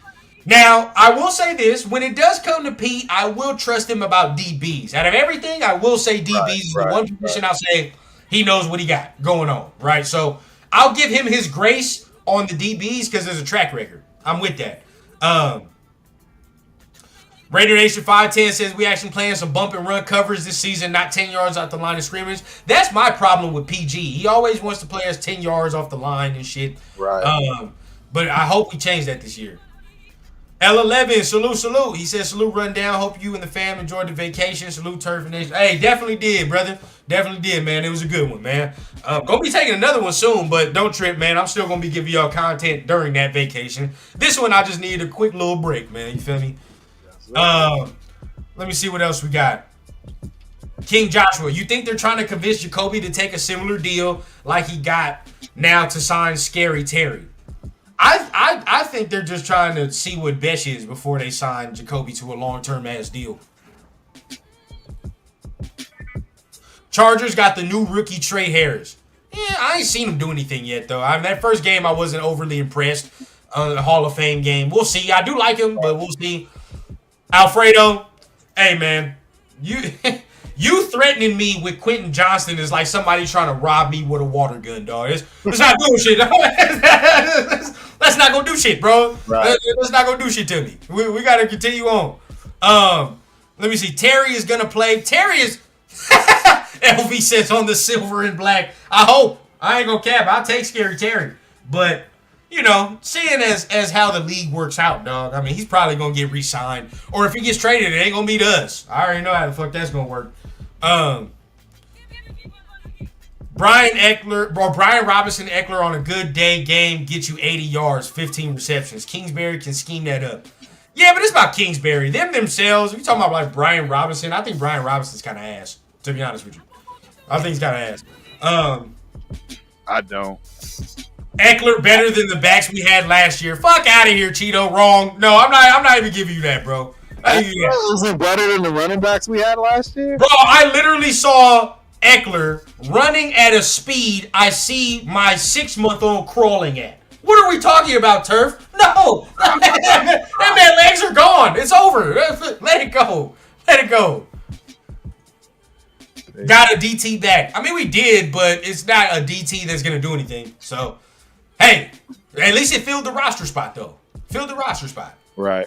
Now, I will say this. When it does come to Pete, I will trust him about DBs. Out of everything, I will say DBs is the one position I'll say he knows what he got going on, right? So, I'll give him his grace on the DBs because there's a track record. I'm with that. Raider Nation 510 says we actually playing some bump and run covers this season, not 10 yards off the line of scrimmage. That's my problem with PG. He always wants to play us 10 yards off the line and shit. Right. But I hope we change that this year. L11, salute. He says, salute, run down. Hope you and the fam enjoyed the vacation. Salute, Turf Nation. Hey, definitely did, brother. Definitely did, man. It was a good one, man. Gonna be taking another one soon, but don't trip, man. I'm still gonna be giving y'all content during that vacation. This one, I just need a quick little break, man. You feel me? Let me see what else we got. King Joshua, you think they're trying to convince Jacoby to take a similar deal like he got now to sign Scary Terry? I think they're just trying to see what Besh is before they sign Jacoby to a long-term ass deal. Chargers got the new rookie Trey Harris. Yeah, I ain't seen him do anything yet, though. That first game, I wasn't overly impressed. The Hall of Fame game. We'll see. I do like him, but we'll see. Alfredo, hey man, you threatening me with Quentin Johnston is like somebody trying to rob me with a water gun, dog. It's not doing shit. Let's not go do shit, bro. Right. Let's not go do shit to me. We got to continue on. Let me see. Terry is gonna play. Terry is. LV says on the silver and black. I hope. I ain't gonna cap. I'll take Scary Terry, but. You know, seeing as how the league works out, dog. I mean, he's probably gonna get re-signed, or if he gets traded, it ain't gonna be to us. I already know how the fuck that's gonna work. Brian Robinson Eckler on a good day game gets you 80 yards, 15 receptions. Kingsbury can scheme that up. Yeah, but it's about Kingsbury. Them themselves. If you're talking about like Brian Robinson, I think Brian Robinson's kind of ass. To be honest with you, I think he's kind of ass. I don't. Eckler better than the backs we had last year. Fuck out of here, Cheeto. Wrong. No, I'm not even giving you that, bro. Wasn't better than the running backs we had last year? Bro, I literally saw Eckler running at a speed I see my 6-month-old crawling at. What are we talking about, Turf? No. That man legs are gone. It's over. Let it go. Let it go. Got a DT back. I mean, we did, but it's not a DT that's going to do anything. So, hey, at least it filled the roster spot, though. Filled the roster spot. Right.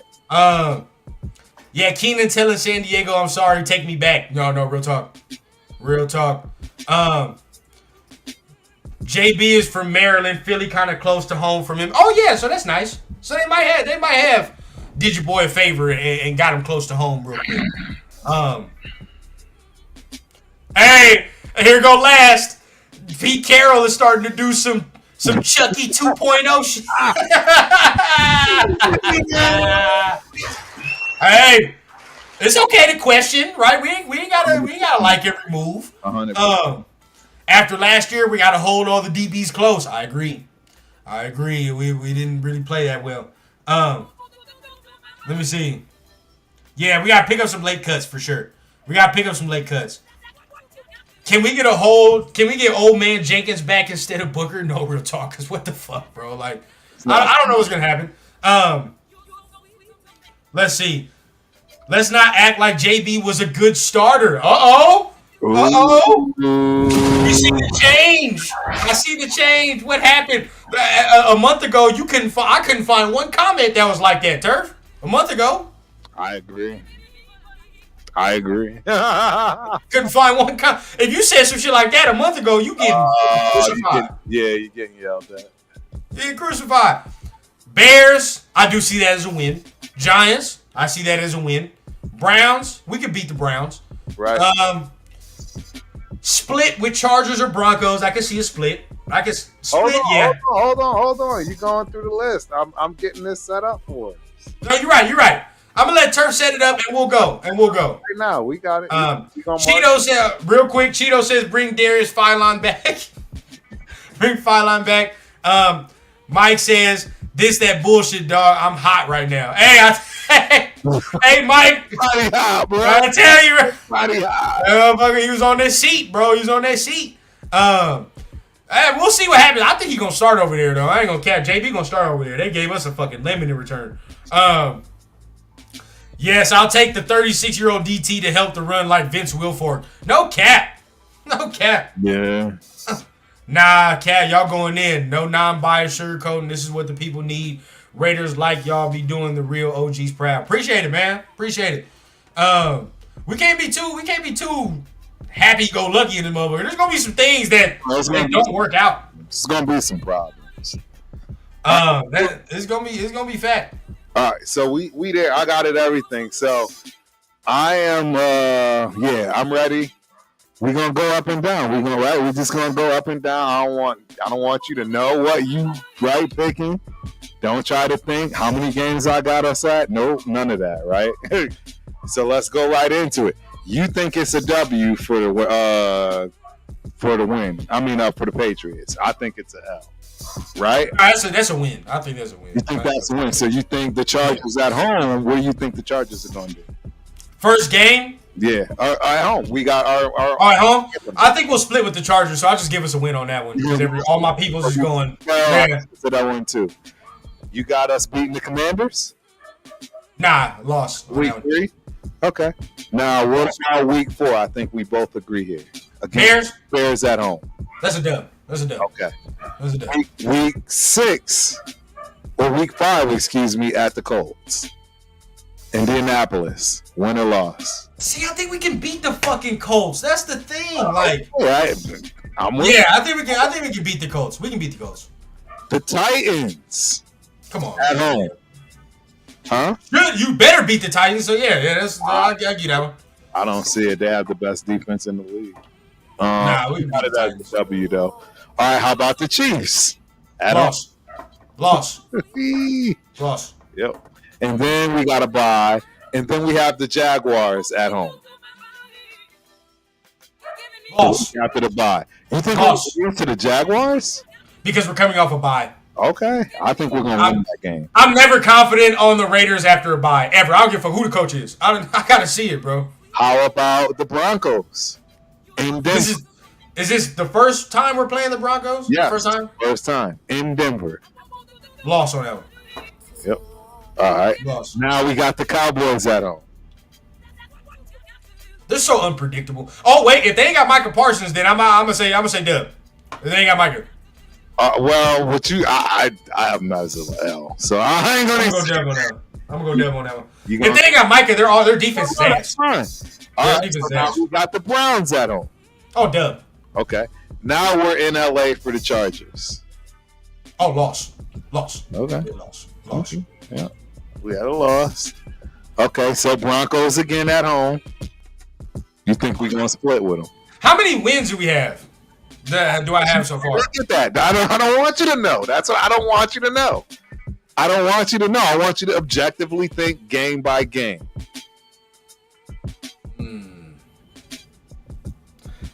Yeah, Keenan telling San Diego, I'm sorry, take me back. No, real talk. Real talk. JB is from Maryland. Philly kind of close to home from him. Oh, yeah, so that's nice. So they might have did your boy a favor and got him close to home real quick. Hey, here go last. Pete Carroll is starting to do some Chucky 2.0 shit. Hey, it's okay to question, right? We ain't gotta like every move. 100%. After last year, we gotta hold all the DBs close. I agree. We didn't really play that well. Let me see. Yeah, we gotta pick up some late cuts for sure. Can we get old man Jenkins back instead of Booker? No, real talk. Cause what the fuck, bro? Like, I don't know what's gonna happen. Let's see. Let's not act like JB was a good starter. Uh-oh. You see the change. I see the change. What happened? A month ago, I couldn't find one comment that was like that, Turf. A month ago. I agree. Couldn't find one comment. If you said some shit like that a month ago, you getting crucified. You're getting yelled at. Yeah, crucified. Bears, I do see that as a win. Giants, I see that as a win. Browns, we could beat the Browns. Right. Split with Chargers or Broncos, I could see a split. I can split. Hold on. You going through the list? I'm getting this set up for us. No, you're right. I'm gonna let Turf set it up, and we'll go. Right now, we got it. Cheeto said real quick. Cheeto says bring Darius Phylon back. Bring Phylon back. Mike says that bullshit, dog. I'm hot right now. Hey, hey, Mike. Body hot, bro. I tell you, Body hot. he was on that seat, bro. He was on that seat. Hey, we'll see what happens. I think he's gonna start over there, though. I ain't gonna cap. JB gonna start over there. They gave us a fucking lemon in return. Yes, I'll take the 36-year-old DT to help the run like Vince Wilfork. No cap. Yeah. Nah, cat, y'all going in. No non-biased sugarcoating. This is what the people need. Raiders like y'all be doing the real OGs proud. Appreciate it, man. Appreciate it. We can't be too happy-go-lucky in this motherfucker. There's gonna be some things that don't work out. It's gonna be some problems. It's gonna be fat. All right, so we there. I got it, everything. So I am I'm ready. We're gonna go up and down. We're just gonna go up and down. I don't want you to know what you picking. Don't try to think how many games I got us at. Nope, none of that, right? So let's go right into it. You think it's a W for the win? I mean, for the Patriots. I think it's a L. Right? That's a win. I think that's a win. You think that's a win? So you think the Chargers at home? What do you think the Chargers are going to do? First game? Yeah, at home. We got our at home. I think we'll split with the Chargers. So I'll just give us a win on that one because all my people's is going. Yeah, for that one too. You got us beating the Commanders? Nah, lost. Week 3. Okay. Now what about week 4? I think we both agree here. Bears at home. That's a dub. Okay. That's a dub. Week 6 or week 5, excuse me, at the Colts. Indianapolis, win or loss. See, I think we can beat the fucking Colts. That's the thing. Like, right. I think we can beat the Colts. We can beat the Colts. The Titans. Come on. At home. Huh? You better beat the Titans. So I'll give you that one. I don't see it. They have the best defense in the league. We got it as a W though. All right, how about the Chiefs? Loss. Yep. And then we got a bye. And then we have the Jaguars at home. Loss. After the bye. You think we're going to the Jaguars? Because we're coming off a bye. Okay. I think we're going to win that game. I'm never confident on the Raiders after a bye. Ever. I don't give a fuck who the coach is. I got to see it, bro. How about the Broncos? In Denver. Is this the first time we're playing the Broncos? Yeah. First time? In Denver. Loss on that one. Yep. All right. Loss. Now we got the Cowboys at home. They're so unpredictable. Oh wait, if they ain't got Micah Parsons, then I'm gonna say dub. If they ain't got Micah. I have not as an L, so I ain't gonna go dub on that one. I'm gonna go dub on that one. If they ain't got Micah, their defense is ass. Fine. All right, so now we got the Browns at home. Oh, dub. Okay. Now we're in LA for the Chargers. Oh, loss. Okay. Loss. Yeah. We had a loss. Okay, so Broncos again at home. You think we're gonna split with them? How many wins do we have? Do I have so far? Look at that. I don't want you to know. That's what I don't want you to know. I don't want you to know. I want you to objectively think game by game.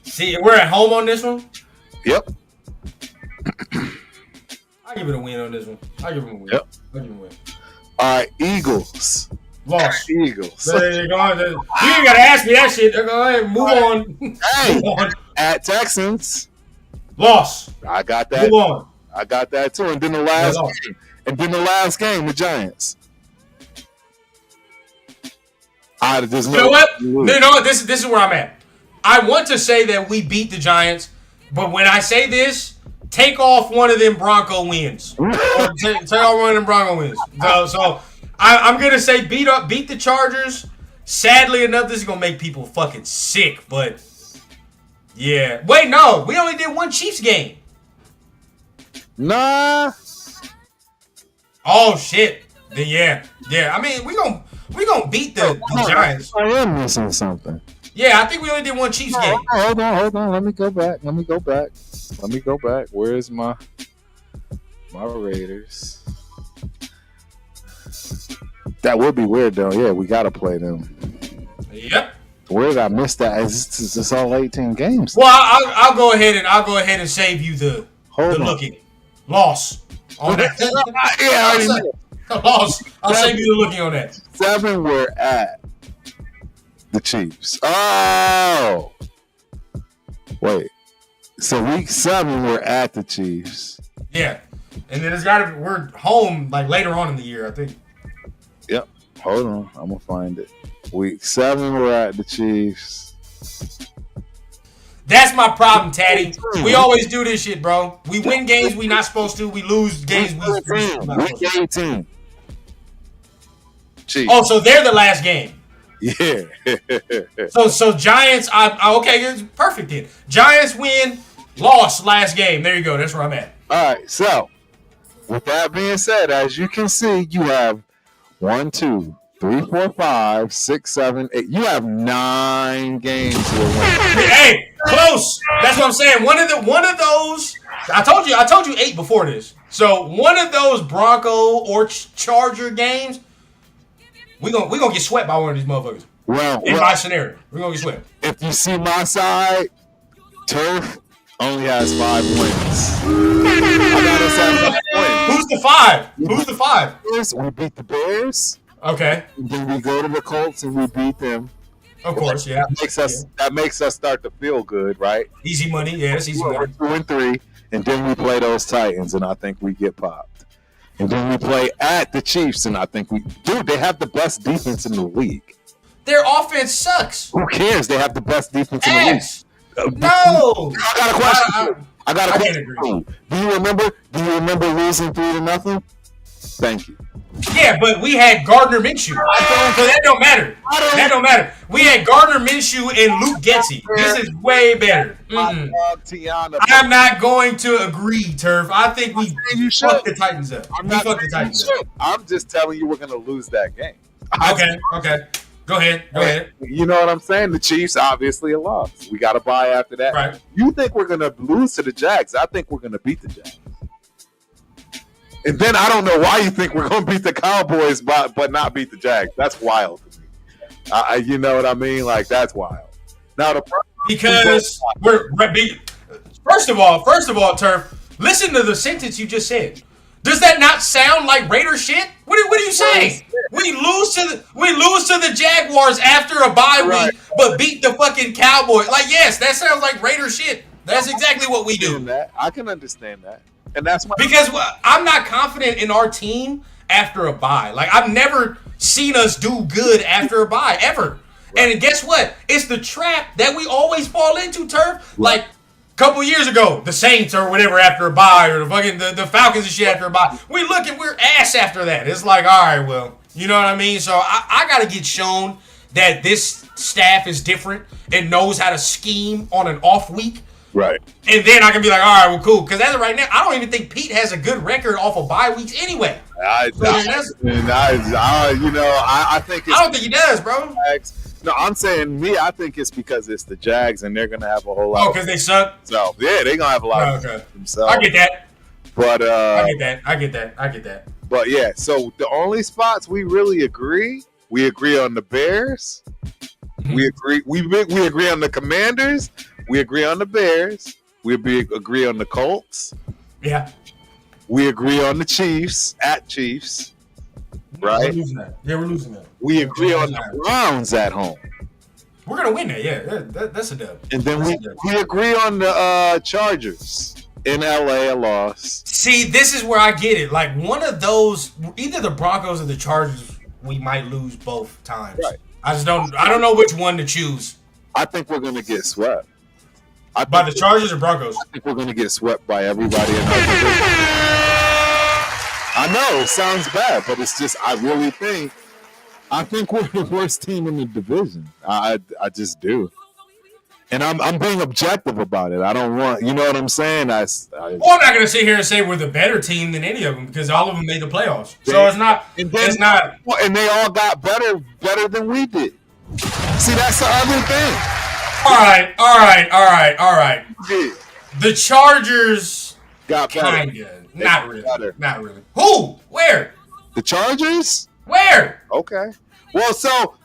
See, we're at home on this one? Yep. I'll give it a win on this one. Yep. I'll give it a win. All right, Eagles. Lost. Eagles. There you go. You ain't got to ask me that shit. Go ahead, move on. Hey, move on. At Texans. Lost. I got that. Move on. I got that too. And then the last game, the Giants. You know what? This is where I'm at. I want to say that we beat the Giants, but when I say this, take off one of them Bronco wins. Take off one of them Bronco wins. So I'm gonna say beat the Chargers. Sadly enough, this is gonna make people fucking sick, but yeah. Wait, no, we only did one Chiefs game. Nah. Oh shit. Then yeah. I mean, we gonna beat the Giants. I am missing something. Yeah, I think we only did one Chiefs game. Hold on. Let me go back. Where's my Raiders? That would be weird though. Yeah, we gotta play them. Yep. Where did I miss that? Is this all 18 games? Well, I'll go ahead and save you the looking loss on that. Yeah, I already know. Loss. I'll save you the looking on that. 7 we're at the Chiefs. Oh, wait. So week 7 we're at the Chiefs. Yeah, and then we're home like later on in the year, I think. Yep. Hold on, I'm gonna find it. Week 7 we're at the Chiefs. That's my problem, Taddy. We always do this shit, bro. We win games we not supposed to. We lose games we not supposed to. Week 18. Chiefs. Oh, so they're the last game. Yeah. So Giants. Okay, it's perfect then. Giants win, lost last game. There you go. That's where I'm at. All right. So, with that being said, as you can see, you have 1, 2, 3, 4, 5, 6, 7, 8. You have 9 games to win. Hey, close. That's what I'm saying. One of those. I told you 8 before this. So one of those Bronco or Charger games, we gonna get swept by one of these motherfuckers. Well, in my scenario, we're gonna get swept. If you see my side, Turf only has 5 wins. I got us at 5 wins. Who's the 5? Who's the 5? We beat the Bears. Okay. And then we go to the Colts and we beat them. Of course, yeah. That makes us start to feel good, right? Easy money, yeah, it's easy money. 2 and 3, and then we play those Titans, and I think we get popped. And then we play at the Chiefs, and I think they have the best defense in the league. Their offense sucks. Who cares? They have the best defense in the league. No. I got a question. Agree. Do you remember losing 3-0? Thank you. Yeah, but we had Gardner Minshew. So that don't matter. That don't matter. We had Gardner Minshew and Luke Getsy. This is way better. I'm not going to agree, Turf. I think we fucked the Titans up. I'm just telling you we're going to lose that game. Okay. Go ahead. You know what I'm saying? The Chiefs obviously a loss. We got to buy after that. Right. You think we're going to lose to the Jags. I think we're going to beat the Jags. And then I don't know why you think we're going to beat the Cowboys but not beat the Jags. That's wild to me. You know what I mean? Like, that's wild. Now because we're first of all, Turf, listen to the sentence you just said. Does that not sound like Raider shit? What are you saying? We lose to the Jaguars after a bye week, but beat the fucking Cowboys. Like, yes, that sounds like Raider shit. That's exactly what we do. I can understand that. And that's why because I'm not confident in our team after a bye. Like, I've never seen us do good after a bye ever. Right. And guess what? It's the trap that we always fall into, Turf. Right. Like a couple years ago, the Saints or whatever after a bye, or the fucking the Falcons and shit after a bye. We look and we're ass after that. It's like, all right, well, you know what I mean? So I got to get shown that this staff is different and knows how to scheme on an off week. Right. And then I can be like, all right, well, cool. Because as of right now, I don't even think Pete has a good record off of bye weeks anyway. I think I don't think he does, bro. No, I'm saying I think it's because it's the Jags and they're going to have a whole lot. Oh, because they suck? So, yeah, they're going to have a lot of themselves. I get that. But, I get that. But, yeah, so the only spots we really agree on the Bears. Mm-hmm. We agree on the Commanders. We agree on the Bears. We agree on the Colts. Yeah. We agree on the Chiefs, at Chiefs. Right? We're losing that. We agree on the Browns at home. We're going to win that, yeah. That's a dub. And then we agree on the Chargers. In LA, a loss. See, this is where I get it. Like, one of those, either the Broncos or the Chargers, we might lose both times. Right. I don't know which one to choose. I think we're going to get swept. By the Chargers or Broncos? I think we're going to get swept by everybody in our division. I know, it sounds bad, but it's just, I think we're the worst team in the division. I just do. And I'm being objective about it. I don't want, you know what I'm saying? Well, I'm not going to sit here and say we're the better team than any of them because all of them made the playoffs. So it's not. And they all got better than we did. See, that's the other thing. All right. Yeah. The Chargers, Got better. kinda. Not really. Better. Not really. Who? Where? The Chargers? Where? Okay. Well, so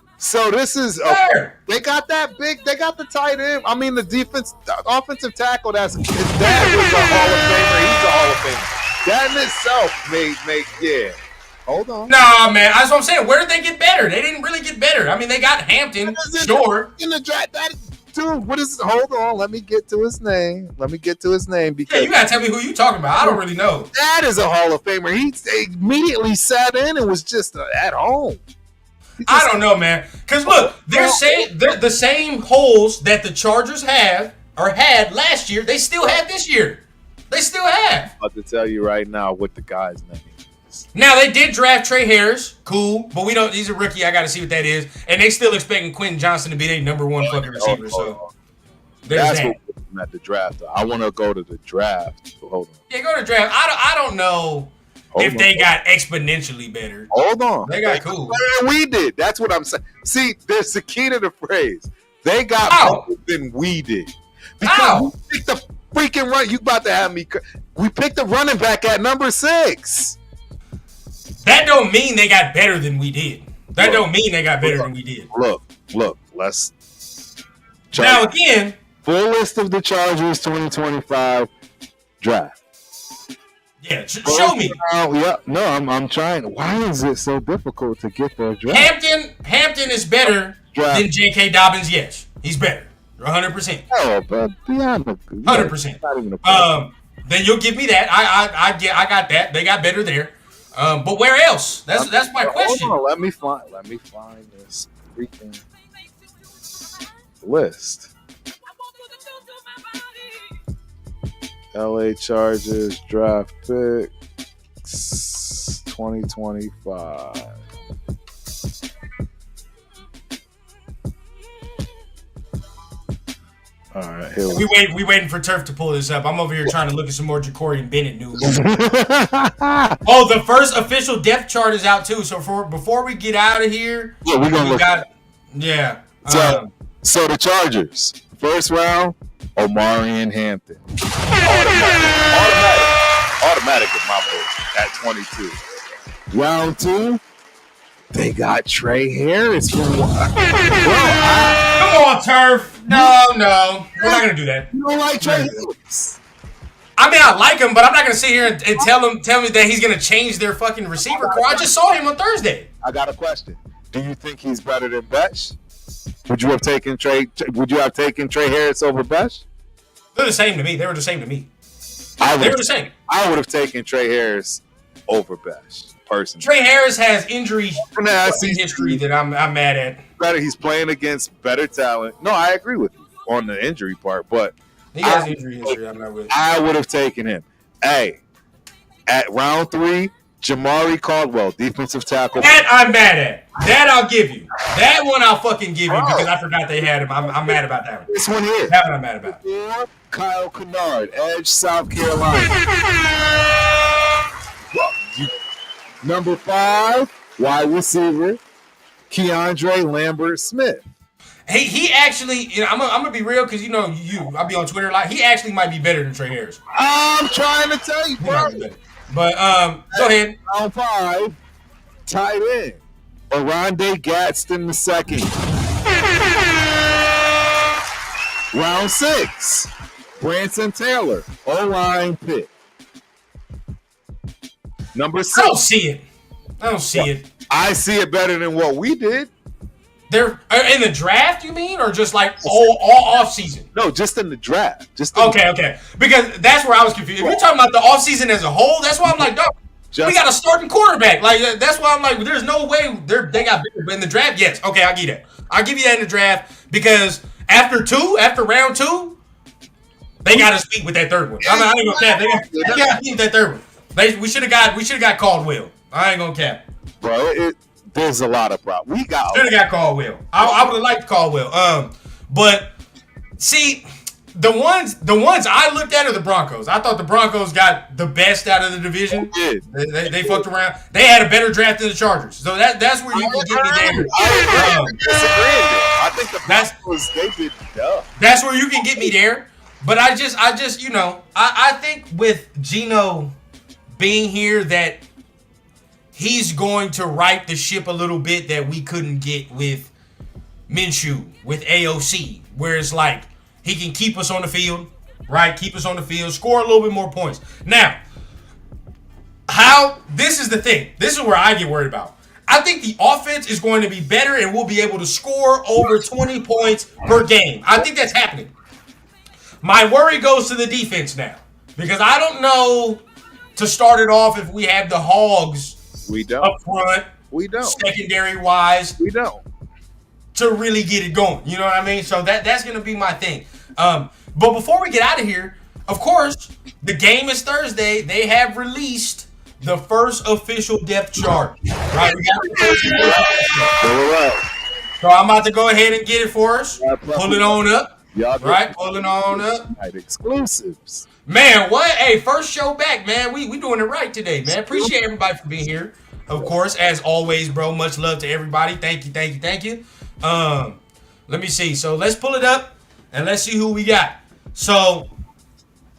this is Where? they got that big. They got the tight end. I mean, the offensive tackle. His dad was a Hall of Famer. He's a Hall of Famer. That in itself made yeah. Hold on. Nah, man. That's what I'm saying. Where did they get better? They didn't really get better. I mean, they got Hampton, sure. In the draft, dude. What is? Hold on. Let me get to his name. Yeah, Because you gotta tell me who you talking about. I don't really know. that is a Hall of Famer. He immediately sat in and was just at home. I don't know, man. Because look, they're the same holes that the Chargers have or had last year. They still have this year. They still have. I'm about to tell you right now what the guy's name is. Now they did draft Trey Harris, cool, but we don't. He's a rookie. I got to see what that is, and they still expecting Quentin Johnson to be their number one fucking receiver. So there's That's that. what we're looking at the draft. I want to go to the draft. So hold on. Yeah, go to draft. I don't know if they got exponentially better. Hold on. They got cool. Better than we did. That's what I'm saying. See, there's the key to the phrase. They got How? better than we did. How? Because we picked the freaking run. You about to have me. We picked the running back at number 6. That don't mean they got better than we did. That don't mean they got better than we did. Look. Let's. Now again, Full list of the Chargers 2025 draft. yeah, show me. Yeah, no, I'm trying. Why is it so difficult to get the draft? Hampton is better than J.K. Dobbins. Yes, he's better, 100%. Oh, but beyond the 100%. Not even a Then you'll give me that. I got that. They got better there. But where else? That's my question. Hold on, let me find this freaking list. LA Chargers draft picks 2025. All right, here We waiting for Turf to pull this up. I'm over here trying to look at some more Ja'Cory Bennett news. Oh, the first official depth chart is out too. So before we get out of here, Yeah, we're gonna look. Yeah. So the Chargers, first round, Omarion Hampton. Automatic in my book at 22. Round 2, they got Trey Harris from Come on, Turf. No. We're not going to do that. You don't like Trey Harris? I mean, I like him, but I'm not going to sit here and tell me that he's going to change their fucking receiver core. I just saw him on Thursday. I got a question. Do you think he's better than Besh? Would you have taken Trey Harris over Besh? They're the same to me. They were the same to me. They were the same. I would have taken Trey Harris over Besh, personally. Trey Harris has injury I see history that I'm mad at. Better, he's playing against better talent. No, I agree with you on the injury part, but He has injury history. I'm not with it. I would have taken him. Hey, at round 3, Jamari Caldwell, defensive tackle. That I'm mad at. That I'll give you. That one I'll fucking give you because I forgot they had him. I'm mad about that one. This one here. That one I'm mad about. Kyle Kennard, edge, South Carolina. Number 5, wide receiver, Keandre Lambert-Smith. Hey, he actually, I'm gonna be real because I'll be on Twitter a lot. He actually might be better than Trey Harris. I'm trying to tell you, He bro. might be better. But go ahead. Round 5, tight end, Oronde Gadsden II. Round 6, Branson Taylor, O-line pick. Number 6. I don't see it. I see it better than what we did. They're in the draft, you mean, or just like all off season? No, just in the draft. Okay. Because that's where I was confused. If you're talking about the off season as a whole, that's why I'm like, dog. We got a starting quarterback. Like that's why I'm like, there's no way they got bigger. But in the draft, yes. Okay, I'll give you that. I'll give you that in the draft because after round 2, they got to speak with that third one. I ain't gonna cap. They got to speak with that third one. We should have got Caldwell. I ain't gonna cap. Bro, there's a lot of problems. Should have got Caldwell. I would have liked Caldwell. But see, the ones I looked at are the Broncos. I thought the Broncos got the best out of the division. They fucked around. They had a better draft than the Chargers. So that's where you can get me there. I think the Broncos, they did dumb. That's where you can get me there. But I just, I think with Geno being here that he's going to right the ship a little bit that we couldn't get with Minshew, with AOC, where it's like he can keep us on the field, right? Keep us on the field, score a little bit more points. Now, this is the thing. This is where I get worried about. I think the offense is going to be better and we'll be able to score over 20 points per game. I think that's happening. My worry goes to the defense now because I don't know to start it off if we have the Hogs up front. We don't. Secondary-wise. We don't. To really get it going. You know what I mean? So that's going to be my thing. But before we get out of here, of course, the game is Thursday. They have released the first official depth chart. Right? We got the first official depth chart. So I'm about to go ahead and get it for us. Pull it on up. Right? Pull it on up. Exclusives. Man, what? Hey, first show back, man. We doing it right today, man. Appreciate everybody for being here. Of course, as always, bro. Much love to everybody. Thank you. Let me see. So let's pull it up and let's see who we got. So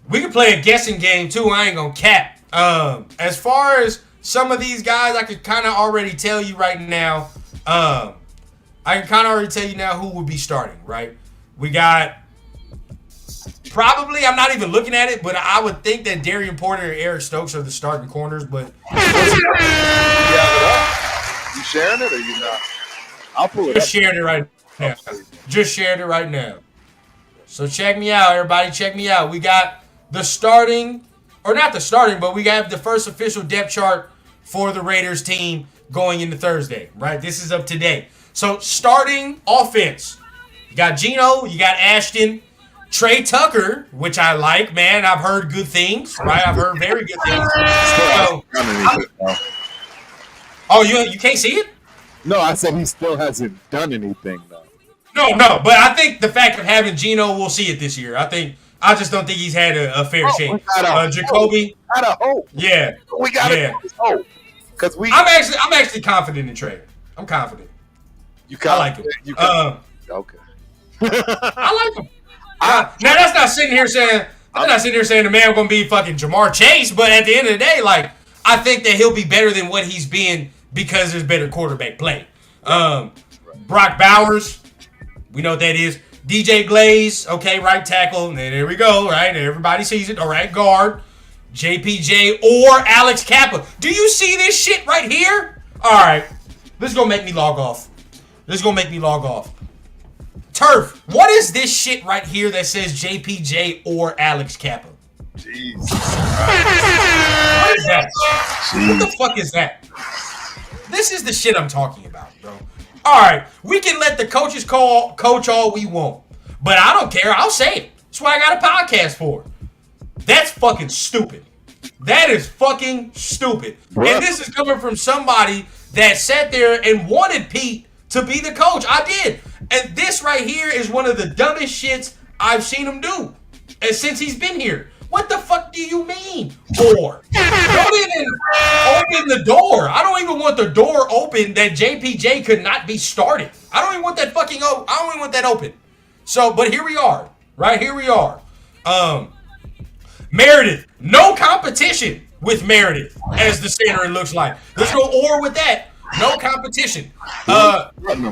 we can play a guessing game too. I ain't gonna cap. As far as some of these guys, I could kind of already tell you right now. I can kind of already tell you now who will be starting. Right? We got probably. I'm not even looking at it, but I would think that Darian Porter and Eric Stokes are the starting corners. But you sharing it or you not? I'll pull it. Just shared it right now. Just shared it right now. So check me out, everybody. Check me out. We got the starting, or not the starting, but we got the first official depth chart for the Raiders team going into Thursday. Right? This is up today. So starting offense. You got Geno, you got Ashton, Trey Tucker, which I like, man. I've heard good things, right? I've heard very good things. You can't see it? No, I said he still hasn't done anything, though. No, but I think the fact of having Geno, we'll see it this year. I just don't think he's had a fair shake. Jacoby. Got a hope. Yeah. We got a hope. Because I'm actually confident in Trey. I'm confident. I like him. Okay. I like him. Now that's not sitting here saying the man going to be fucking Jamar Chase, but at the end of the day, like I think that he'll be better than what he's been because there's better quarterback play. Brock Bowers, we know what that is. DJ Glaze, okay, right tackle. And there we go, right? Everybody sees it. All right, guard. JPJ or Alex Kappa. Do you see this shit right here? All right. This is going to make me log off. Turf, what is this shit right here that says JPJ or Alex Kappa? Jesus. What is that? What the fuck is that? This is the shit I'm talking about, bro. All right, we can let the coaches coach all we want, but I don't care. I'll say it. That's what I got a podcast for. That's fucking stupid. That is fucking stupid. And this is coming from somebody that sat there and wanted Pete to be the coach. I did. And this right here is one of the dumbest shits I've seen him do. And since he's been here. What the fuck do you mean, door? Don't even open the door. I don't even want the door open that JPJ could not be started. I don't even want that I don't even want that open. So, but here we are. Right? Here we are. Meredith. No competition with Meredith as the center, it looks like. There's no or with that. No competition.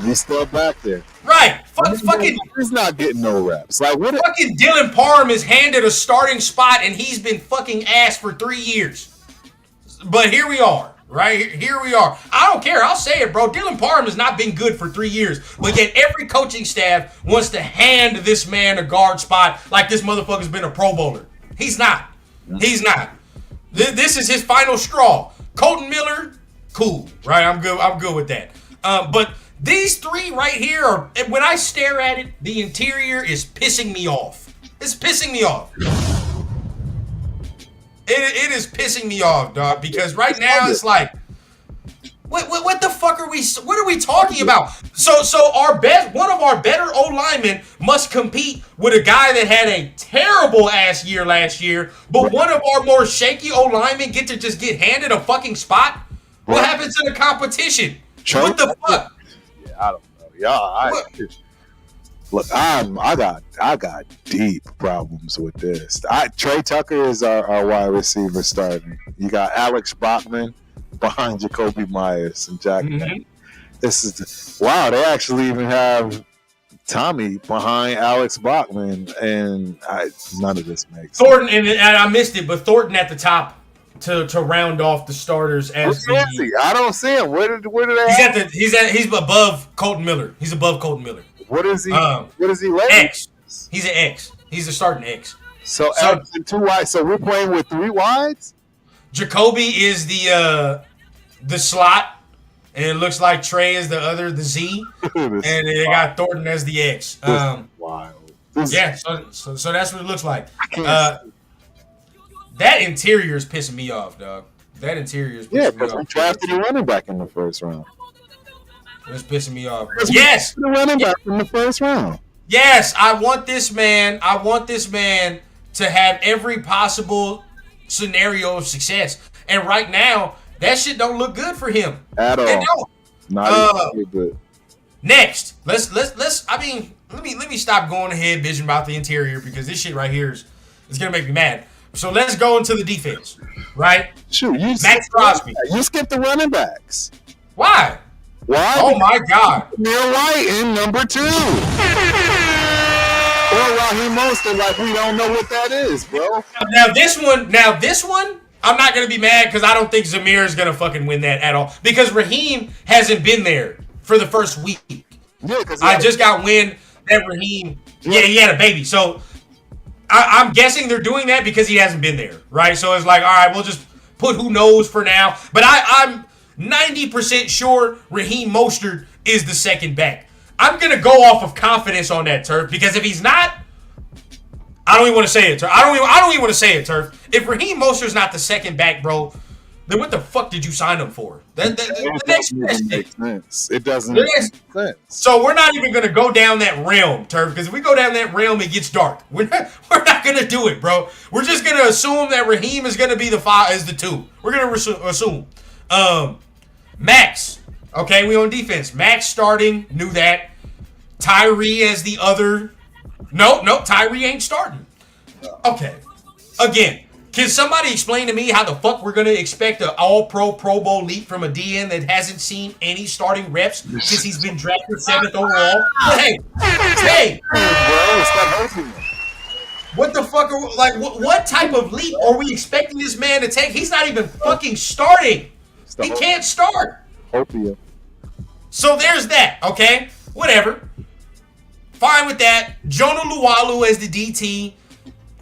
He's still back there. Right. Fucking. He's not getting no reps. Like what? Fucking Dylan Parham is handed a starting spot, and he's been fucking ass for 3 years. But here we are. Right here we are. I don't care. I'll say it, bro. Dylan Parham has not been good for 3 years, but yet every coaching staff wants to hand this man a guard spot like this motherfucker's been a Pro Bowler. He's not. He's not. This is his final straw. Colton Miller. Cool, right? I'm good with that. But these three right here are, when I stare at it, the interior is pissing me off. It's pissing me off. It is pissing me off, dog, because right now it's like, what the fuck are we talking about? So one of our better O-linemen must compete with a guy that had a terrible ass year last year, but one of our more shaky O-linemen get handed a fucking spot? What happens in the competition? What the fuck? Yeah, I don't know. Look, I got deep problems with this. Trey Tucker is our wide receiver starting. You got Alex Brockman behind Jacoby Myers and Jack. Mhm. This is wow. They actually even have Tommy behind Alex Brockman, and none of this makes sense. Thornton, and I missed it, but Thornton at the top to round off the starters as Where is he? I don't see him. Where did they? he's above Colton Miller. He's above Colton Miller. What is he? What is he? X. He's an X. He's a starting X. So X and 2 wides. So we're playing with 3 wides. Jacoby is the slot, and it looks like Trey is the Z, and they got Thornton as the X. Wild. Yeah, so that's what it looks like. That interior is pissing me off, dog. That interior is pissing me off. Because we drafted a running back in the first round. It's pissing me off. Yes, the running back in the first round. Yes, I want this man to have every possible scenario of success. And right now, that shit don't look good for him At all. It don't. Not even good. Next, let's. I mean, let me stop going ahead bitching about the interior because this shit right here is gonna make me mad. So let's go into the defense, right? Shoot, Max Crosby. You skipped the running backs. Why? Why? Oh my God. Neil White in number 2. Or Raheem Mostert, like we don't know what that is, bro. Now this one, I'm not gonna be mad because I don't think Zamir is gonna fucking win that at all because Raheem hasn't been there for the first week. Yeah, because I just got wind that Raheem, he had a baby. So I'm guessing they're doing that because he hasn't been there, right? So it's like, all right, we'll just put who knows for now. But I'm 90% sure Raheem Mostert is the second back. I'm going to go off of confidence on that, Turf, because if he's not, I don't even want to say it, Turf. I don't even want to say it, Turf. If Raheem Mostert's not the second back, bro, then what the fuck did you sign him for? The next sense. It doesn't make sense. So we're not even going to go down that realm, Turf, because if we go down that realm, it gets dark. We're not going to do it, bro. We're just going to assume that Raheem is going to be the 2. We're going to assume. Max. Okay, we on defense. Max starting. Knew that. Tyree as the other. No, Tyree ain't starting. Okay. Again, can somebody explain to me how the fuck we're going to expect an all-pro Pro Bowl leap from a DN that hasn't seen any starting reps since he's been drafted 7th overall? Hey. Bro, stop hurting me. What the fuck what type of leap are we expecting this man to take? He's not even fucking starting. He can't start. Hopia. So there's that, okay? Whatever. Fine with that. Jonah Luwalu as the DT.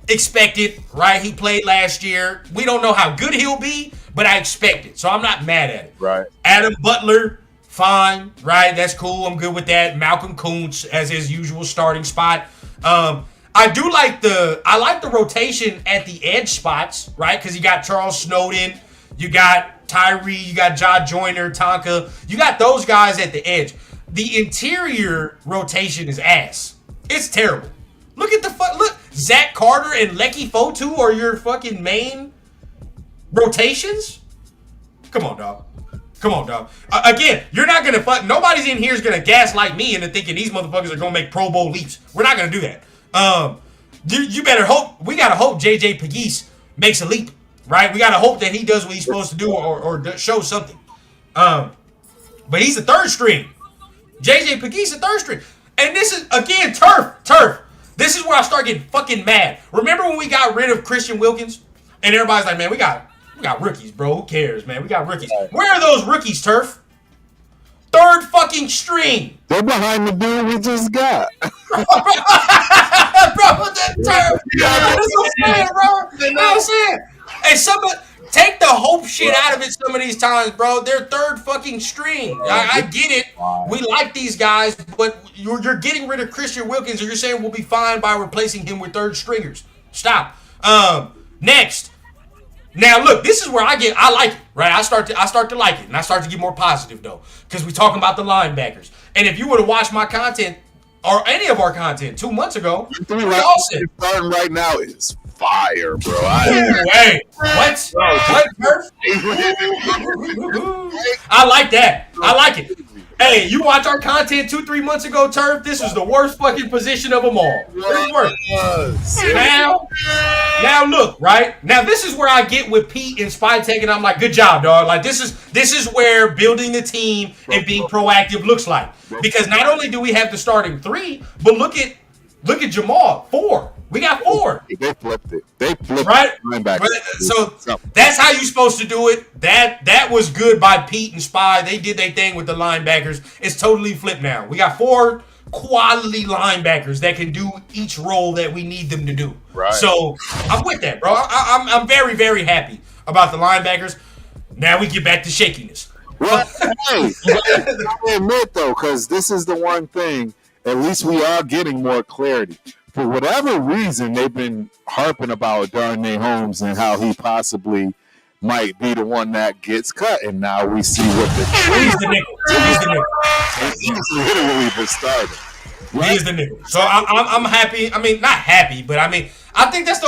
Expected, right? He played last year. We don't know how good he'll be, but I expect it. So I'm not mad at it. Right. Adam Butler, fine, right? That's cool. I'm good with that. Malcolm Kuntz as his usual starting spot. I like the rotation at the edge spots, right? Because you got Charles Snowden, you got Tyree, you got Ja Joyner, Tonka. You got those guys at the edge. The interior rotation is ass. It's terrible. Look at look. Zach Carter and Lecky Fotu are your fucking main rotations? Come on, dog. Again, you're not going to nobody's in here is going to gaslight me into thinking these motherfuckers are going to make Pro Bowl leaps. We're not going to do that. You better hope. We got to hope JJ Pegues makes a leap, right? We got to hope that he does what he's supposed to do or show something. But he's a third string. JJ Pegues a third string. And this is, again, turf. This is where I start getting fucking mad. Remember when we got rid of Christian Wilkins? And everybody's like, man, we got rookies, bro. Who cares, man? We got rookies. Where are those rookies, Turf? Third fucking string. They're behind the dude we just got. Bro, that Turf. That's what I'm saying, bro. You know what I'm saying? Hey, somebody take the hope shit out of it some of these times, bro. They're third fucking string. I get it. We like these guys, but you're getting rid of Christian Wilkins, and you're saying we'll be fine by replacing him with third stringers. Stop. Next. Now look, this is where I like it, right? I start to like it, and I start to get more positive though, because we're talking about the linebackers. And if you would have watched my content or any of our content 2 months ago, we all said starting right now is fire, bro. Hey, what? What? I like that. I like it. Hey, you watch our content 2-3 months ago, Turf. This was the worst fucking position of them all. Now look, right? Now this is where I get with Pete and Spy Tech, and I'm like, good job, dog. Like this is where building the team and being proactive looks like. Because not only do we have the starting 3, but look at Jamal, 4. We got 4. They flipped it. They flipped right? linebacker. So that's how you're supposed to do it. That was good by Pete and Spy. They did their thing with the linebackers. It's totally flipped now. We got 4 quality linebackers that can do each role that we need them to do. Right. So I'm with that, bro. I'm very, very happy about the linebackers. Now we get back to shakiness. Well, hey, I admit though, because this is the one thing. At least we are getting more clarity. For whatever reason, they've been harping about Darnay Holmes and how he possibly might be the one that gets cut, and now we see what He's the nickel. He's literally the starter. Right? He is the nickel. So I'm happy. I mean, not happy, but I mean, I think that's the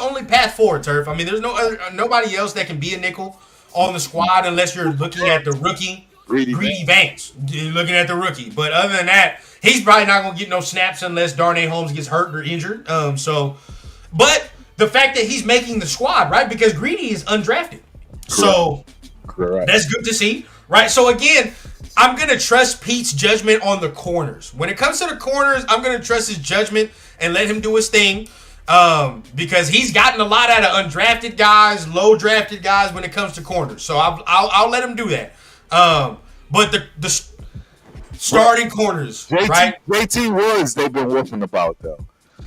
only path forward, Turf. I mean, there's nobody else that can be a nickel on the squad unless you're looking at the rookie, Greedy Vance. You're looking at the rookie, but other than that, he's probably not gonna get no snaps unless Darnay Holmes gets hurt or injured. But the fact that he's making the squad, right? Because Greedy is undrafted, so that's good to see, right? So again, I'm gonna trust Pete's judgment on the corners. When it comes to the corners, I'm gonna trust his judgment and let him do his thing. Because he's gotten a lot out of undrafted guys, low drafted guys when it comes to corners. So I'll let him do that. But the starting corners, right? JT Woods, they've been whooping about though.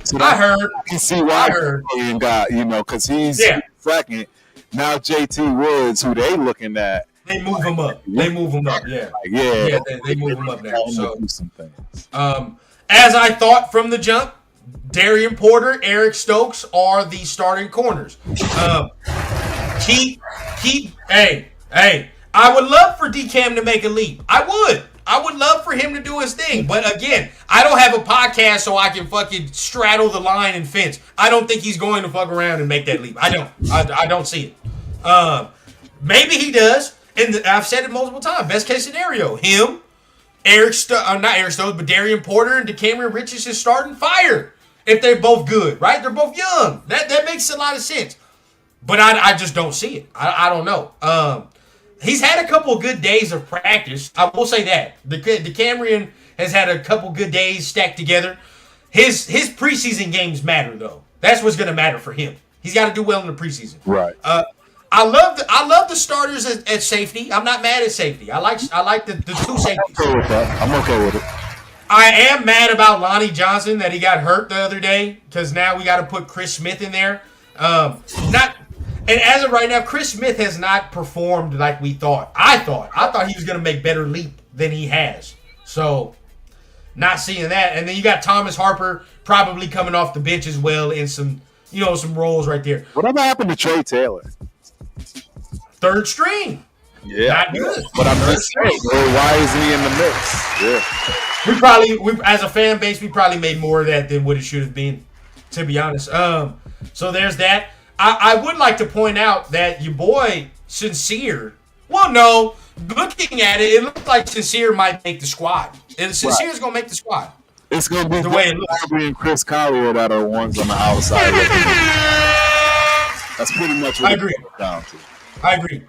So I heard. You can see why he got, because he's second. Now JT Woods, who they looking at, they move him up. They move him up. Yeah. They move him up now. So, some things. As I thought from the jump, Darian Porter, Eric Stokes are the starting corners. Hey, I would love for D-Cam to make a leap. I would love for him to do his thing. But again, I don't have a podcast so I can fucking straddle the line and fence. I don't think he's going to fuck around and make that leap. I don't see it. Maybe he does. And I've said it multiple times. Best case scenario, him, not Eric Stokes, but Darian Porter and DeCamerion Richards is starting fire. If they're both good, right? They're both young. That makes a lot of sense. But I just don't see it. I don't know. He's had a couple of good days of practice. I will say that. DeCamerion has had a couple good days stacked together. His preseason games matter, though. That's what's going to matter for him. He's got to do well in the preseason. Right. I love the starters at safety. I'm not mad at safety. I like the two safeties. I'm okay with it. I am mad about Lonnie Johnson that he got hurt the other day because now we got to put Chris Smith in there. And as of right now, Chris Smith has not performed like we thought. I thought he was going to make better leap than he has. So, not seeing that. And then you got Thomas Harper probably coming off the bench as well in some roles right there. Whatever happened to Trey Taylor? Third string. Yeah. Not good. But I'm just saying, why is he in the mix? Yeah. We as a fan base, we probably made more of that than what it should have been, to be honest. So there's that. I would like to point out that your boy Sincere. Well, no, looking at it, it looks like Sincere might make the squad. And Sincere is gonna make the squad. It's gonna be the way it looks. And Chris Collier that are ones on the outside. That's pretty much what I agree. It comes down to. I agree.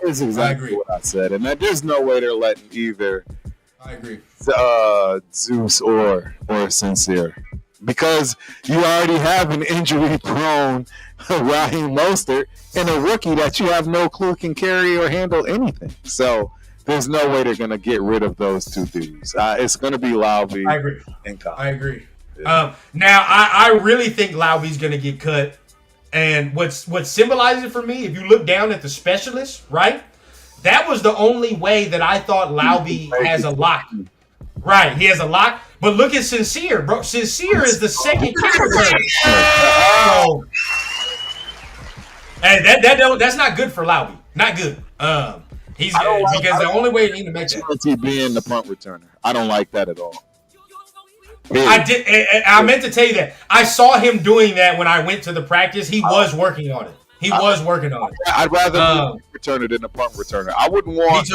That's exactly what I said, and there's no way they're letting either. I agree. Zeus or Sincere, because you already have an injury-prone Raheem Mostert and a rookie that you have no clue can carry or handle anything. So there's no way they're gonna get rid of those two dudes. It's gonna be Laube. I agree. And Kyle. I agree. Yeah. Now I really think Laube's gonna get cut. And what symbolizes it for me, if you look down at the specialists, right? That was the only way that I thought Laube has a lock. Right, he has a lock. But look at Sincere, bro. Sincere is the second kick returner. So, hey, that's not good for Laube. Not good. Because the only way you need to make that. He being the punt returner. I don't like that at all. I meant to tell you that. I saw him doing that when I went to the practice. He was working on it. I'd rather be a returner than a punt returner. I wouldn't want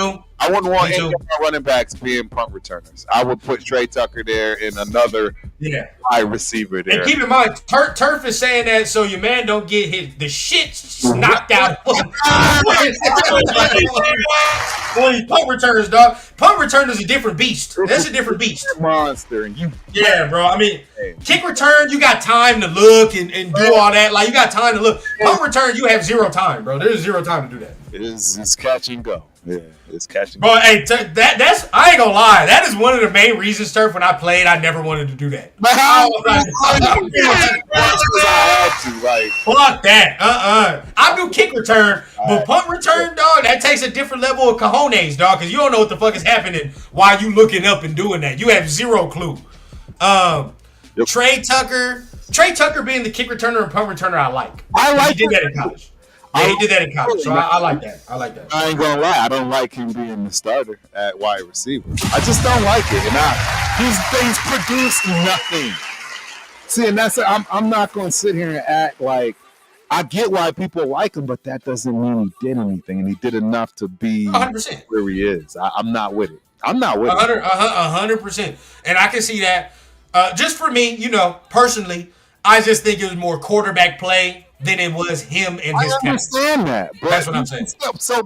I wouldn't want Me any too. of my running backs being punt returners. I would put Trey Tucker there and another Yeah. high receiver there. And keep in mind, Turf is saying that so your man don't get hit the shit knocked out when he punt returns, dog. Punt return is a different beast. That's a different beast. Monster, and you. Yeah, bro. I mean, kick return, you got time to look and do all that. Like, you got time to look. Punt return, you have zero time, bro. There's zero time to do that. It's catch and go. Yeah, it's catch and go. Bro, hey, that's I ain't gonna lie. That is one of the main reasons, Turf, when I played, I never wanted to do that. But how? Fuck that. I do kick return, but punt return, dog, that takes a different level of cojones, dog, because you don't know what the fuck is happening while you looking up and doing that. You have zero clue. Trey Tucker being the kick returner and punt returner, I like. He did that in college. Yeah, he did that in college, so I like that. I like that. I ain't gonna lie, I don't like him being the starter at wide receiver. I just don't like it, and he's produced nothing. See, and that's I'm not gonna sit here and act like I get why people like him, but that doesn't mean he did anything, and he did enough to be 100%. where he is. I'm not with it. I'm not with it. 100%, and I can see that. Just for me, personally, I just think it was more quarterback play than it was him and his I understand that. But That's what I'm saying.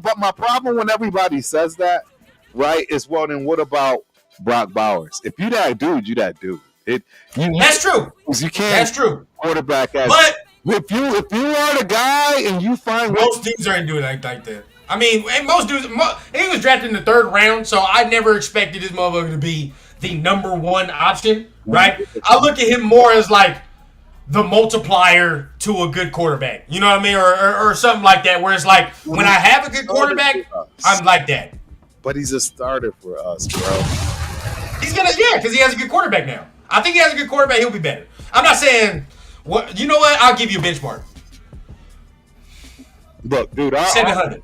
But my problem when everybody says that, right, is well, then what about Brock Bowers? If you that dude, you that dude. That's true. You can't. That's true. Quarterback as. But if you are the guy and you find most dudes aren't doing like that. I mean, and most dudes. He was drafted in the 3rd round, so I never expected this motherfucker to be the number 1 option, right? I look at him more as like the multiplier to a good quarterback. You know what I mean? Or something like that, where it's like, when I have a good quarterback, I'm like that. But he's a starter for us, bro. He's because he has a good quarterback now. I think he has a good quarterback, he'll be better. I'm not saying, you know what? I'll give you a benchmark. Look, dude, 700.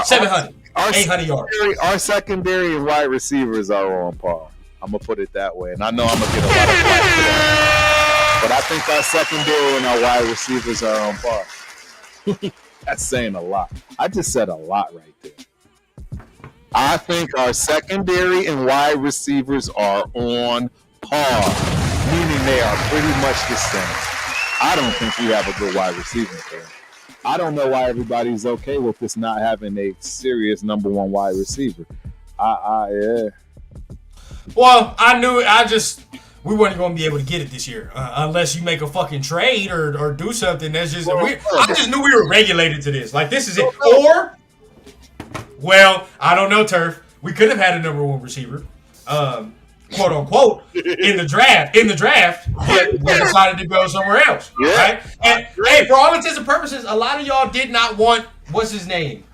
700. 800 yards. Our secondary and wide receivers are on par. I'm going to put it that way. And I know I'm going to get a lot of flack for that. But I think our secondary and our wide receivers are on par. That's saying a lot. I just said a lot right there. I think our secondary and wide receivers are on par, meaning they are pretty much the same. I don't think we have a good wide receiver there. I don't know why everybody's okay with this not having a serious number 1 wide receiver. Yeah. Well, we weren't going to be able to get it this year unless you make a fucking trade or do something. That's just I just knew we were regulated to this. Like, this is it. Or, well, I don't know, Turf. We could have had a number 1 receiver, quote unquote, in the draft, but we decided to go somewhere else. Yeah. Right? And hey, for all intents and purposes, a lot of y'all did not want what's his name.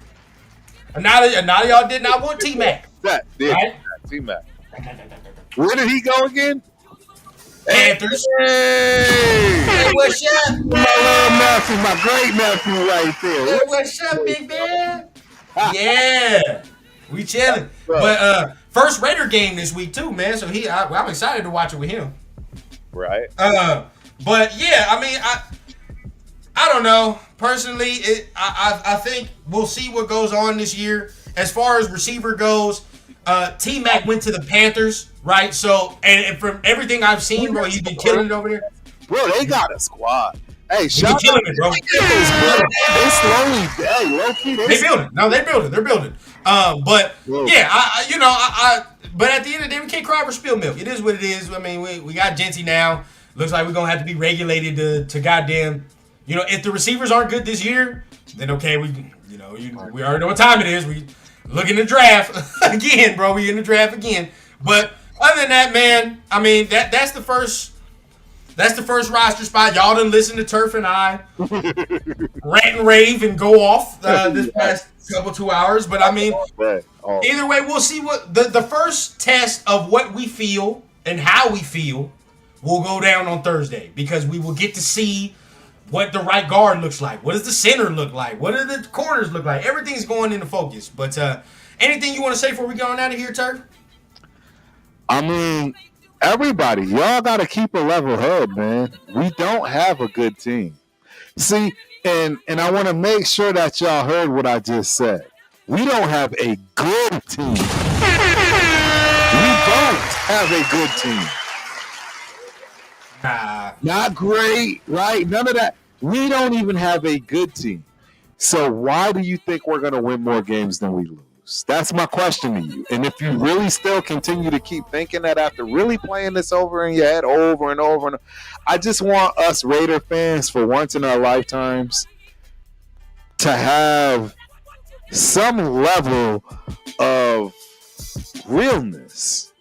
A lot of y'all did not want T-Mac. Right? T-Mac. Where did he go again? Panthers. Hey, what's up? My little nephew, my great nephew right there. Hey, what's up, big man? Yeah, we chilling. But first Raider game this week too, man. So I'm excited to watch it with him. Right. But yeah, I mean, I don't know. Personally, I think we'll see what goes on this year. As far as receiver goes, T-Mac went to the Panthers, right? So, and from everything I've seen, bro, he's been killing it over there. Bro, they got a squad. Hey, He's been killing it, bro. They slowly, low-key. They building. No, they're building. But yeah, but at the end of the day, we can't cry for spilled milk. It is what it is. I mean, we got Genty now. Looks like we're gonna have to be regulated to goddamn. If the receivers aren't good this year, then okay, we already know what time it is. We look in the draft again, bro. We in the draft again. But other than that, man, I mean that's the first roster spot. Y'all done listen to Turf and I rant and rave and go off this past couple 2 hours. But I mean, either way, we'll see what the first test of what we feel and how we feel will go down on Thursday, because we will get to see what the right guard looks like. What does the center look like? What do the corners look like? Everything's going into focus. But anything you want to say before we go on out of here, Turf? I mean, everybody, y'all got to keep a level head, man. We don't have a good team. See, and I want to make sure that y'all heard what I just said. We don't have a good team. We don't have a good team. Nah. Not great, right? None of that. We don't even have a good team. So why do you think we're going to win more games than we lose? That's my question to you. And if you really still continue to keep thinking that after really playing this over in your head over and over, and I just want us Raider fans for once in our lifetimes to have some level of realness.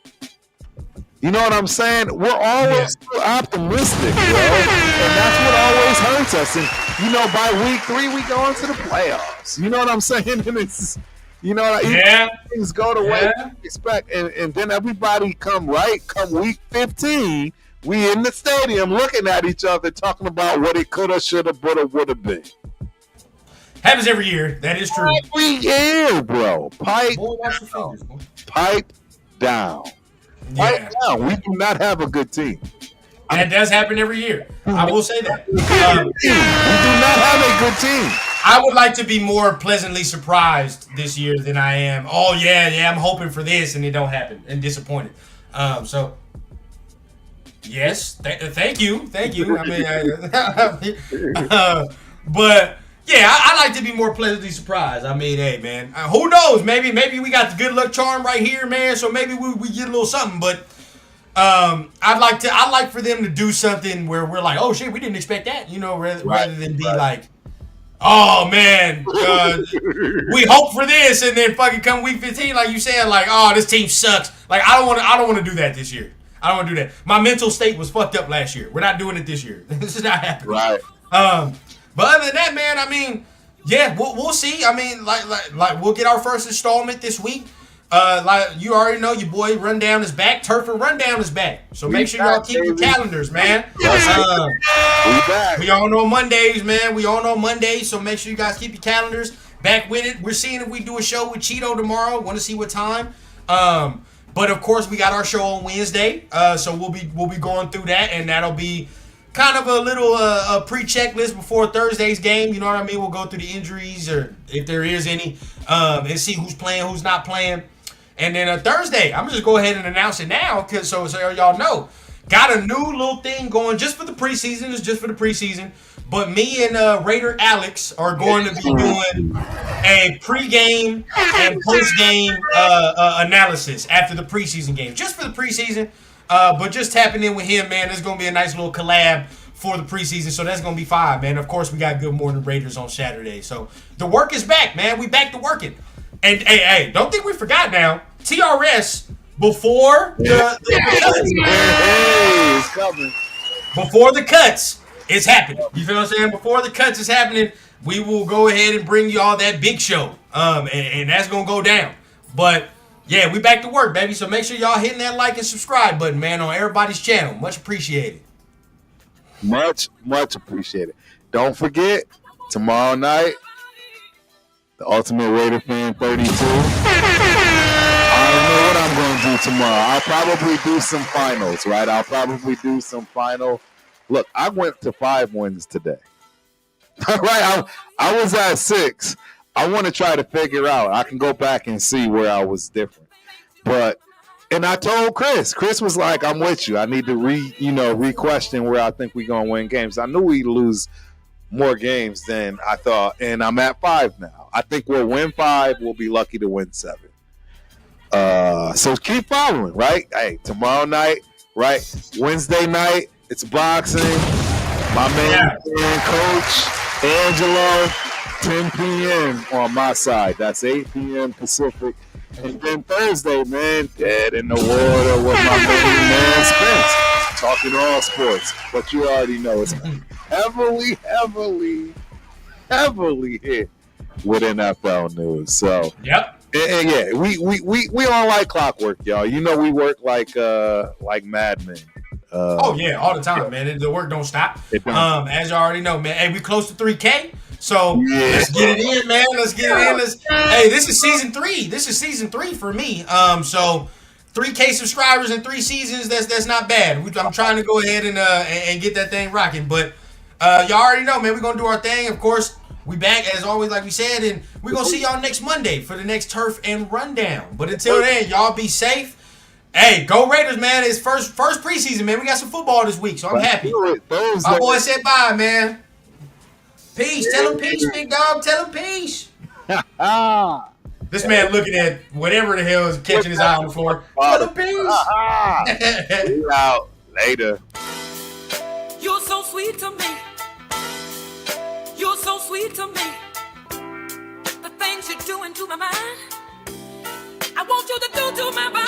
You know what I'm saying? We're always so optimistic, bro. And that's what always hurts us. And, you know, by week 3, we go into the playoffs. You know what I'm saying? And it's, you know, things go the way we expect. And then everybody come week 15, we in the stadium looking at each other talking about what it could have, should have, would have been. Happens every year. That is true. Every year, bro. Pipe down. Right now, we do not have a good team. That does happen every year. I will say that. We do not have a good team. I would like to be more pleasantly surprised this year than I am. Oh, yeah, I'm hoping for this, and it don't happen, and disappointed. So, yes, thank you. I mean, but... yeah, I like to be more pleasantly surprised. I mean, hey, man, who knows? Maybe we got the good luck charm right here, man. So maybe we get a little something. But I'd like for them to do something where we're like, oh shit, we didn't expect that, you know, rather than be like, oh man, we hope for this, and then fucking come week 15, like you said, like, oh, this team sucks. Like I don't want to do that this year. I don't want to do that. My mental state was fucked up last year. We're not doing it this year. This is not happening. Right. But other than that, man, I mean, yeah, we'll see. I mean, like we'll get our first installment this week. Like you already know, your boy Rundown is back. Turfer Rundown is back. So make sure y'all keep your calendars, man. We all know Mondays, man. We all know Mondays. So make sure you guys keep your calendars back with it. We're seeing if we do a show with Cheeto tomorrow. Want to see what time? But of course, we got our show on Wednesday. So we'll be going through that, and that'll be kind of a little pre-checklist before Thursday's game. You know what I mean? We'll go through the injuries, or if there is any, and see who's playing, who's not playing. And then Thursday, I'm just go ahead and announce it now, cause so y'all know, got a new little thing going just for the preseason. It's just for the preseason. But me and Raider Alex are going to be doing a pregame and postgame analysis after the preseason game, just for the preseason. But just tapping in with him, man, there's going to be a nice little collab for the preseason. So that's going to be fine, man. Of course, we got Good Morning Raiders on Saturday. So the work is back, man. We back to working. And, hey, don't think we forgot now. TRS, before the cuts. Hey, it's coming. Before the cuts, it's happening. You feel what I'm saying? Before the cuts is happening, we will go ahead and bring you all that big show. And that's going to go down. But... yeah, we back to work, baby. So make sure y'all hitting that like and subscribe button, man, on everybody's channel. Much appreciated. Much appreciated. Don't forget, tomorrow night, the Ultimate Raider Fan 32. I don't know what I'm going to do tomorrow. I'll probably do some finals, right? Look, I went to 5 wins today. Right? I was at 6. I want to try to figure out. I can go back and see where I was different. And I told Chris. Chris was like, I'm with you. I need to re-question where I think we're going to win games. I knew we'd lose more games than I thought, and I'm at 5 now. I think we'll win 5. We'll be lucky to win 7. So keep following, right? Hey, tomorrow night, right? Wednesday night, it's boxing. My man, Coach Angelo. 10 p.m. on my side. That's 8 p.m. Pacific. And then Thursday, man, dead in the water with my man Spence. Talking all sports. But you already know it's heavily hit with NFL news. So, yep. And yeah, we on like clockwork, y'all. You know we work like madmen. Oh yeah, all the time, man. The work don't stop. As you already know, man. Hey, we close to 3K. So let's get it in, man. Let's get it in. Hey, this is season 3. This is season 3 for me. So 3K subscribers in 3 seasons. That's not bad. I'm trying to go ahead and get that thing rocking. But y'all already know, man. We're gonna do our thing. Of course, We back as always, like we said, and we're gonna see y'all next Monday for the next Turf and Rundown. But until then, y'all be safe. Hey, go Raiders, man! It's first preseason, man. We got some football this week, so I'm happy. My boy said bye, man. Peace. Tell him peace, big dog. Tell him peace. This man looking at whatever the hell is catching his eye on the floor. Tell him peace. We out later. You're so sweet to me. You're so sweet to me. The things you're doing to my mind, I want you to do to my body.